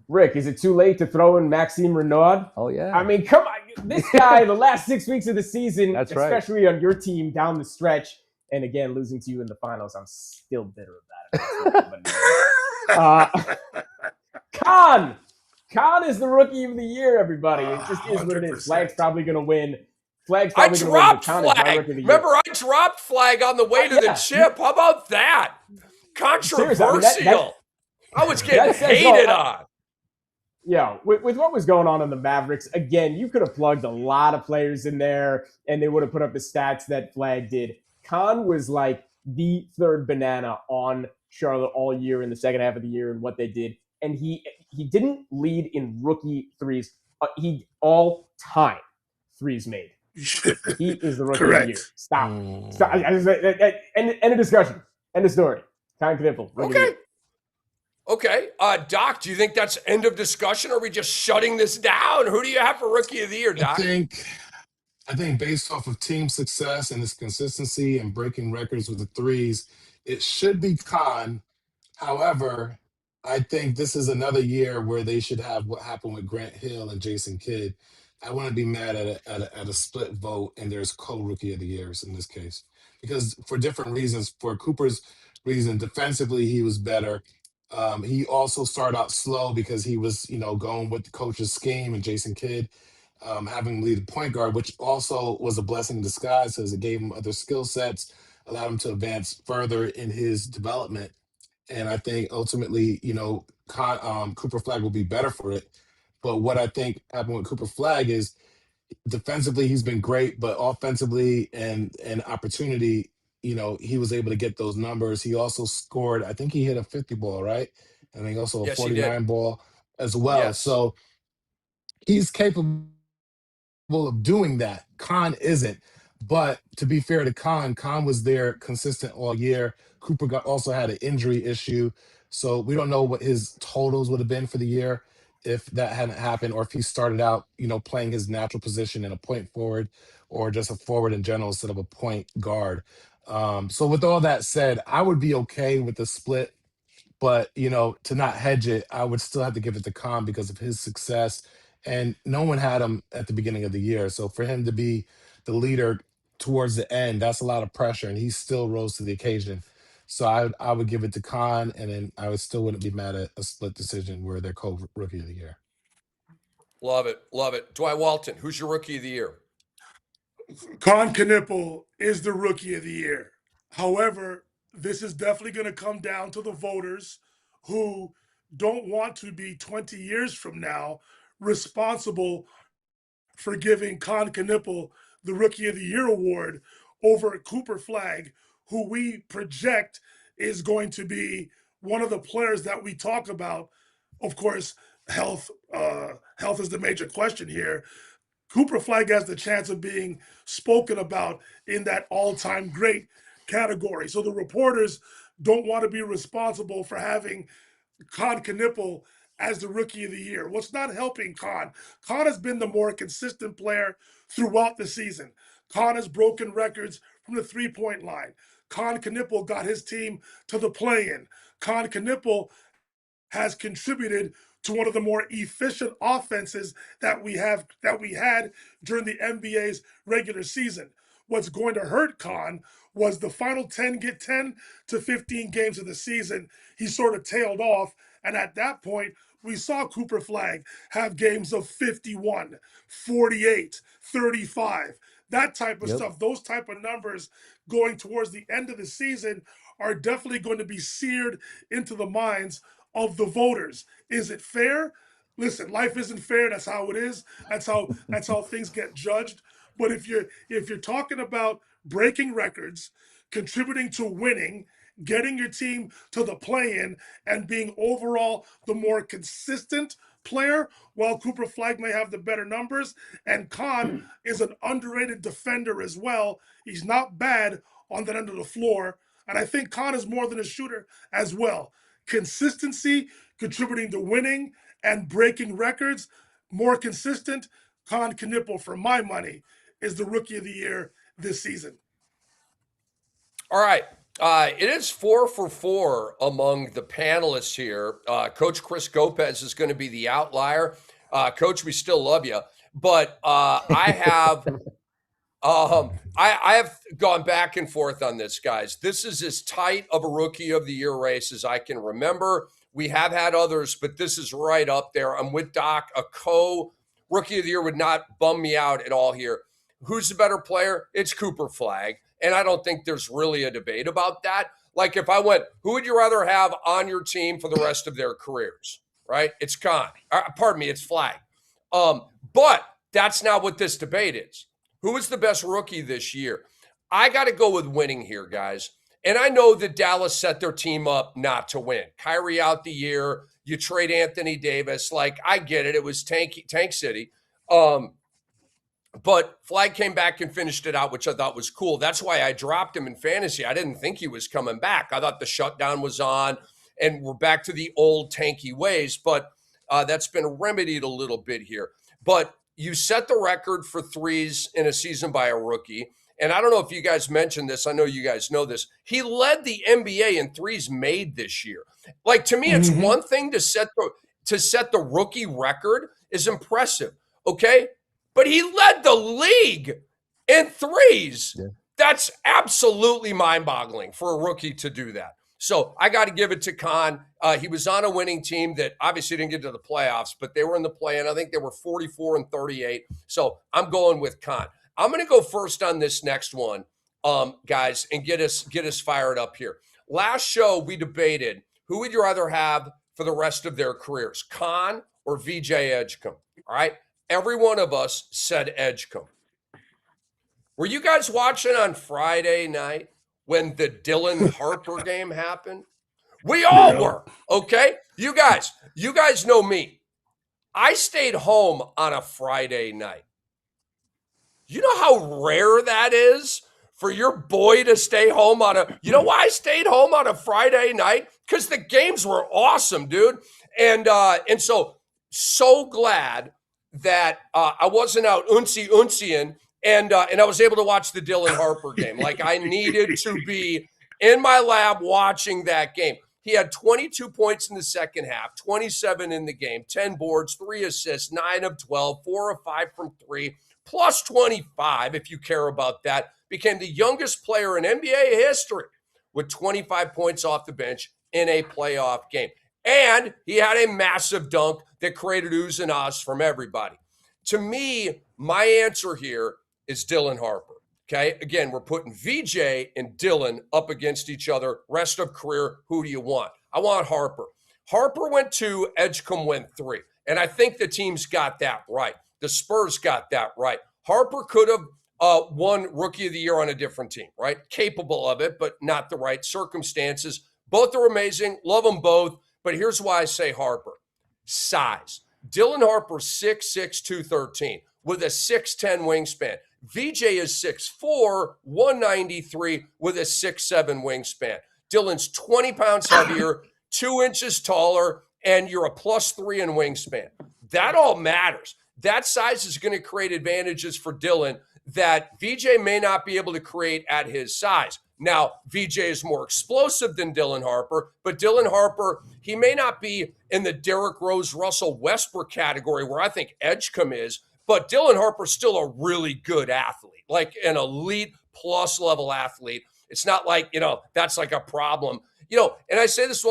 Speaker 5: Rick, is it too late to throw in Maxime Renaud?
Speaker 8: Oh, yeah.
Speaker 5: I mean, come on. This guy, the last 6 weeks of the season,
Speaker 8: That's
Speaker 5: especially on your team down the stretch, and again, losing to you in the finals, I'm still bitter of that. Con is the Rookie of the Year, everybody. It just is what it is. Flagg's probably going to win.
Speaker 2: I dropped Flagg. Remember, I dropped Flagg on the way to the chip. How about that? Controversial. I was getting hated on.
Speaker 5: Yeah, with what was going on in the Mavericks, again, you could have plugged a lot of players in there, and they would have put up the stats that Flagg did. Con was like the third banana on Charlotte all year in the second half of the year, and what they did and he didn't lead in rookie threes. He all-time threes made. He is the rookie of the year.
Speaker 3: Correct.
Speaker 5: Stop. End of discussion. End of story. Con Knipple, rookie of the year.
Speaker 2: Okay. Doc, do you think that's end of discussion? Or are we just shutting this down? Who do you have for rookie of the year, Doc?
Speaker 4: I think based off of team success and his consistency and breaking records with the threes, it should be Khan. However, I think this is another year where they should have what happened with Grant Hill and Jason Kidd. I wouldn't be mad at a split vote and there's co-rookie of the years in this case. Because for different reasons, for Cooper's reason, defensively, he was better. He also started out slow because he was, going with the coach's scheme and Jason Kidd having him lead the point guard, which also was a blessing in disguise because it gave him other skill sets, allowed him to advance further in his development. And I think ultimately, Cooper Flag will be better for it. But what I think happened with Cooper Flag is defensively, he's been great, but offensively and opportunity, he was able to get those numbers. He also scored, I think he hit a 50 ball, right? And then also a 49 ball as well.
Speaker 2: Yes.
Speaker 4: So he's capable of doing that. Khan isn't. But to be fair to Khan was there consistent all year. Cooper also had an injury issue. So we don't know what his totals would have been for the year if that hadn't happened, or if he started out, playing his natural position in a point forward or just a forward in general instead of a point guard. So with all that said, I would be okay with the split, but to not hedge it, I would still have to give it to Khan because of his success. And no one had him at the beginning of the year. So for him to be the leader towards the end, that's a lot of pressure, and he still rose to the occasion. So I would give it to Khan, and then I still wouldn't be mad at a split decision where they're co-rookie of the year.
Speaker 2: Love it. Love it. Dwight Walton, who's your rookie of the year?
Speaker 3: Con Knipple is the rookie of the year. However, this is definitely going to come down to the voters who don't want to be 20 years from now responsible for giving Con Knipple the Rookie of the Year award over Cooper Flag, who we project is going to be one of the players that we talk about. Of course, health is the major question here. Cooper Flag has the chance of being spoken about in that all-time great category. So the reporters don't want to be responsible for having Con Knipple as the Rookie of the Year. What's not helping Con? Con has been the more consistent player throughout the season. Con has broken records from the three-point line. Con Knipple got his team to the play-in. Con Knipple has contributed to one of the more efficient offenses that we had during the NBA's regular season. What's going to hurt Con was the final 10 to 15 games of the season. He sort of tailed off, and at that point, we saw Cooper Flag have games of 51, 48, 35, that type of stuff. Those type of numbers going towards the end of the season are definitely going to be seared into the minds of the voters. Is it fair? Listen, life isn't fair. That's how it is. That's how things get judged. But if you're talking about breaking records, contributing to winning, getting your team to the play-in, and being overall the more consistent player, while Cooper Flag may have the better numbers, and Con is an underrated defender as well. He's not bad on that end of the floor. And I think Con is more than a shooter as well. Consistency, contributing to winning and breaking records, more consistent. Con Knipple, for my money, is the Rookie of the Year this season.
Speaker 2: All right. It is 4 for 4 among the panelists here. Coach Chris GOPEZ is going to be the outlier. Coach, we still love you. But I have gone back and forth on this, guys. This is as tight of a Rookie of the Year race as I can remember. We have had others, but this is right up there. I'm with Doc. A co-Rookie of the Year would not bum me out at all here. Who's the better player? It's Cooper Flag. And I don't think there's really a debate about that. Like if I went, who would you rather have on your team for the rest of their careers, right? It's Con. Pardon me, it's Flag. But that's not what this debate is. Who is the best rookie this year? I got to go with winning here, guys. And I know that Dallas set their team up not to win. Kyrie out the year, you trade Anthony Davis. Like, I get it. It was Tank City. But Flag came back and finished it out, which I thought was cool. That's why I dropped him in fantasy. I didn't think he was coming back. I thought the shutdown was on and we're back to the old tanky ways. But that's been remedied a little bit here. But you set the record for threes in a season by a rookie. And I don't know if you guys mentioned this. I know you guys know this. He led the NBA in threes made this year. Like, to me, it's one thing to set the rookie record is impressive, okay? But he led the league in threes. Yeah. That's absolutely mind-boggling for a rookie to do that. So I got to give it to Khan. He was on a winning team that obviously didn't get to the playoffs, but they were in the play-in. I think they were 44-38. So I'm going with Khan. I'm going to go first on this next one, guys, and get us fired up here. Last show, we debated who would you rather have for the rest of their careers, Khan or VJ Edgecombe, all right? Every one of us said Edgecombe. Were you guys watching on Friday night when the Dylan Harper game happened? We all were, okay? You guys know me. I stayed home on a Friday night. You know how rare that is for your boy to stay home on a, you know why I stayed home on a Friday night? Because the games were awesome, dude. And so glad that I wasn't out uncying and I was able to watch the Dylan Harper game. Like, I needed to be in my lab watching that game. He had 22 points in the second half, 27 in the game, 10 boards, 3 assists, 9 of 12, 4 of 5 from 3, plus 25, if you care about that. Became the youngest player in NBA history with 25 points off the bench in a playoff game. And he had a massive dunk that created oohs and ahs from everybody. To me, my answer here is Dylan Harper. Okay, again, we're putting VJ and Dylan up against each other. Rest of career, who do you want? I want Harper. Harper went 2, Edgecombe went 3. And I think the teams got that right. The Spurs got that right. Harper could have won Rookie of the Year on a different team, right? Capable of it, but not the right circumstances. Both are amazing. Love them both. But here's why I say Harper. Size. Dylan Harper, 6'6", 213, with a 6'10 wingspan. VJ is 6'4", 193, with a 6'7 wingspan. Dylan's 20 pounds heavier, 2 inches taller, and you're a +3 in wingspan. That all matters. That size is going to create advantages for Dylan that VJ may not be able to create at his size. Now, VJ is more explosive than Dylan Harper, but Dylan Harper, he may not be in the Derrick Rose, Russell Westbrook category where I think Edgecombe is, but Dylan Harper's still a really good athlete, like an elite plus level athlete. It's not like, that's like a problem. And I say this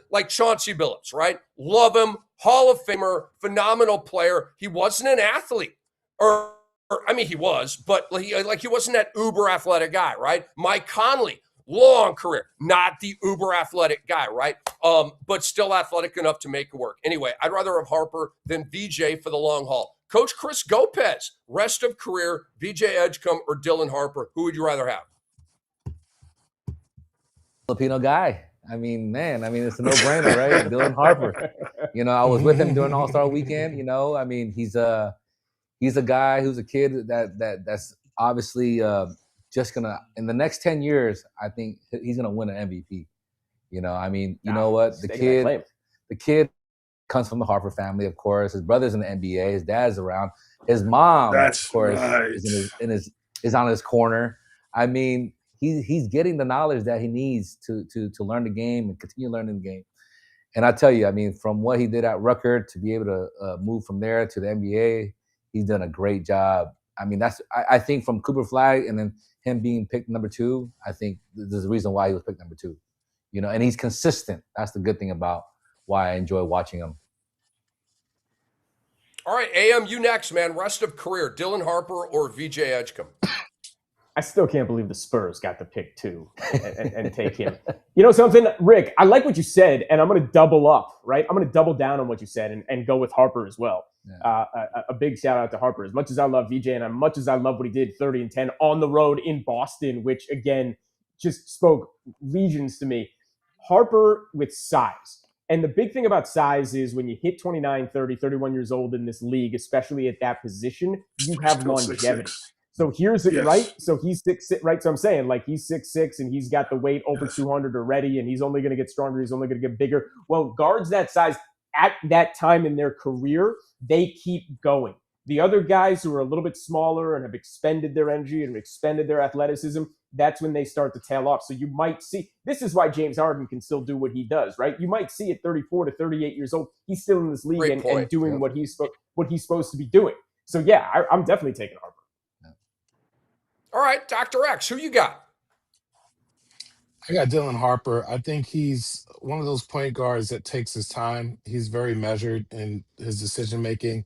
Speaker 2: like Chauncey Billups, right? Love him, Hall of Famer, phenomenal player. He wasn't an athlete, he was, but he wasn't that uber athletic guy, right? Mike Conley, long career, not the uber athletic guy, right? But still athletic enough to make it work. Anyway, I'd rather have Harper than VJ for the long haul. Coach Chris GOPEZ, rest of career, VJ Edgecombe or Dylan Harper, who would you rather have?
Speaker 8: Filipino guy. It's a no-brainer, right? Dylan Harper. I was with him during All-Star Weekend. He's a guy who's a kid that's obviously just gonna, in the next 10 years, I think he's gonna win an MVP. You know what? The kid comes from the Harper family, of course. His brother's in the NBA. His dad's around. His mom, of course, is on his corner. He's getting the knowledge that he needs to learn the game and continue learning the game. And I tell you, from what he did at Rutgers to be able to move from there to the NBA, he's done a great job. I think from Cooper Flag and then him being picked number 2, I think there's a reason why he was picked number 2. And he's consistent. That's the good thing about why I enjoy watching him.
Speaker 2: All right, AM, you next, man. Rest of career, Dylan Harper or VJ Edgecombe?
Speaker 5: I still can't believe the Spurs got to pick 2 and take him. You know something, Rick? I like what you said, and I'm going to double up, right? I'm going to double down on what you said and go with Harper as well. Yeah. A big shout out to Harper. As much as I love VJ and as much as I love what he did, 30 and 10 on the road in Boston, which again, just spoke legions to me. Harper with size. And the big thing about size is when you hit 29, 30, 31 years old in this league, especially at that position, you have
Speaker 3: Still
Speaker 5: longevity.
Speaker 3: 6'6".
Speaker 5: So here's it,
Speaker 3: Yes.
Speaker 5: right? So he's 6'6", right? So I'm saying, like, he's 6'6", and he's got the weight over 200 already, and he's only going to get stronger. He's only going to get bigger. Well, guards that size at that time in their career, they keep going. The other guys who are a little bit smaller and have expended their energy and expended their athleticism, that's when they start to tail off. So you might see, this is why James Harden can still do what he does, right? You might see at 34 to 38 years old, he's still in this league and doing what he's supposed to be doing. So yeah, I'm definitely taking Harper.
Speaker 2: All right, Dr. X, who you got?
Speaker 4: I got Dylan Harper. I think he's one of those point guards that takes his time. He's very measured in his decision making.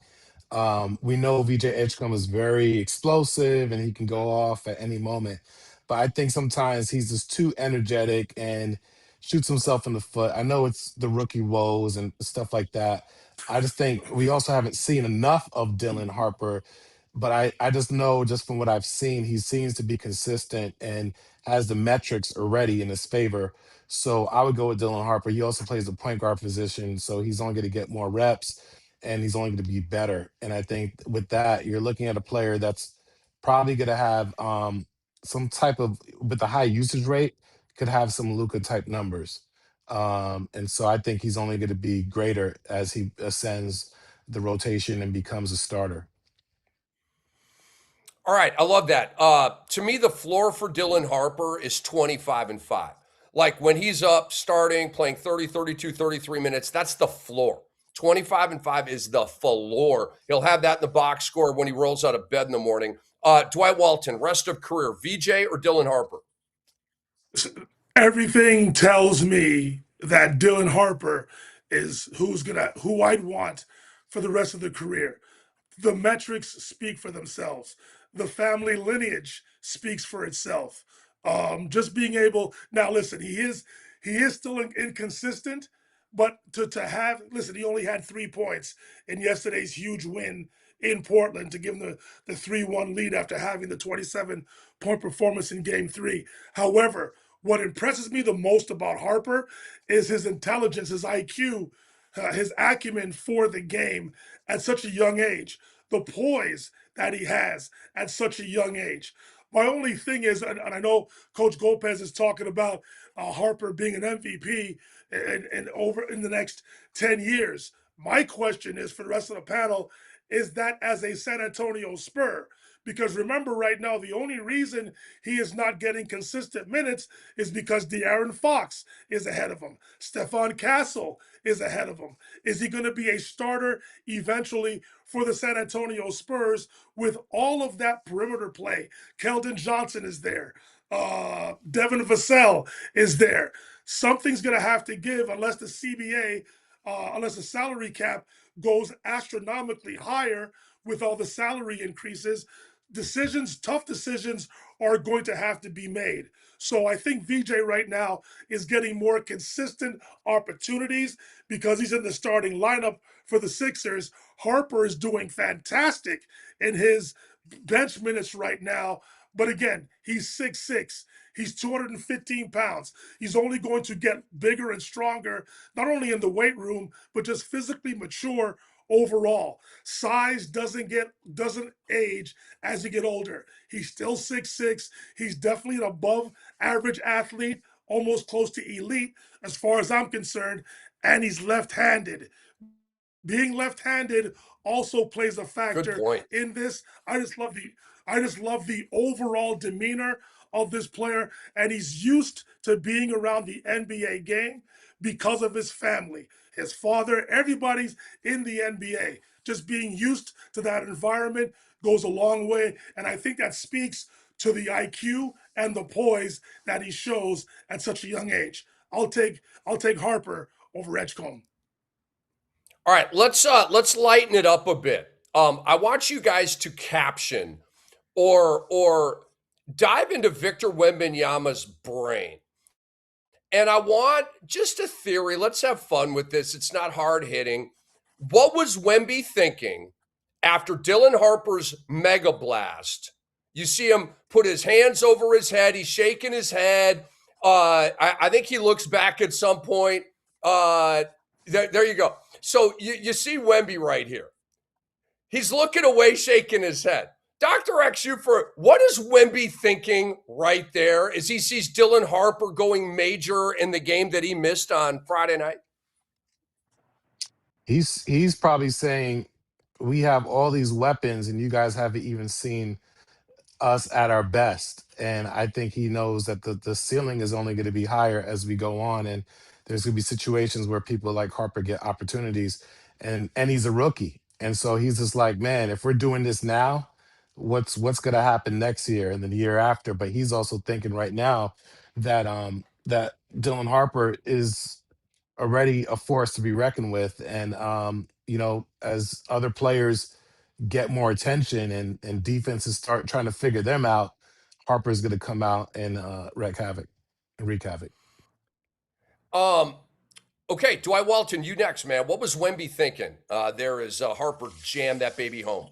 Speaker 4: We know VJ Edgecombe is very explosive and he can go off at any moment. But I think sometimes he's just too energetic and shoots himself in the foot. I know it's the rookie woes and stuff like that. I just think we also haven't seen enough of Dylan Harper. But I just know, just from what I've seen, he seems to be consistent and has the metrics already in his favor. So I would go with Dylan Harper. He also plays the point guard position, so he's only going to get more reps and he's only going to be better. And I think with that, you're looking at a player that's probably going to have some type of, with a high usage rate, could have some Luka type numbers. And so I think he's only going to be greater as he ascends the rotation and becomes a starter.
Speaker 2: All right, I love that. To me, the floor for Dylan Harper is 25-5. Like when he's up, starting, playing 30, 32, 33 minutes, that's the floor. 25-5 is the floor. He'll have that in the box score when he rolls out of bed in the morning. Dwight Walton, rest of career, VJ or Dylan Harper?
Speaker 3: Everything tells me that Dylan Harper is who I'd want for the rest of the career. The metrics speak for themselves. The family lineage speaks for itself. Just being able, now listen, he is still inconsistent, but to have, listen, he only had 3 points in yesterday's huge win in Portland to give him the 3-1 lead after having the 27-point performance in game 3. However, what impresses me the most about Harper is his intelligence, his IQ, his acumen for the game at such a young age, the poise that he has at such a young age. My only thing is, and I know Coach GOPEZ is talking about Harper being an MVP and over in the next 10 years. My question is for the rest of the panel, is that as a San Antonio Spur? Because remember right now, the only reason he is not getting consistent minutes is because De'Aaron Fox is ahead of him. Stephon Castle is ahead of him. Is he going to be a starter eventually for the San Antonio Spurs with all of that perimeter play? Keldon Johnson is there. Devin Vassell is there. Something's going to have to give unless the CBA, unless the salary cap goes astronomically higher with all the salary increases. Tough decisions are going to have to be made. So I think VJ right now is getting more consistent opportunities because he's in the starting lineup for the Sixers. Harper is doing fantastic in his bench minutes right now. But again, he's 6'6". He's 215 pounds. He's only going to get bigger and stronger, not only in the weight room, but just physically mature overall. Size doesn't age as you get older. He's still 6'6". He's definitely an above average athlete, almost close to elite as far as I'm concerned, and he's left-handed. Being left-handed also plays a factor in this. I just love the overall demeanor of this player, and he's used to being around the NBA game because of his family. His father, everybody's in the NBA. Just being used to that environment goes a long way, and I think that speaks to the IQ and the poise that he shows at such a young age. I'll take Harper over Edgecombe.
Speaker 2: All right, let's lighten it up a bit. I want you guys to caption or dive into Victor Wembanyama's brain. And I want just a theory. Let's have fun with this. It's not hard hitting. What was Wemby thinking after Dylan Harper's mega blast You see him put his hands over his head. He's shaking his head. I think he looks back at some point. There you go. So you see Wemby right here. He's looking away, shaking his head. Dr. X, what is Wemby thinking right there as he sees Dylan Harper going major in the game that he missed on Friday night?
Speaker 4: He's probably saying, we have all these weapons and you guys haven't even seen us at our best. And I think he knows that the ceiling is only going to be higher as we go on. And there's going to be situations where people like Harper get opportunities, and he's a rookie. And so he's just like, man, if we're doing this now, what's going to happen next year and then the year after? But he's also thinking right now that that Dylan Harper is already a force to be reckoned with. And as other players get more attention and defenses start trying to figure them out, Harper's going to come out and wreak havoc.
Speaker 2: Okay, Dwight Walton, you next, man. What was Wemby thinking? There is Harper jammed that baby home.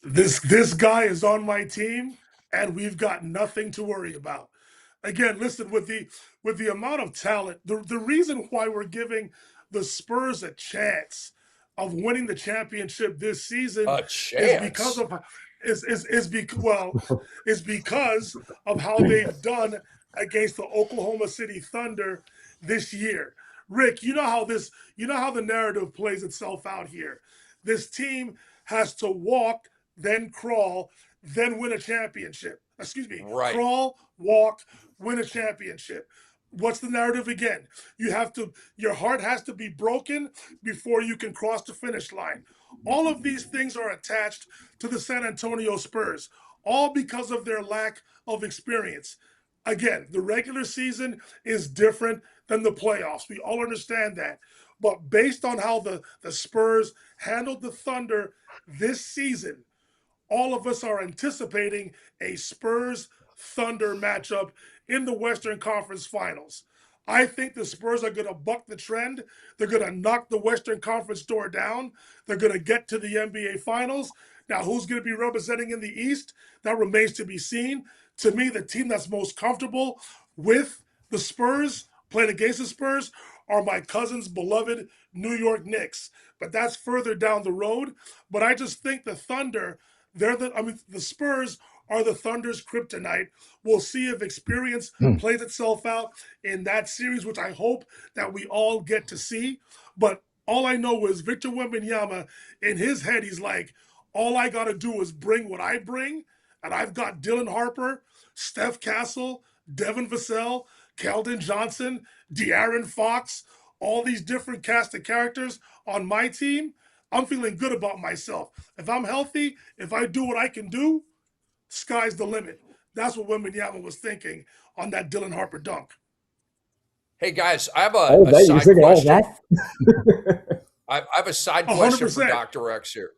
Speaker 3: This guy is on my team, and we've got nothing to worry about. Again, listen, with the amount of talent, the reason why we're giving the Spurs a chance of winning the championship this season is because of how they've done against the Oklahoma City Thunder this year. Rick, you know how the narrative plays itself out here. This team has to walk, then crawl, then win a championship. Excuse me.
Speaker 2: Right.
Speaker 3: Crawl, walk, win a championship. What's the narrative again? Your heart has to be broken before you can cross the finish line. All of these things are attached to the San Antonio Spurs, all because of their lack of experience. Again, the regular season is different than the playoffs. We all understand that. But based on how the Spurs handled the Thunder this season, all of us are anticipating a Spurs-Thunder matchup in the Western Conference Finals. I think the Spurs are going to buck the trend. They're going to knock the Western Conference door down. They're going to get to the NBA Finals. Now, who's going to be representing in the East? That remains to be seen. To me, the team that's most comfortable with the Spurs, playing against the Spurs, are my cousin's beloved New York Knicks. But that's further down the road. But I just think the Thunder, the Spurs are the Thunder's kryptonite. We'll see if experience plays itself out in that series, which I hope that we all get to see. But all I know is Victor Wembanyama, in his head, he's like, all I got to do is bring what I bring. And I've got Dylan Harper, Steph Castle, Devin Vassell, Keldon Johnson, De'Aaron Fox, all these different cast of characters on my team. I'm feeling good about myself. If I'm healthy, if I do what I can do, sky's the limit. That's what Wembanyama was thinking on that Dylan Harper dunk.
Speaker 2: Hey, guys, I have a side question. I have a side question 100%. For Dr. X here.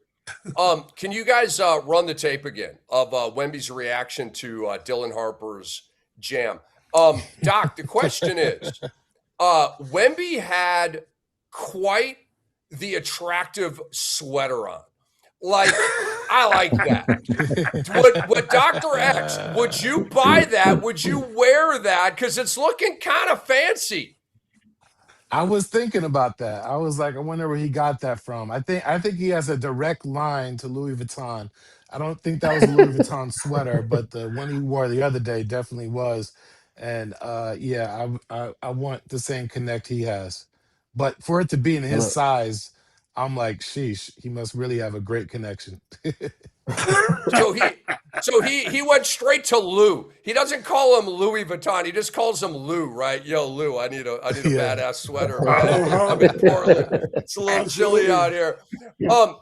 Speaker 2: Can you guys run the tape again of Wemby's reaction to Dylan Harper's jam? Doc, the question is, Wemby had quite the attractive sweater on. Like, I like that. Would Dr. X, would you buy that? Would you wear that? Because it's looking kind of fancy.
Speaker 4: I was thinking about that. I was like, I wonder where he got that from. I think he has a direct line to Louis Vuitton. I don't think that was a Louis Vuitton sweater, but the one he wore the other day definitely was. And I want the same connect he has. But for it to be in his size, I'm like, sheesh, he must really have a great connection.
Speaker 2: So he went straight to Lou. He doesn't call him Louis Vuitton. He just calls him Lou, right? Yo, Lou, I need a badass sweater. I'm in Portland. It's a little chilly out here.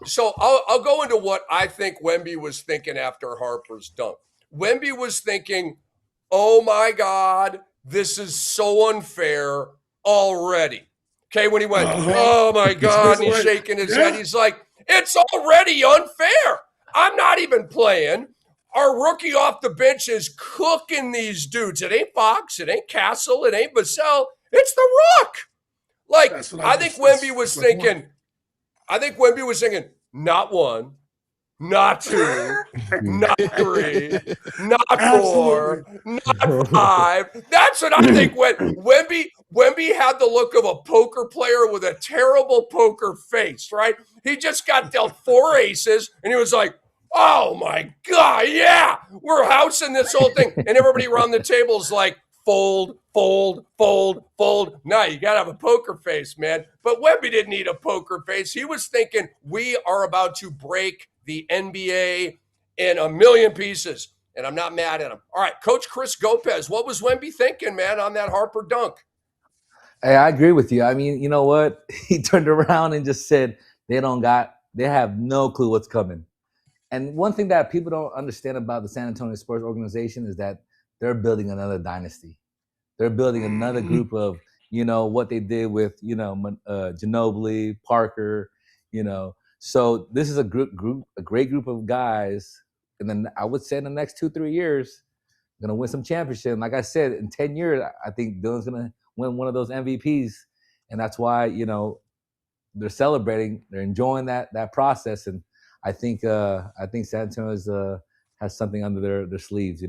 Speaker 2: So I'll go into what I think Wemby was thinking after Harper's dunk. Wemby was thinking, oh my God, this is so unfair already. Okay, when he went, oh my God, and he's shaking his head, he's like, it's already unfair. I'm not even playing. Our rookie off the bench is cooking these dudes. It ain't Fox, it ain't Castle, it ain't Vassell, it's the Rook. Like, I think Wemby was thinking, not one, not 2, not 3, not 4,
Speaker 3: Absolutely.
Speaker 2: not 5. That's what I think when Wemby had the look of a poker player with a terrible poker face, right? He just got dealt 4 aces and he was like, oh my God, yeah, we're housing this whole thing. And everybody around the table is like, fold, fold, fold, fold. No, you got to have a poker face, man. But Wemby didn't need a poker face. He was thinking, we are about to break the NBA in a million pieces. And I'm not mad at him. All right, Coach Chris GOPEZ, what was Wemby thinking, man, on that Harper dunk?
Speaker 8: Hey, I agree with you. I mean, you know what? He turned around and just said they have no clue what's coming. And one thing that people don't understand about the San Antonio Spurs organization is that they're building another dynasty. They're building another group of, what they did with, Ginobili, Parker, So this is a great group of guys. And then I would say in the next 2-3 years, going to win some championship. And like I said, in 10 years, I think Dylan's going to win one of those MVPs. And that's why, they're celebrating, they're enjoying that process. And I think San Antonio has something under their sleeves,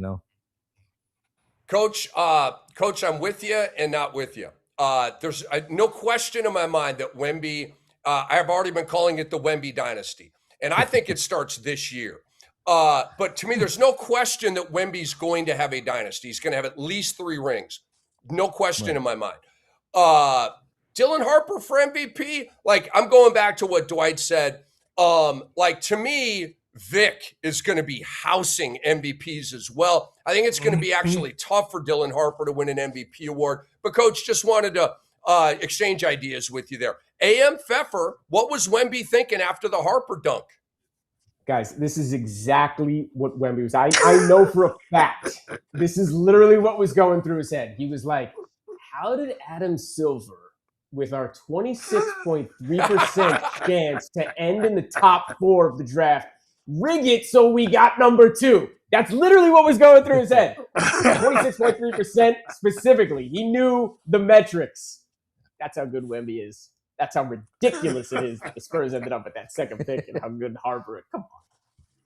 Speaker 2: Coach, I'm with you and not with you. There's no question in my mind that Wemby, I have already been calling it the Wemby dynasty. And I think it starts this year. But to me, there's no question that Wemby's going to have a dynasty. He's going to have at least 3 rings. No question in my mind. Dylan Harper for MVP, like I'm going back to what Dwight said. Like to me, Vic is going to be housing MVPs as well. I think it's going to be actually tough for Dylan Harper to win an MVP award. But Coach, just wanted to exchange ideas with you there. AM Pfeffer, what was Wemby thinking after the Harper dunk?
Speaker 5: Guys, this is exactly what Wemby was. I know for a fact, this is literally what was going through his head. He was like, how did Adam Silver, with our 26.3% chance to end in the top 4 of the draft, rig it so we got number 2? That's literally what was going through his head. 26.3% specifically. He knew the metrics. That's how good Wemby is. That's how ridiculous it is that the Spurs ended up at that second pick and how good Harper is. Come on.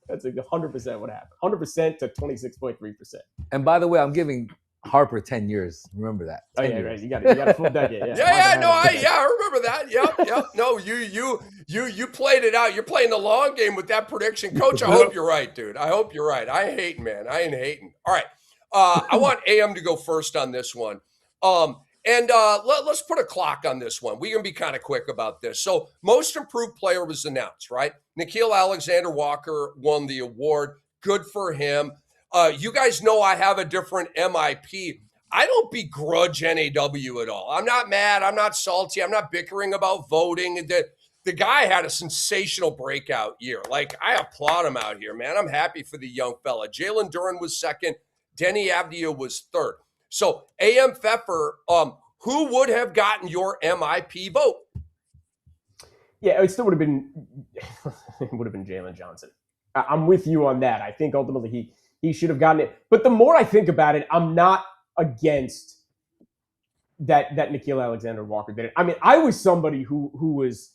Speaker 5: That's 100% what happened. 100% to 26.3%.
Speaker 8: And by the way, I'm giving Harper 10 years. Remember that.
Speaker 5: Oh yeah, right. You got a full decade.
Speaker 2: I remember that. Yep. No, you played it out. You're playing the long game with that prediction, Coach. I hope you're right, dude. I hope you're right. I ain't hating, man. I ain't hating. All right. I want AM to go first on this one. Let's put a clock on this one. We can be kind of quick about this. So, most improved player was announced, right? Nickeil Alexander-Walker won the award. Good for him. You guys know I have a different MIP. I don't begrudge NAW at all. I'm not mad. I'm not salty. I'm not bickering about voting. The guy had a sensational breakout year. Like, I applaud him out here, man. I'm happy for the young fella. Jalen Duren was second. Denny Avdia was third. So, AM Pfeffer, who would have gotten your MIP vote?
Speaker 5: Yeah, it still would have been Jalen Johnson. I'm with you on that. I think ultimately he should have gotten it. But the more I think about it, I'm not against that Nickeil Alexander-Walker did it. I mean, I was somebody who was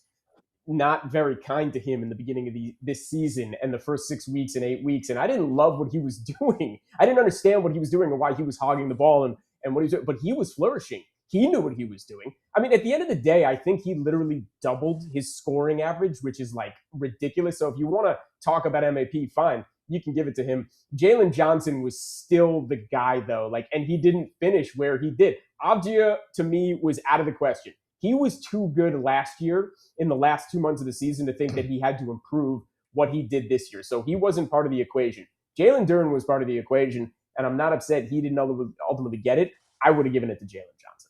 Speaker 5: not very kind to him in the beginning of this season and the first 6 weeks and 8 weeks, and I didn't love what he was doing. I didn't understand what he was doing or why he was hogging the ball and what he was doing, but he was flourishing. He knew what he was doing. I mean, at the end of the day, I think he literally doubled his scoring average, which is like ridiculous. So if you want to talk about MAP, fine, you can give it to him. Jalen Johnson was still the guy, though, and he didn't finish where he did. Avdia, to me, was out of the question. He was too good last year in the last 2 months of the season to think that he had to improve what he did this year. So he wasn't part of the equation. Jalen Duren was part of the equation, and I'm not upset he didn't ultimately get it. I would have given it to Jalen Johnson.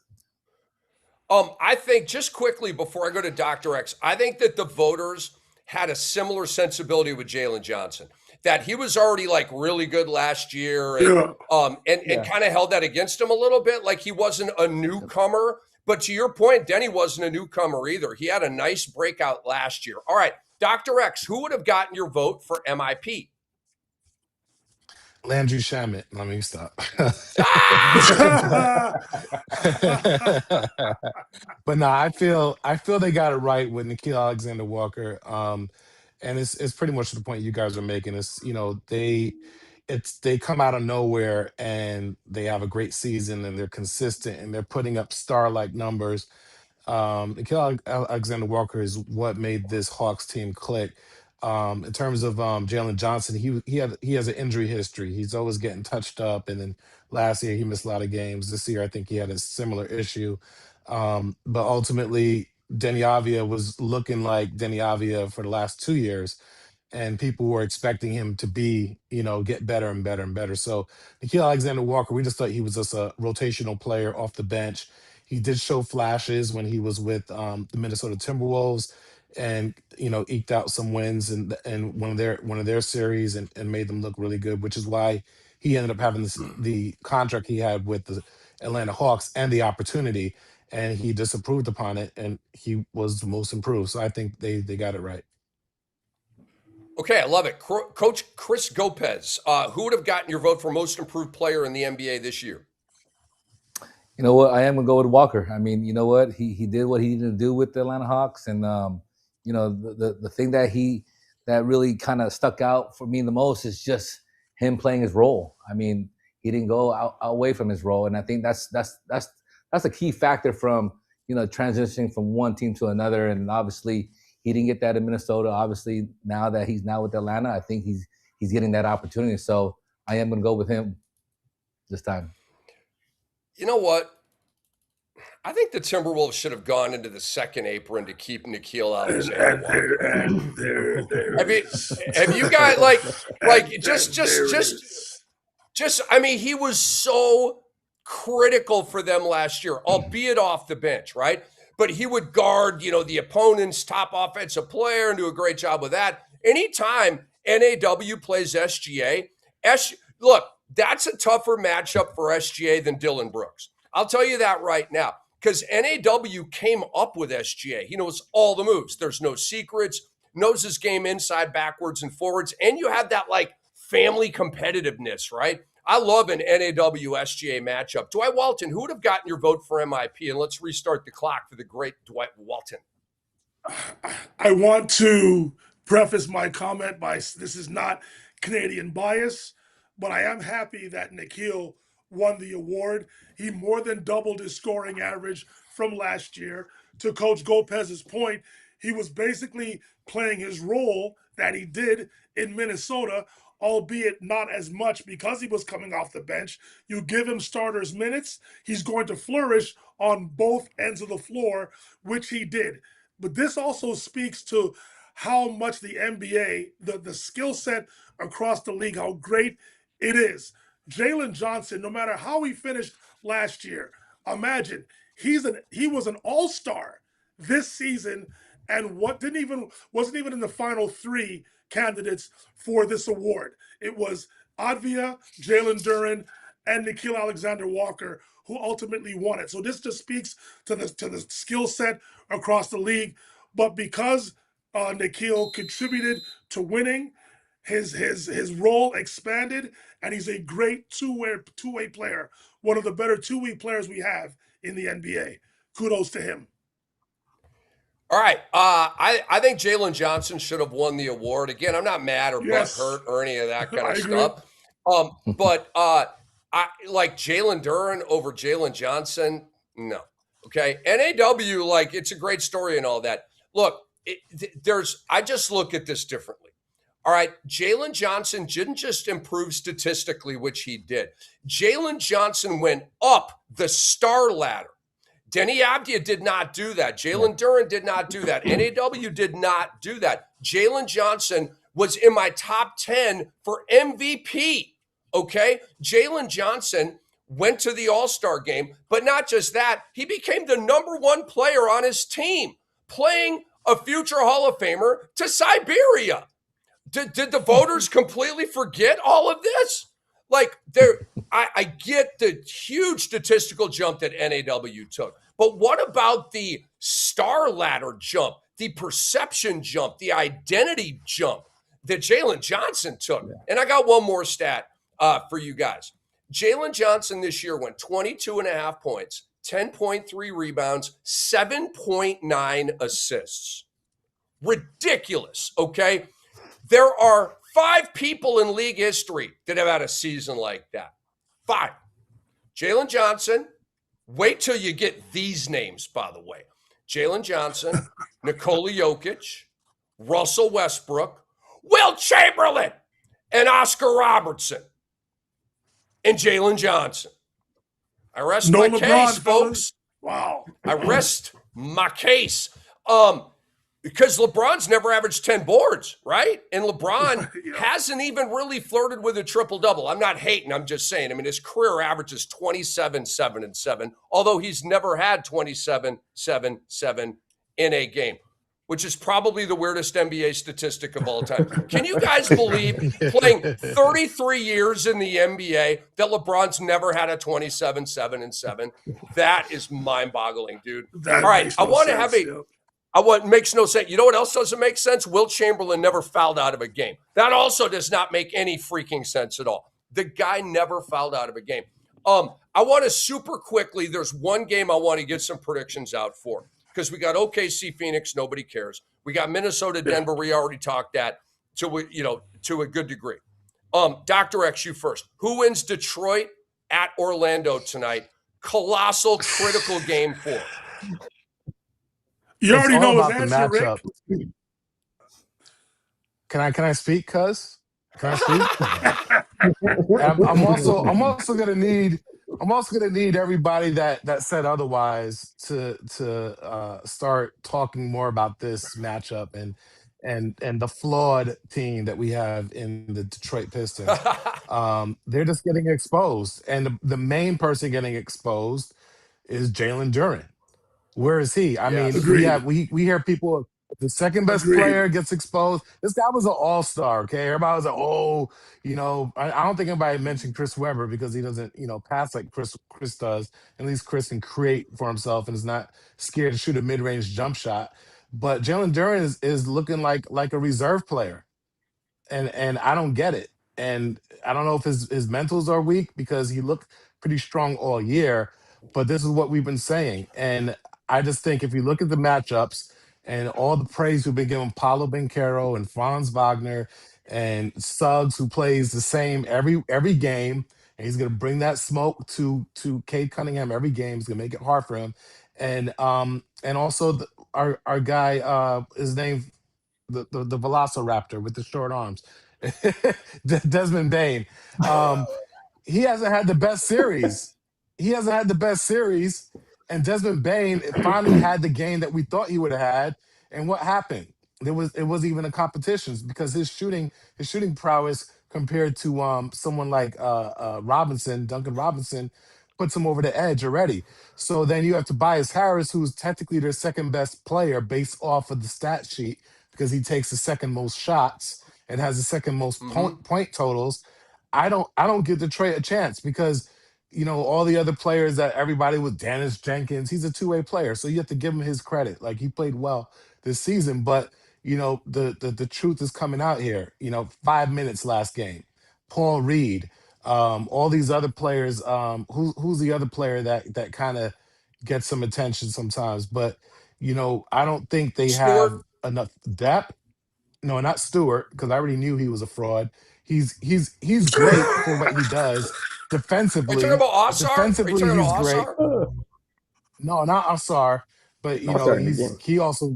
Speaker 2: I think, just quickly before I go to Dr. X, I think that the voters had a similar sensibility with Jalen Johnson, that he was already like really good last year and kind of held that against him a little bit. Like he wasn't a newcomer, but to your point, Denny wasn't a newcomer either. He had a nice breakout last year. All right, Dr. X, who would have gotten your vote for MIP?
Speaker 4: Landry Shamet. Let me stop. But no, I feel they got it right with Nickeil Alexander-Walker. and it's pretty much the point you guys are making. It's they come out of nowhere and they have a great season and they're consistent and they're putting up star-like numbers. Nikhil Alexander Walker is what made this Hawks team click. In terms of Jalen Johnson, he has an injury history. He's always getting touched up, and then last year he missed a lot of games. This year I think he had a similar issue. But ultimately, Denny Avia was looking like Denny Avia for the last 2 years, and people were expecting him to be, get better and better and better. So Nikhil Alexander Walker, we just thought he was just a rotational player off the bench. He did show flashes when he was with the Minnesota Timberwolves, and eked out some wins and one of their series and made them look really good, which is why he ended up having the contract he had with the Atlanta Hawks and the opportunity, and he disapproved upon it, and he was the most improved. So I think they got it right.
Speaker 2: Okay, I love it. Coach Chris GOPEZ, who would have gotten your vote for most improved player in the NBA this year?
Speaker 8: You know what? I am gonna go with Walker. I mean, you know what? He did what he needed to do with the Atlanta Hawks, and the thing that really kind of stuck out for me the most is just him playing his role. I mean, he didn't go away from his role, and I think that's a key factor from transitioning from one team to another. And obviously, he didn't get that in Minnesota. Obviously, now that he's now with Atlanta, I think he's getting that opportunity. So I am gonna go with him this time.
Speaker 2: You know what? I think the Timberwolves should have gone into the second apron to keep Nikhil Alexander Walker. Have you guys just I mean, he was so critical for them last year, albeit off the bench, right? But he would guard, the opponent's top offensive player and do a great job with that. Anytime NAW plays SGA, look, that's a tougher matchup for SGA than Dylan Brooks. I'll tell you that right now, because NAW came up with SGA. He knows all the moves. There's no secrets, knows his game inside, backwards, and forwards. And you have that family competitiveness, right? I love an NAW SGA matchup. Dwight Walton, who would have gotten your vote for MIP? And let's restart the clock for the great Dwight Walton.
Speaker 3: I want to preface my comment by this is not Canadian bias, but I am happy that Nikhil won the award. He more than doubled his scoring average from last year. To Coach GOPEZ's point, he was basically playing his role that he did in Minnesota, albeit not as much because he was coming off the bench. You give him starters minutes, he's going to flourish on both ends of the floor, which he did. But this also speaks to how much the NBA, the skill set across the league, how great it is. Jalen Johnson, no matter how he finished last year, imagine he was an all-star this season and wasn't even in the final three candidates for this award. It was Advia, Jalen Duren, and Nikhil Alexander Walker who ultimately won it. So this just speaks to the skill set across the league. But because Nikhil contributed to winning, his role expanded, and he's a great two-way player, one of the better two-way players we have in the NBA. Kudos to him.
Speaker 2: All right. I think Jalen Johnson should have won the award. Again, I'm not mad or butthurt or any of that kind of stuff. But I like Jalen Duren over Jalen Johnson. No. Okay. NAW, it's a great story and all that. Look, I just look at this differently. All right, Jalen Johnson didn't just improve statistically, which he did. Jalen Johnson went up the star ladder. Denny Avdia did not do that. Jalen Duren did not do that. NAW did not do that. Jalen Johnson was in my top 10 for MVP, okay? Jalen Johnson went to the All-Star game, but not just that, he became the #1 player on his team, playing a future Hall of Famer to Siberia. Did the voters completely forget all of this? I get the huge statistical jump that NAW took, but what about the star ladder jump, the perception jump, the identity jump that Jalen Johnson took? Yeah. And I got one more stat for you guys. Jalen Johnson this year went 22.5 points, 10.3 rebounds, 7.9 assists. Ridiculous, okay? There are 5 people in league history that have had a season like that. 5. Jalen Johnson. Wait till you get these names, by the way. Jalen Johnson, Nikola Jokic, Russell Westbrook, Will Chamberlain, and Oscar Robertson, and Jalen Johnson. I rest my
Speaker 3: LeBron,
Speaker 2: case,
Speaker 3: fellas.
Speaker 2: folks.
Speaker 3: Wow.
Speaker 2: I rest my case. Because LeBron's never averaged 10 boards, right? And LeBron hasn't even really flirted with a triple-double. I'm not hating. I'm just saying. I mean, his career average is 27, 7, and 7, although he's never had 27, 7, 7 in a game, which is probably the weirdest NBA statistic of all time. Can you guys believe playing 33 years in the NBA that LeBron's never had a 27, 7, and 7? That is mind-boggling, dude.
Speaker 3: That
Speaker 2: all right,
Speaker 3: makes
Speaker 2: I
Speaker 3: no
Speaker 2: want to
Speaker 3: sense,
Speaker 2: have makes no sense. You know what else doesn't make sense? Will Chamberlain never fouled out of a game. That also does not make any freaking sense at all. The guy never fouled out of a game. I want to super quickly, there's one game I want to get some predictions out for, because we got OKC Phoenix, nobody cares. We got Minnesota Denver, we already talked that to a good degree. Dr. X, you first. Who wins Detroit at Orlando tonight? Colossal, critical game 4.
Speaker 3: You already know his
Speaker 4: the
Speaker 3: answer, Rick.
Speaker 4: matchup. Can I speak, cuz? Can I speak? I'm also gonna need everybody that said otherwise to start talking more about this matchup and the flawed team that we have in the Detroit Pistons. They're just getting exposed, and the main person getting exposed is Jalen Duren. Where is he? I mean, we hear people, the second best player gets exposed. This guy was an all-star, okay? Everybody was like, I don't think anybody mentioned Chris Webber because he doesn't, pass like Chris does. At least Chris can create for himself and is not scared to shoot a mid-range jump shot. But Jalen Duren is looking like a reserve player. And I don't get it. And I don't know if his mentals are weak because he looked pretty strong all year, but this is what we've been saying. And I just think if you look at the matchups and all the praise we've been giving Paolo Banchero and Franz Wagner and Suggs, who plays the same every game, and he's going to bring that smoke to Cade Cunningham every game. He's going to make it hard for him. And also our guy, his name, the Velociraptor with the short arms, Desmond Bane. He hasn't had the best series. And Desmond Bane finally had the game that we thought he would have had. And what happened? It wasn't even a competition because his shooting prowess compared to someone like Duncan Robinson, puts him over the edge already. So then you have Tobias Harris, who's technically their second best player based off of the stat sheet because he takes the second most shots and has the second most point totals. I don't give Detroit a chance because all the other players that everybody was, Dennis Jenkins, he's a two-way player, so you have to give him his credit. Like, he played well this season, but the truth is coming out here. 5 minutes last game. Paul Reed, all these other players. Who's the other player that kind of gets some attention sometimes? But I don't think they have enough depth. No, not Stewart, because I already knew he was a fraud. He's great for what he does defensively.
Speaker 2: Are you talking about Osar?
Speaker 4: Defensively, he's great. No, not Osar, but he also,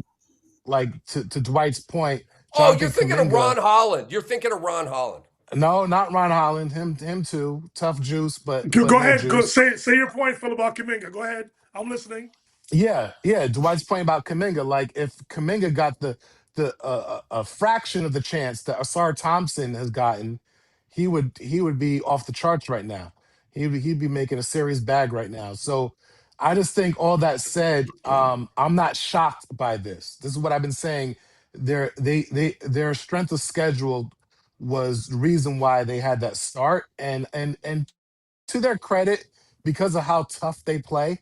Speaker 4: like, to Dwight's point.
Speaker 2: Jonathan you're thinking of Ron Holland. You're thinking of Ron Holland.
Speaker 4: No, not Ron Holland. Him too. Tough juice, but
Speaker 3: go ahead.
Speaker 4: Juice.
Speaker 3: Go say your point, Phil, about Kuminga. Go ahead. I'm listening.
Speaker 4: Yeah. Dwight's point about Kuminga. Like, if Kuminga got a fraction of the chance that Asar Thompson has gotten, he would be off the charts right now. He'd be making a serious bag right now. So I just think, all that said, I'm not shocked by this. This is what I've been saying. Their strength of schedule was the reason why they had that start, and to their credit, because of how tough they play,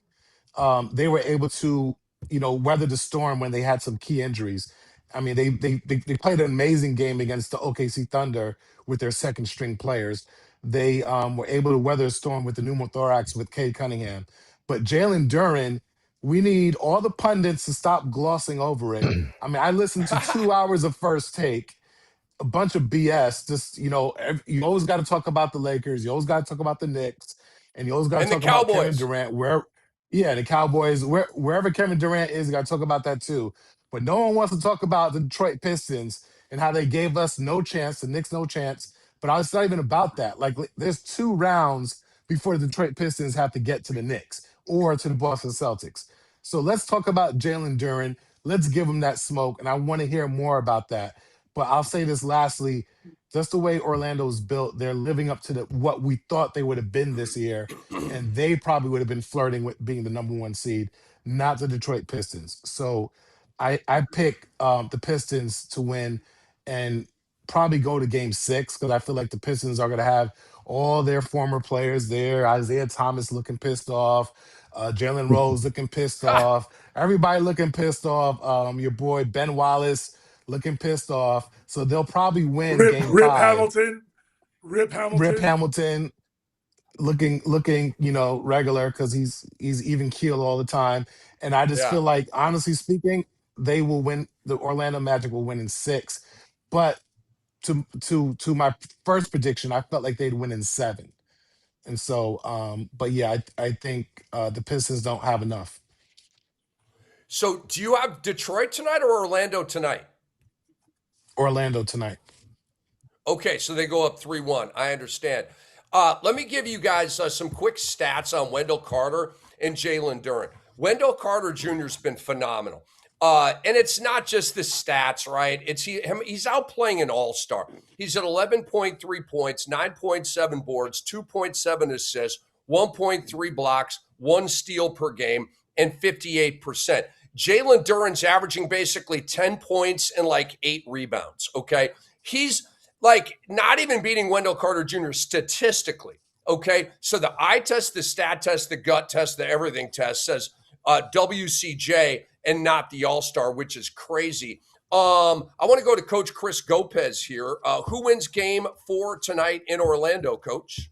Speaker 4: they were able to weather the storm when they had some key injuries. I mean, they played an amazing game against the OKC Thunder with their second string players. They were able to weather a storm with the pneumothorax with Cade Cunningham. But Jalen Duren We need all the pundits to stop glossing over it. I mean, I listened to 2 hours of First Take, a bunch of BS. Just, you always got to talk about the Lakers. You always got to talk about the Knicks, and you always got to
Speaker 2: And the
Speaker 4: talk about Kevin
Speaker 2: Cowboys.
Speaker 4: Durant. The Cowboys. Wherever Kevin Durant is, you got to talk about that too. But no one wants to talk about the Detroit Pistons and how they gave us no chance, the Knicks no chance. But it's not even about that. Like, there's 2 rounds before the Detroit Pistons have to get to the Knicks or to the Boston Celtics. So let's talk about Jalen Duren. Let's give him that smoke, and I want to hear more about that. But I'll say this lastly, just the way Orlando's built, they're living up to what we thought they would have been this year, and they probably would have been flirting with being the number 1 seed, not the Detroit Pistons. So I pick the Pistons to win and probably go to game 6 because I feel like the Pistons are going to have all their former players there. Isaiah Thomas looking pissed off. Jalen Rose looking pissed off. Everybody looking pissed off. Your boy Ben Wallace looking pissed off. So they'll probably win game 5.
Speaker 3: Rip
Speaker 4: Hamilton looking regular because he's even keel all the time. And I just feel like, honestly speaking, they will win. The Orlando Magic will win in 6. But to my first prediction, I felt like they'd win in 7. And so, but yeah, I think the Pistons don't have enough.
Speaker 2: So do you have Detroit tonight or Orlando tonight?
Speaker 4: Orlando tonight.
Speaker 2: Okay, so they go up 3-1. I understand. Let me give you guys some quick stats on Wendell Carter and Jalen Duren. Wendell Carter Jr. has been phenomenal. And it's not just the stats, right? He's outplaying an all-star. He's at 11.3 points, 9.7 boards, 2.7 assists, 1.3 blocks, 1 steal per game, and 58%. Jalen Duren's averaging basically 10 points and like 8 rebounds, okay? He's like not even beating Wendell Carter Jr. statistically, okay? So the eye test, the stat test, the gut test, the everything test says WCJ and not the All-Star, which is crazy. I want to go to Coach Chris GOPEZ here. Who wins game 4 tonight in Orlando, Coach?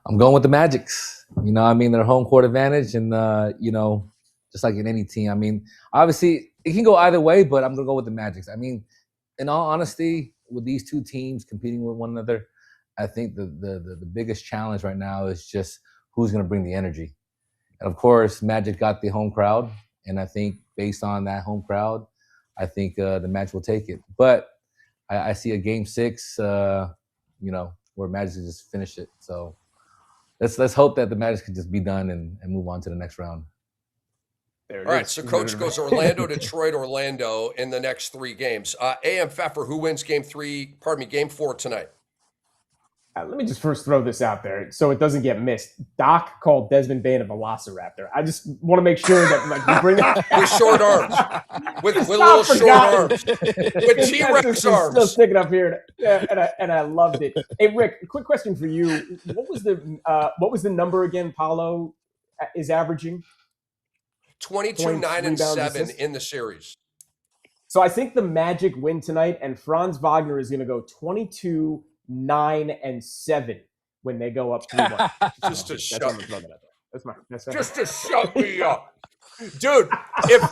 Speaker 8: I'm going with the Magics. Their home court advantage and, just like in any team. Obviously, it can go either way, but I'm going to go with the Magics. In all honesty, with these 2 teams competing with one another, I think the biggest challenge right now is just who's going to bring the energy. And, of course, Magic got the home crowd, and I think based on that home crowd, I think the Magic will take it. But I see a game 6, where Magic can just finish it. So let's hope that the Magic can just be done and move on to the next round.
Speaker 2: All right, so Coach goes Orlando, Detroit, Orlando in the next 3 games. AM Pfeffer, who wins game 4 tonight?
Speaker 5: Let me just first throw this out there so it doesn't get missed. Doc called Desmond Bain a velociraptor. I just want to make sure that we bring that
Speaker 2: with short arms, with little short arms, with T-Rex arms.
Speaker 5: Still sticking up here, and I loved it. Hey Rick, a quick question for you: what was the number again? Paolo is averaging
Speaker 2: 22, 9, and 7 in the series.
Speaker 5: So I think the Magic win tonight, and Franz Wagner is going to go 22, 9, and 7 when they go up 3-1.
Speaker 2: Just to shut me up. Just to shut me up. Dude, if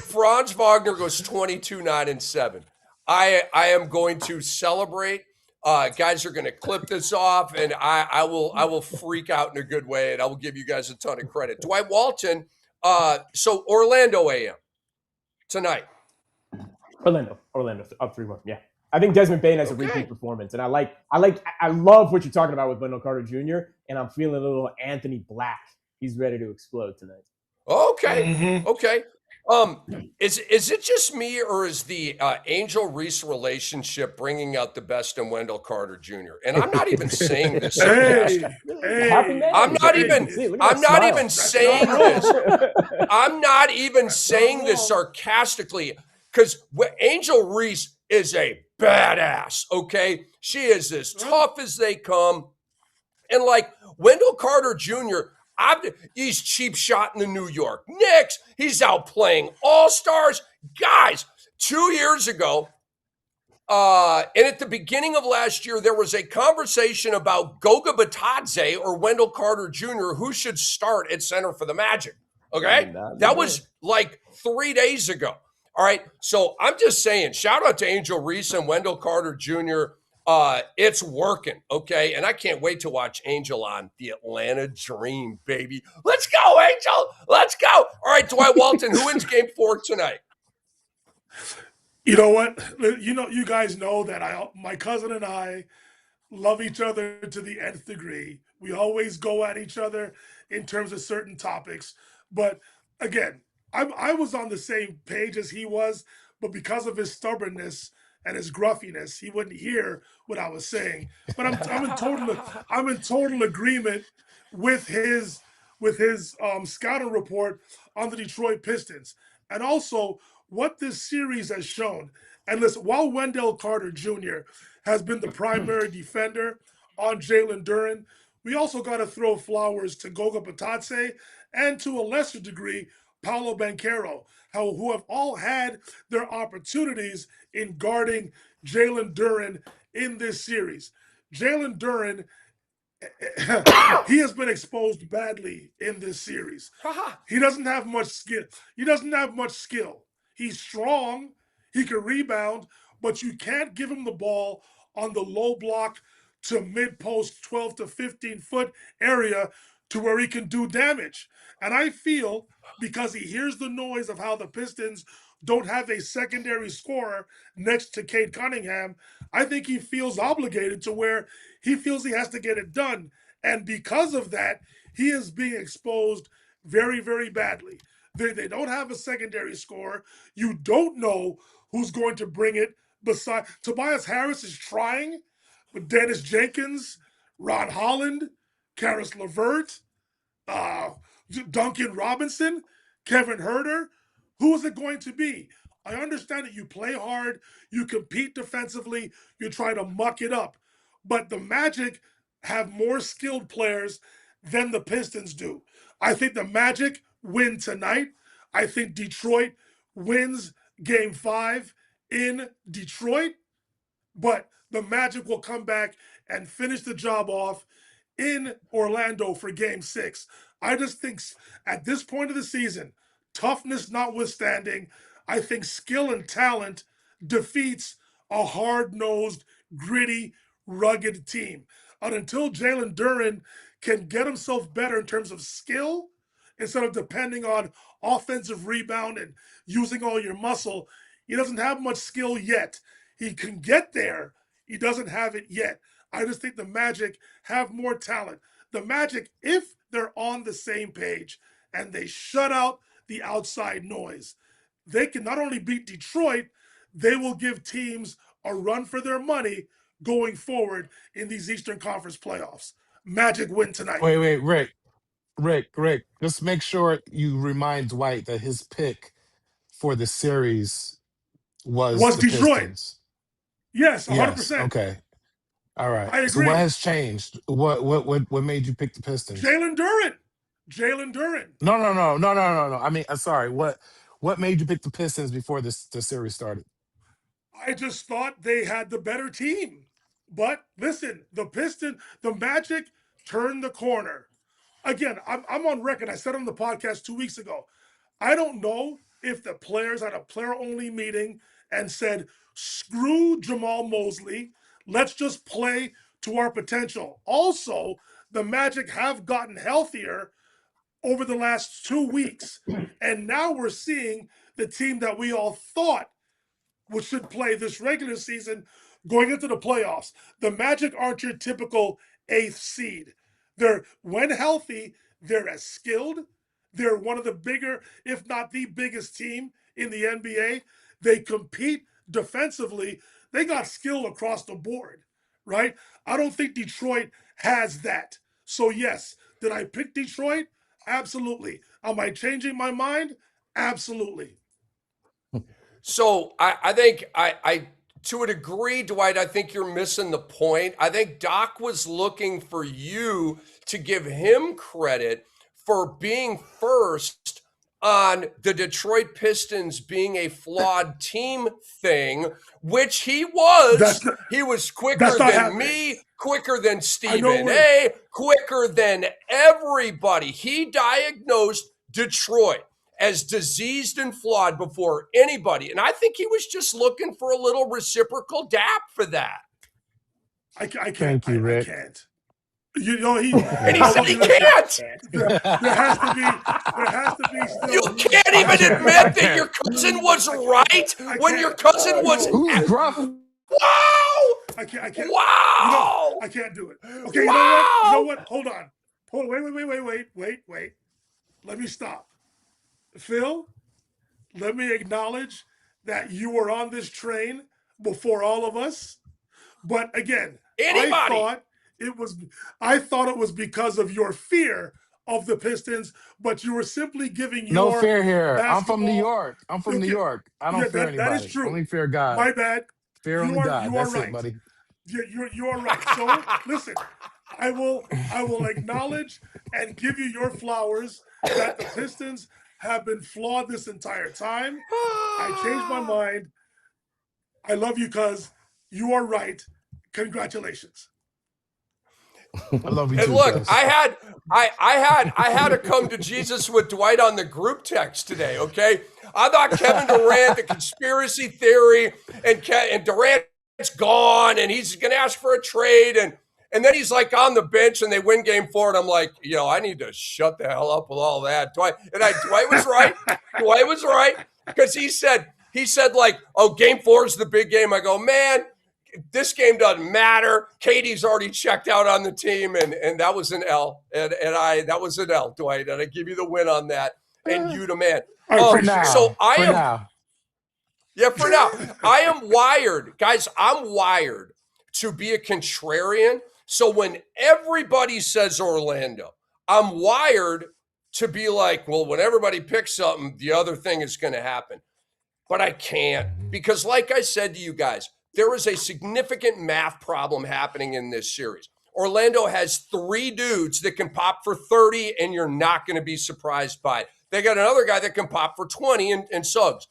Speaker 2: Franz Wagner goes 22, 9, and 7, I am going to celebrate. Guys are going to clip this off, and I will freak out in a good way, and I will give you guys a ton of credit. Dwight Walton, so Orlando AM tonight.
Speaker 5: Orlando up 3-1. Yeah. I think Desmond Bain has a repeat performance, and I love what you're talking about with Wendell Carter Jr., and I'm feeling a little Anthony Black. He's ready to explode tonight.
Speaker 2: Okay. Okay. Is it just me, or is the Angel Reese relationship bringing out the best in Wendell Carter Jr.? And I'm not even saying this sarcastically. I'm not even saying this sarcastically, because Angel Reese is a badass. Okay, she is as tough as they come, and like Wendell Carter Jr. He's cheap shot in the New York Knicks. He's out playing all-stars. Guys, 2 years ago, And at the beginning of last year, there was a conversation about Goga Batadze or Wendell Carter Jr., who should start at center for the Magic. Okay? That was like 3 days ago. All right. So I'm just saying, shout out to Angel Reese and Wendell Carter Jr. It's working. Okay. And I can't wait to watch Angel on the Atlanta Dream, baby. Let's go, Angel. Let's go. All right, Dwight Walton, who wins game 4 tonight?
Speaker 3: You know what? You guys know that my cousin and I love each other to the nth degree. We always go at each other in terms of certain topics. But again, I was on the same page as he was, but because of his stubbornness and his gruffiness, he wouldn't hear what I was saying. But I'm in total agreement with his scouting report on the Detroit Pistons, and also what this series has shown. And listen, while Wendell Carter Jr. has been the primary defender on Jalen Duren, we also got to throw flowers to Goga Batadze and to a lesser degree, Paolo Banchero, who have all had their opportunities in guarding Jalen Duren in this series. Jalen Duren, he has been exposed badly in this series. He doesn't have much skill. He's strong. He can rebound, but you can't give him the ball on the low block to mid-post 12 to 15-foot area to where he can do damage. And I feel because he hears the noise of how the Pistons don't have a secondary scorer next to Cade Cunningham, I think he feels obligated to where he feels he has to get it done. And because of that, he is being exposed very, very badly. They don't have a secondary scorer. You don't know who's going to bring it. Besides, Tobias Harris is trying, but Dennis Jenkins, Ron Holland, Karis LeVert, Duncan Robinson, Kevin Huerter, who is it going to be? I understand that you play hard, you compete defensively, you try to muck it up, but the Magic have more skilled players than the Pistons do. I think the Magic win tonight. I think Detroit wins game 5 in Detroit, but the Magic will come back and finish the job off in Orlando for game 6. I just think at this point of the season, toughness notwithstanding, I think skill and talent defeats a hard-nosed, gritty, rugged team. And until Jalen Duren can get himself better in terms of skill, instead of depending on offensive rebound and using all your muscle, he doesn't have much skill yet. He can get there. He doesn't have it yet. I just think the Magic have more talent. The Magic, if they're on the same page and they shut out the outside noise, they can not only beat Detroit, they will give teams a run for their money going forward in these Eastern Conference playoffs. Magic win tonight.
Speaker 4: Wait, Rick. Just make sure you remind Dwight that his pick for the series was the
Speaker 3: Detroit.
Speaker 4: Pistons.
Speaker 3: Yes, 100%.
Speaker 4: Yes, okay. All right.
Speaker 3: I agree.
Speaker 4: So what has changed? What made you pick the Pistons?
Speaker 3: Jalen Duren.
Speaker 4: No. I mean, sorry. What made you pick the Pistons before the series started?
Speaker 3: I just thought they had the better team. But listen, the Magic turned the corner. Again, I'm on record. I said on the podcast 2 weeks ago, I don't know if the players had a player-only meeting and said, screw Jamal Mosley, let's just play to our potential. Also, the Magic have gotten healthier over the last 2 weeks, and now we're seeing the team that we all thought should play this regular season going into the playoffs. The Magic aren't your typical 8th seed. When healthy, they're as skilled. They're one of the bigger, if not the biggest team in the NBA. They compete defensively. They got skill across the board, right? I don't think Detroit has that. So yes, did I pick Detroit? Absolutely. Am I changing my mind? Absolutely.
Speaker 2: So I think I to a degree, Dwight, I think you're missing the point. I think Doc was looking for you to give him credit for being first on the Detroit Pistons being a flawed team thing, which he was. He was quicker than me, quicker than Stephen A., quicker than everybody. He diagnosed Detroit as diseased and flawed before anybody. And I think he was just looking for a little reciprocal dap for that.
Speaker 3: I can't.
Speaker 4: Thank you, Rick.
Speaker 3: I can't. You know,
Speaker 2: and he said he can't.
Speaker 3: There has to be still.
Speaker 2: You can't even admit that your cousin was right when your cousin was.
Speaker 4: Who's gruff?
Speaker 2: Wow!
Speaker 3: I can't.
Speaker 2: Wow!
Speaker 3: I can't do it. Okay, wow! You know what? Hold on. Wait. Let me stop. Phil, let me acknowledge that you were on this train before all of us. But again, I thought it was because of your fear of the Pistons, but you were simply giving your
Speaker 4: no fear here.
Speaker 3: basketball.
Speaker 4: I'm from New York. New York. I don't fear anybody.
Speaker 3: That is true.
Speaker 4: Only fear God.
Speaker 3: My bad.
Speaker 4: Fear only God. That's
Speaker 3: right.
Speaker 4: it, buddy.
Speaker 3: You are right. So listen, I will acknowledge and give you your flowers that the Pistons have been flawed this entire time. I changed my mind. I love you, cuz you are right. Congratulations.
Speaker 4: I love you
Speaker 2: and
Speaker 4: too.
Speaker 2: Look,
Speaker 4: cuz.
Speaker 2: I had to come to Jesus with Dwight on the group text today. Okay, I thought Kevin Durant, the conspiracy theory, and Durant's gone, and he's going to ask for a trade, and then he's like on the bench, and they win Game 4, and I'm like, I need to shut the hell up with all that. Dwight was right. Dwight was right, because he said like, oh, Game 4 is the big game. I go, man, this game doesn't matter. Katie's already checked out on the team, and that was an L. And that was an L, Dwight. And I give you the win on that. And you the man.
Speaker 4: For now.
Speaker 2: So I am.
Speaker 4: Now.
Speaker 2: Yeah, for now. I am wired. Guys, I'm wired to be a contrarian. So when everybody says Orlando, I'm wired to be like, well, when everybody picks something, the other thing is going to happen. But I can't, because like I said to you guys, there is a significant math problem happening in this series. Orlando has 3 dudes that can pop for 30, and you're not going to be surprised by it. They got another guy that can pop for 20 and Suggs.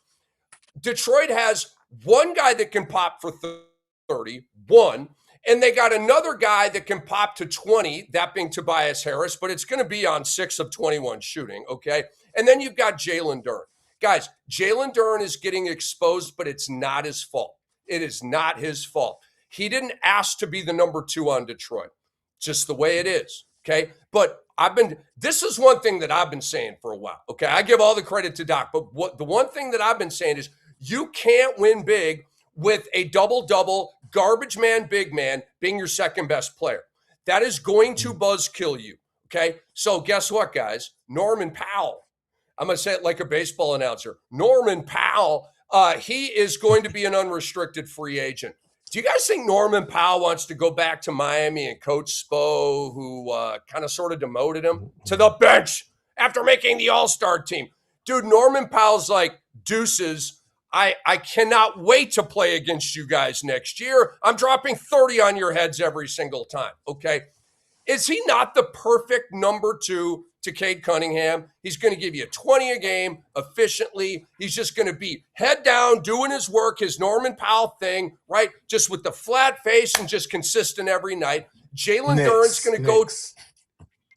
Speaker 2: Detroit has 1 guy that can pop for 30, and they got another guy that can pop to 20, that being Tobias Harris, but it's going to be on 6 of 21 shooting, okay? And then you've got Jalen Duren. Guys, Jalen Duren is getting exposed, but it's not his fault. It is not his fault. He didn't ask to be the number 2 on Detroit. Just the way it is, okay? But this is one thing that I've been saying for a while, okay? I give all the credit to Doc, but the one thing that I've been saying is you can't win big with a double-double, garbage man, big man being your second best player. That is going to buzzkill you, okay? So guess what, guys? Norman Powell, I'm going to say it like a baseball announcer. Norman Powell, he is going to be an unrestricted free agent. Do you guys think Norman Powell wants to go back to Miami and coach Spo, who kind of sort of demoted him to the bench after making the All-Star team? Dude, Norman Powell's like, deuces, I cannot wait to play against you guys next year. I'm dropping 30 on your heads every single time, okay? Is he not the perfect number 2 to Cade Cunningham? He's going to give you 20 a game efficiently. He's just going to be head down, doing his work, his Norman Powell thing, right? Just with the flat face and just consistent every night. Jalen Duren's going to go.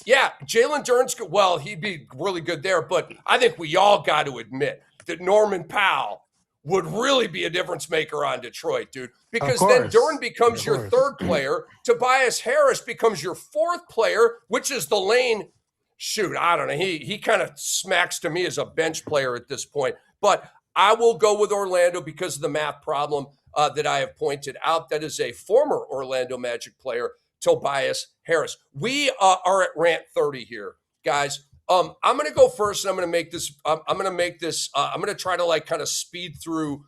Speaker 2: Yeah, Jalen Duren's, well, he'd be really good there, but I think we all got to admit that Norman Powell would really be a difference maker on Detroit, dude. Because then Duren becomes your 3rd player. Tobias Harris becomes your 4th player, which is the lane. Shoot, I don't know. He kind of smacks to me as a bench player at this point. But I will go with Orlando because of the math problem that I have pointed out. That is a former Orlando Magic player, Tobias Harris. We are at rant 30 here, guys. I'm going to go first, and I'm going to make this. I'm going to try to like kind of speed through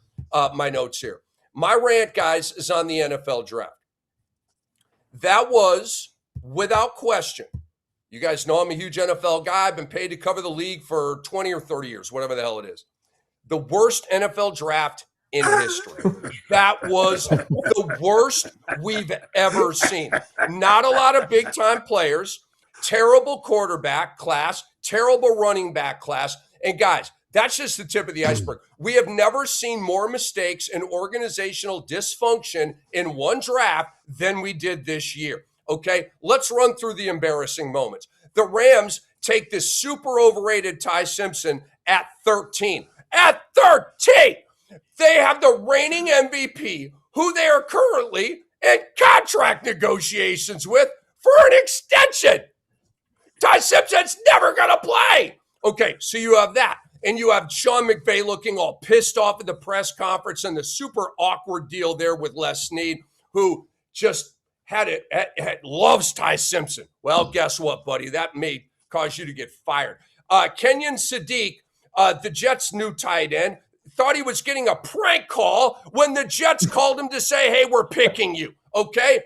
Speaker 2: my notes here. My rant, guys, is on the NFL draft. That was, without question, you guys know I'm a huge NFL guy. I've been paid to cover the league for 20 or 30 years, whatever the hell it is. The worst NFL draft in history. That was the worst we've ever seen. Not a lot of big-time players, terrible quarterback class, terrible running back class, And guys, that's just the tip of the iceberg. We have never seen more mistakes and organizational dysfunction in one draft than we did this year. Okay, let's run through the embarrassing moments. The Rams take this super overrated Ty Simpson at 13. At 13! They have the reigning MVP, who they are currently in contract negotiations with for an extension. Ty Simpson's never going to play. Okay, so you have that. And you have Sean McVay looking all pissed off at the press conference and the super awkward deal there with Les Snead, who just loves Ty Simpson. Well, guess what, buddy? That may cause you to get fired. Kenyon Sadiq, the Jets' new tight end, thought he was getting a prank call when the Jets called him to say, hey, we're picking you, okay?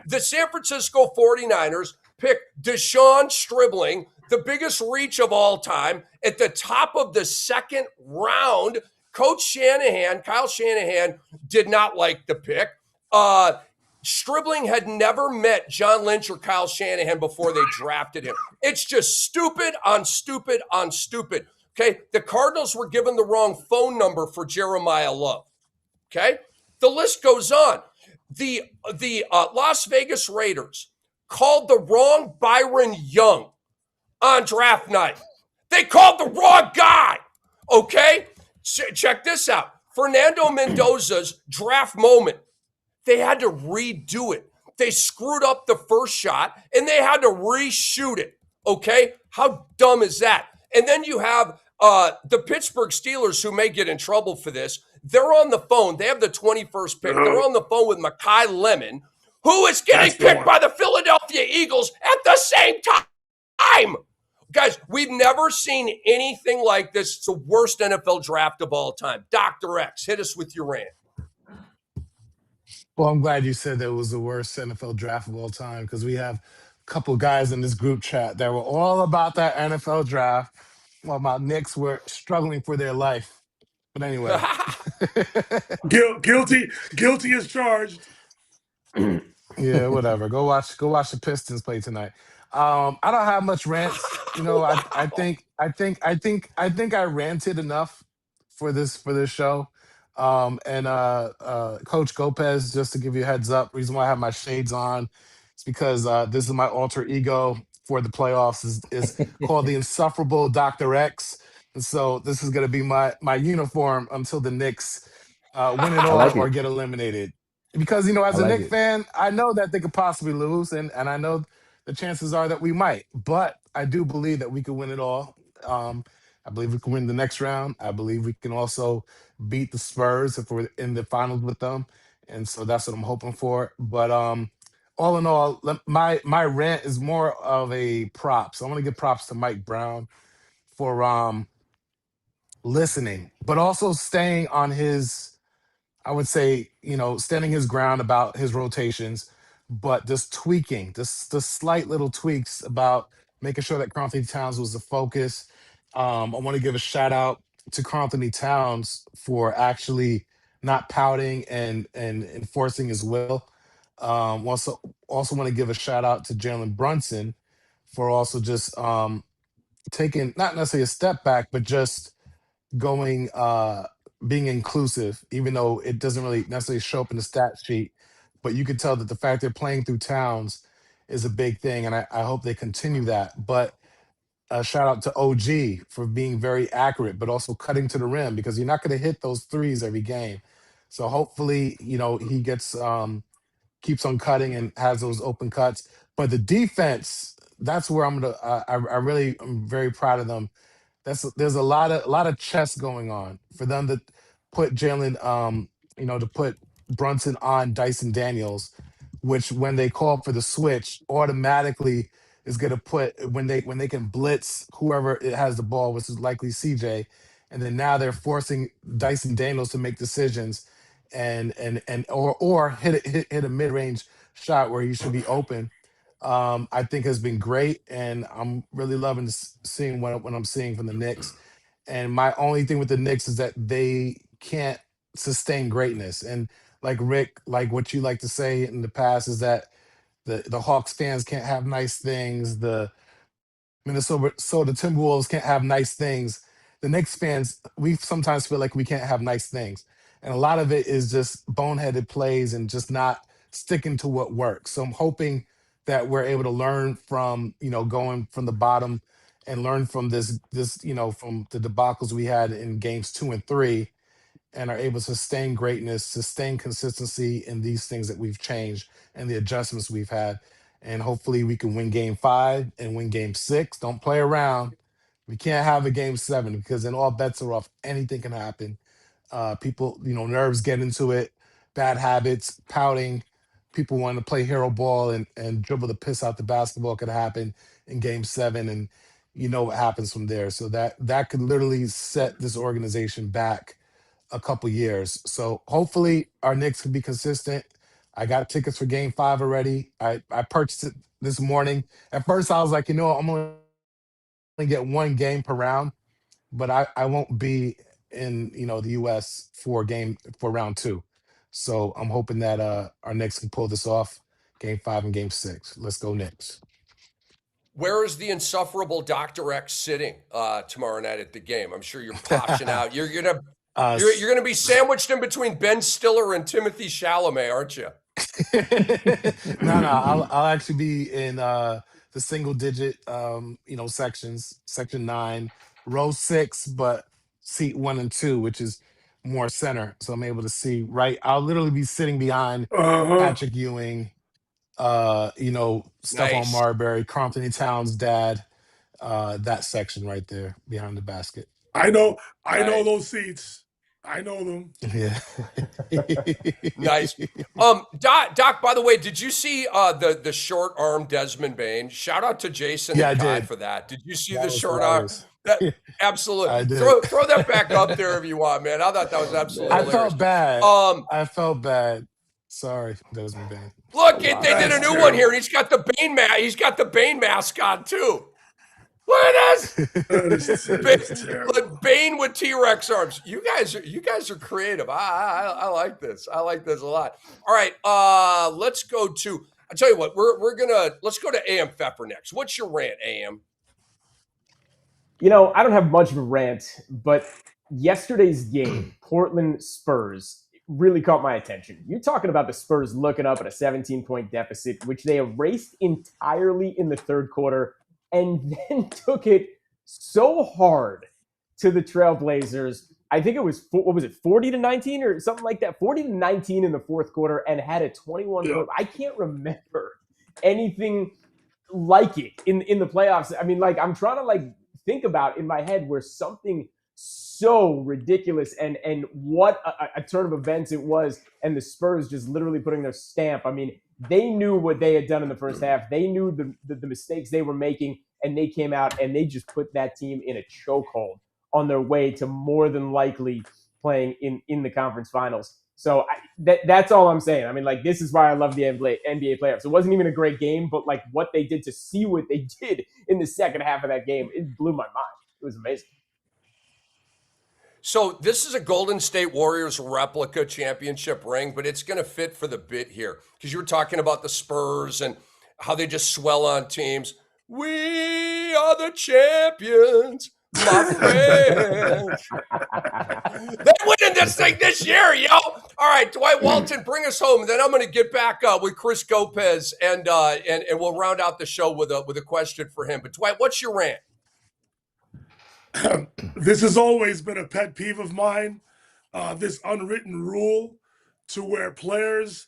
Speaker 2: The San Francisco 49ers pick Deshaun Stribling, the biggest reach of all time, at the top of the second round. Coach Shanahan, Kyle Shanahan, did not like the pick. Stribling had never met John Lynch or Kyle Shanahan before they drafted him. It's just stupid on stupid on stupid. Okay, the Cardinals were given the wrong phone number for Jeremiah Love. Okay, the list goes on. The Las Vegas Raiders called the wrong Byron Young on draft night. They called the wrong guy. Okay, check this out. Fernando Mendoza's draft moment. They had to redo it. They screwed up the first shot and they had to reshoot it. Okay, how dumb is that? And then you have the Pittsburgh Steelers, who may get in trouble for this. They're on the phone. They have the 21st pick. They're on the phone with Mekhi Lemon, who is getting picked by the Philadelphia Eagles at the same time. Guys, we've never seen anything like this. It's the worst NFL draft of all time. Dr. X, hit us with your rant.
Speaker 4: Well, I'm glad you said that it was the worst NFL draft of all time, because we have a couple guys in this group chat that were all about that NFL draft, while my Knicks were struggling for their life. But anyway.
Speaker 3: Guilty as charged.
Speaker 4: Yeah, whatever. Go watch the Pistons play tonight. I don't have much rants. You know, I think I ranted enough for this show. And Coach GOPEZ, just to give you a heads up, reason why I have my shades on is because this is my alter ego for the playoffs is called the insufferable Dr. X. And so this is gonna be my uniform until the Knicks win it all or get eliminated. Because, you know, as a Knicks fan, I know that they could possibly lose, and I know the chances are that we might, but I do believe that we could win it all. I believe we can win the next round. I believe we can also beat the Spurs if we're in the finals with them. And so that's what I'm hoping for. But all in all, my rant is more of a props. I want to give props to Mike Brown for listening, but also staying on his, I would say, you know, standing his ground about his rotations, but just tweaking, the slight little tweaks about making sure that Carl Anthony Towns was the focus. I want to give a shout out to Carl Anthony Towns for actually not pouting and enforcing his will. Also want to give a shout out to Jalen Brunson for also just taking not necessarily a step back, but just going being inclusive, even though it doesn't really necessarily show up in the stat sheet. But you could tell that the fact they're playing through Towns is a big thing, and I hope they continue that. But a shout out to OG for being very accurate, but also cutting to the rim, because you're not going to hit those threes every game. So hopefully, you know, he gets keeps on cutting and has those open cuts. But the defense, that's where I'm very proud of them. There's a lot of chess going on for them to put Jalen, to put Brunson on Dyson Daniels, which when they call for the switch, automatically is going to put when they can blitz whoever it has the ball, which is likely CJ, and then now they're forcing Dyson Daniels to make decisions or hit a mid range shot where he should be open. I think has been great, and I'm really loving seeing what I'm seeing from the Knicks. And my only thing with the Knicks is that they can't sustain greatness. And like Rick, like what you like to say in the past is that the Hawks fans can't have nice things. The Minnesota Timberwolves can't have nice things. the Knicks fans, we sometimes feel like we can't have nice things. And a lot of it is just boneheaded plays and just not sticking to what works. So I'm hoping that we're able to learn from, going from the bottom and learn from this, from the debacles we had in games 2 and 3, and are able to sustain greatness, sustain consistency in these things that we've changed and the adjustments we've had. And hopefully we can win game 5 and win game 6. Don't play around. We can't have a game 7 because then all bets are off. Anything can happen. People, nerves get into it, bad habits, pouting. People want to play hero ball and dribble the piss out the basketball could happen in game 7. And you know what happens from there. So that could literally set this organization back a couple years. So hopefully our Knicks can be consistent. I got tickets for game 5 already. I purchased it this morning. At first I was like, I'm only get one game per round, but I won't be in, the US for round 2. So I'm hoping that our Knicks can pull this off, game 5 and game 6. Let's go Knicks.
Speaker 2: Where is the insufferable Dr. X sitting tomorrow night at the game? I'm sure you're poshing out. You're gonna be sandwiched in between Ben Stiller and Timothy Chalamet, aren't you?
Speaker 4: No, I'll actually be in the single digit sections, section 9, row 6, but seat 1 and 2, which is more center. So I'm able to see right. I'll literally be sitting behind Patrick Ewing, Stephon
Speaker 2: Nice.
Speaker 4: Marbury, Compton Towns' dad, that section right there behind the basket.
Speaker 3: I know those seats. I know them.
Speaker 4: Yeah.
Speaker 2: Nice. Doc, by the way, did you see the short arm Desmond Bain? Shout out to Jason and Kai for that. Did you see the short arm? Absolutely.
Speaker 4: I did.
Speaker 2: Throw that back up there if you want, man. I thought that was absolutely hilarious.
Speaker 4: I felt bad. Sorry, Desmond Bain.
Speaker 2: Look, they did a new one here, and he's got the Bane mask on too. Look at this. Look, Bane with T-Rex arms. You guys are creative. I like this. I like this a lot. All right, let's go to. I tell you what, let's go to AM Pfeffer next. What's your rant, AM?
Speaker 5: I don't have much of a rant, but yesterday's game, Portland Spurs, really caught my attention. You're talking about the Spurs looking up at a 17-point deficit, which they erased entirely in the third quarter, and then took it so hard to the Trailblazers. I think it was, 40-19 or something like that? 40-19 in the fourth quarter, and had a 21-point. I can't remember anything like it in the playoffs. I mean, I'm trying to think about in my head where something so ridiculous and what a turn of events it was, and the Spurs just literally putting their stamp. I mean, they knew what they had done in the first half. They knew the mistakes they were making, and they came out and they just put that team in a chokehold on their way to more than likely playing in the conference finals. So that's all I'm saying. I mean, this is why I love the NBA playoffs. It wasn't even a great game, but what they did, to see what they did in the second half of that game, it blew my mind. It was amazing.
Speaker 2: So this is a Golden State Warriors replica championship ring, but it's going to fit for the bit here because you were talking about the Spurs and how they just swell on teams. We are the champions, my friends. They're winning this thing this year, yo. All right, Dwight Walton, bring us home. And then I'm going to get back with Chris GOPEZ, and we'll round out the show with a question for him. But Dwight, what's your rant?
Speaker 3: This has always been a pet peeve of mine, this unwritten rule to where players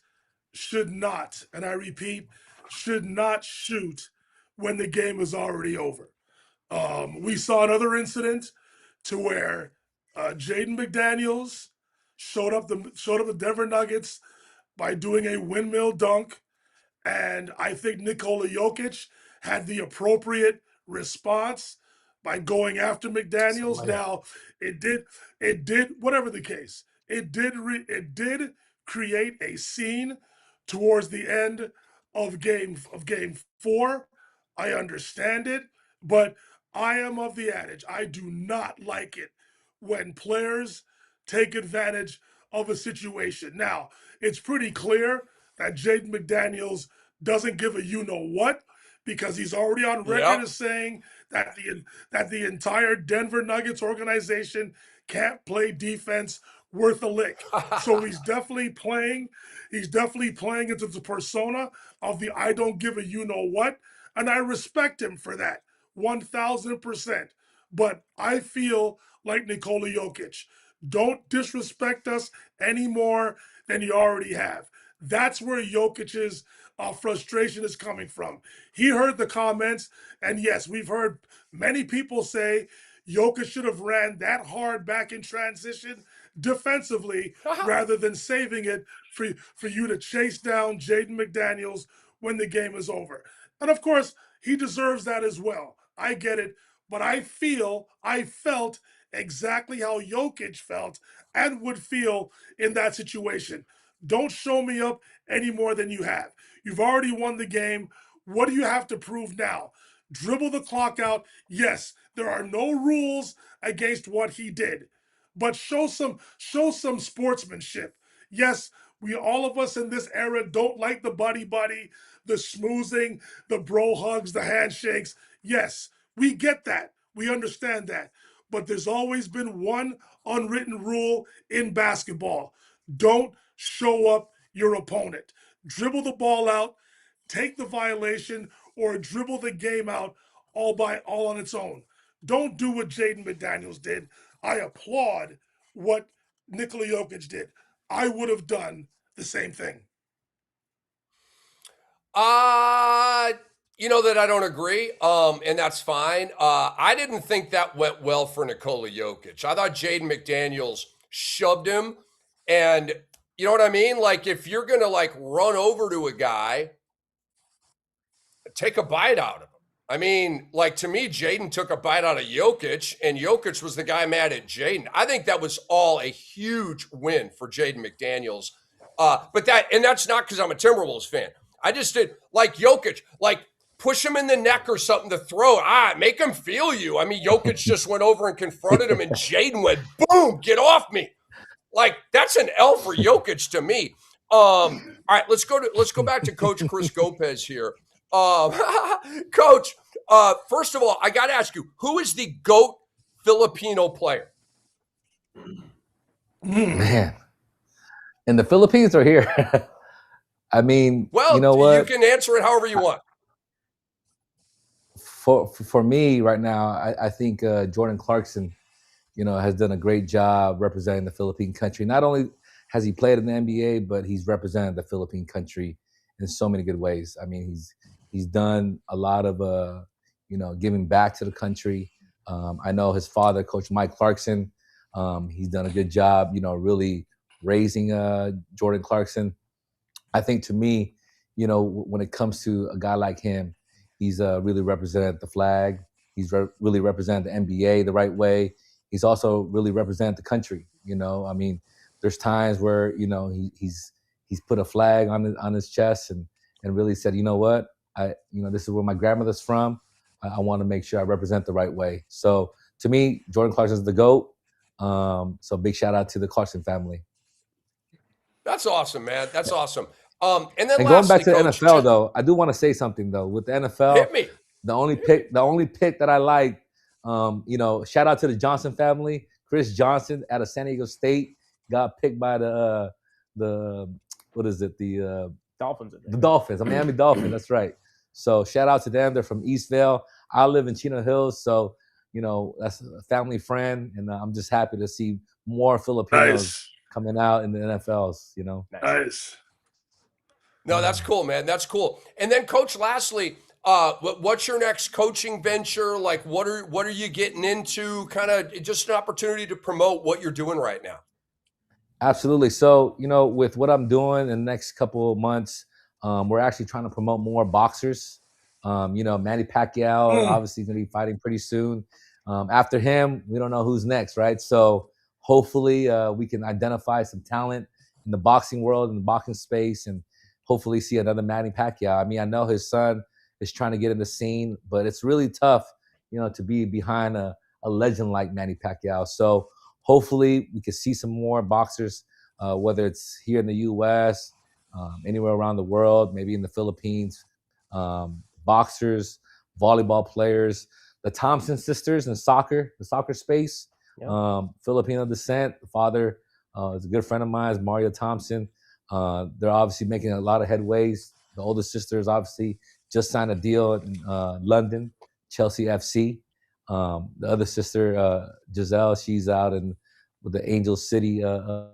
Speaker 3: should not, and I repeat, should not shoot when the game is already over. We saw another incident to where Jaden McDaniels showed up the Denver Nuggets by doing a windmill dunk, and I think Nikola Jokic had the appropriate response by going after McDaniels. Now, it did, whatever the case, it did create a scene towards the end of game 4. I understand it, but I am of the adage, I do not like it when players take advantage of a situation. Now, it's pretty clear that Jaden McDaniels doesn't give a you-know-what, because he's already on record as saying that the entire Denver Nuggets organization can't play defense worth a lick. So he's definitely playing into the persona of the I don't give a you know what, and I respect him for that 1000%. But I feel like Nikola Jokic. Don't disrespect us any more than you already have. That's where Jokic's frustration is coming from. He heard the comments, and yes, we've heard many people say Jokic should have ran that hard back in transition defensively rather than saving it for you to chase down Jaden McDaniels when the game is over. And of course, he deserves that as well. I get it, but I felt exactly how Jokic felt and would feel in that situation. Don't show me up any more than you have. You've already won the game. What do you have to prove now? Dribble the clock out. Yes, there are no rules against what he did, but show some sportsmanship. Yes, all of us in this era don't like the buddy, the schmoozing, the bro hugs, the handshakes. Yes, we get that. We understand that. But there's always been one unwritten rule in basketball. Don't show up your opponent. Dribble the ball out, take the violation, or dribble the game out all on its own. Don't do what Jaden McDaniels did. I applaud what Nikola Jokic did. I would have done the same thing.
Speaker 2: You know that I don't agree, and that's fine. I didn't think that went well for Nikola Jokic. I thought Jaden McDaniels shoved him, and you know what I mean? Like, if you're going to, like, run over to a guy, take a bite out of him. I mean, like, to me, Jaden took a bite out of Jokic, and Jokic was the guy mad at Jaden. I think that was all a huge win for Jaden McDaniels. But that's not because I'm a Timberwolves fan. I just did, like, Jokic, like, push him in the neck or something to throw. Make him feel you. I mean, Jokic just went over and confronted him, and Jaden went, boom, get off me. Like, that's an L for Jokic to me. All right, let's go back to Coach Chris GOPEZ here. Coach, first of all, I got to ask you, who is the GOAT Filipino player?
Speaker 8: Man, in the Philippines or here? I mean,
Speaker 2: well,
Speaker 8: you know what?
Speaker 2: You can answer it however you want.
Speaker 8: For me right now, I think Jordan Clarkson, has done a great job representing the Philippine country. Not only has he played in the NBA, but he's represented the Philippine country in so many good ways. I mean, he's done a lot of giving back to the country. I know his father, Coach Mike Clarkson, he's done a good job, really raising Jordan Clarkson. I think to me, when it comes to a guy like him, he's really represented the flag. He's really represented the NBA the right way. He's also really represented the country. I mean, there's times where he's put a flag on his chest and really said, you know what, this is where my grandmother's from. I want to make sure I represent the right way. So to me, Jordan Clarkson is the GOAT. So big shout out to the Clarkson family.
Speaker 2: That's awesome, man. That's awesome. And
Speaker 8: going back to the NFL, though, I do want to say something though. With the NFL,
Speaker 2: hit me.
Speaker 8: The only pick that I like, shout out to the Johnson family. Chris Johnson out of San Diego State got picked by the Dolphins. The Dolphins, Miami Dolphins. That's right. So shout out to them. They're from Eastvale. I live in Chino Hills, so that's a family friend, and I'm just happy to see more Filipinos coming out in the NFLs.
Speaker 3: Nice.
Speaker 2: No, that's cool, man. That's cool. And then, Coach, lastly, what's your next coaching venture? Like, what are you getting into? Kind of just an opportunity to promote what you're doing right now.
Speaker 8: Absolutely. So, with what I'm doing in the next couple of months, we're actually trying to promote more boxers. Manny Pacquiao obviously is going to be fighting pretty soon. After him, we don't know who's next, right? So hopefully we can identify some talent in the boxing world, in the boxing space, and hopefully see another Manny Pacquiao. I mean, I know his son is trying to get in the scene, but it's really tough, to be behind a legend like Manny Pacquiao. So hopefully we can see some more boxers, whether it's here in the U.S., anywhere around the world, maybe in the Philippines, boxers, volleyball players. the Thompson sisters in soccer, the soccer space.
Speaker 5: Yep.
Speaker 8: Filipino descent. The father is a good friend of mine, is Mario Thompson. They're obviously making a lot of headways. The older sister is obviously just signed a deal in London, Chelsea FC. The other sister, Giselle, she's out with the Angel City. So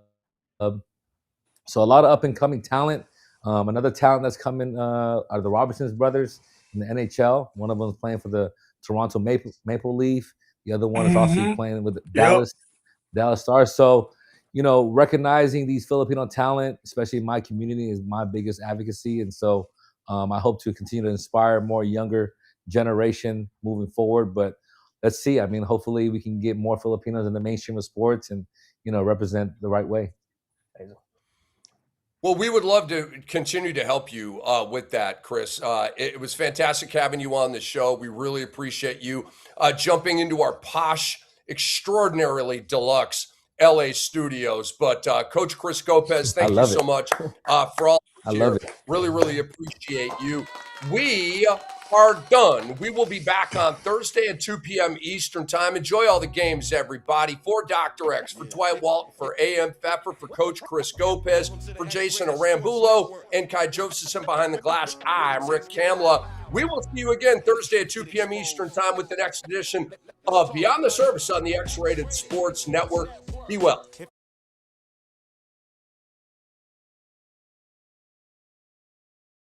Speaker 8: a lot of up and coming talent. Another talent that's coming are the Robertson's brothers in the NHL. One of them is playing for the Toronto Maple Leaf. The other one is also playing with the Dallas Stars. So, recognizing these Filipino talent, especially in my community, is my biggest advocacy. And so I hope to continue to inspire more younger generation moving forward. But let's see. I mean, hopefully we can get more Filipinos in the mainstream of sports and, represent the right way.
Speaker 2: Well, we would love to continue to help you with that, Chris. It was fantastic having you on the show. We really appreciate you jumping into our posh, extraordinarily deluxe LA studios. But Coach Chris GOPEZ, thank you so much for all.
Speaker 8: I love it.
Speaker 2: Really, really appreciate you. We are done. We will be back on Thursday at 2 p.m. Eastern time. Enjoy all the games, everybody. For Dr. X, for Dwight Walton, for A.M. Pfeffer, for Coach Chris GOPEZ, for Jason Arambulo, and Kai Josephson behind the glass, I'm Rick Kamla. We will see you again Thursday at 2 p.m. Eastern time with the next edition of Beyond the Service on the X-Rated Sports Network. Be well.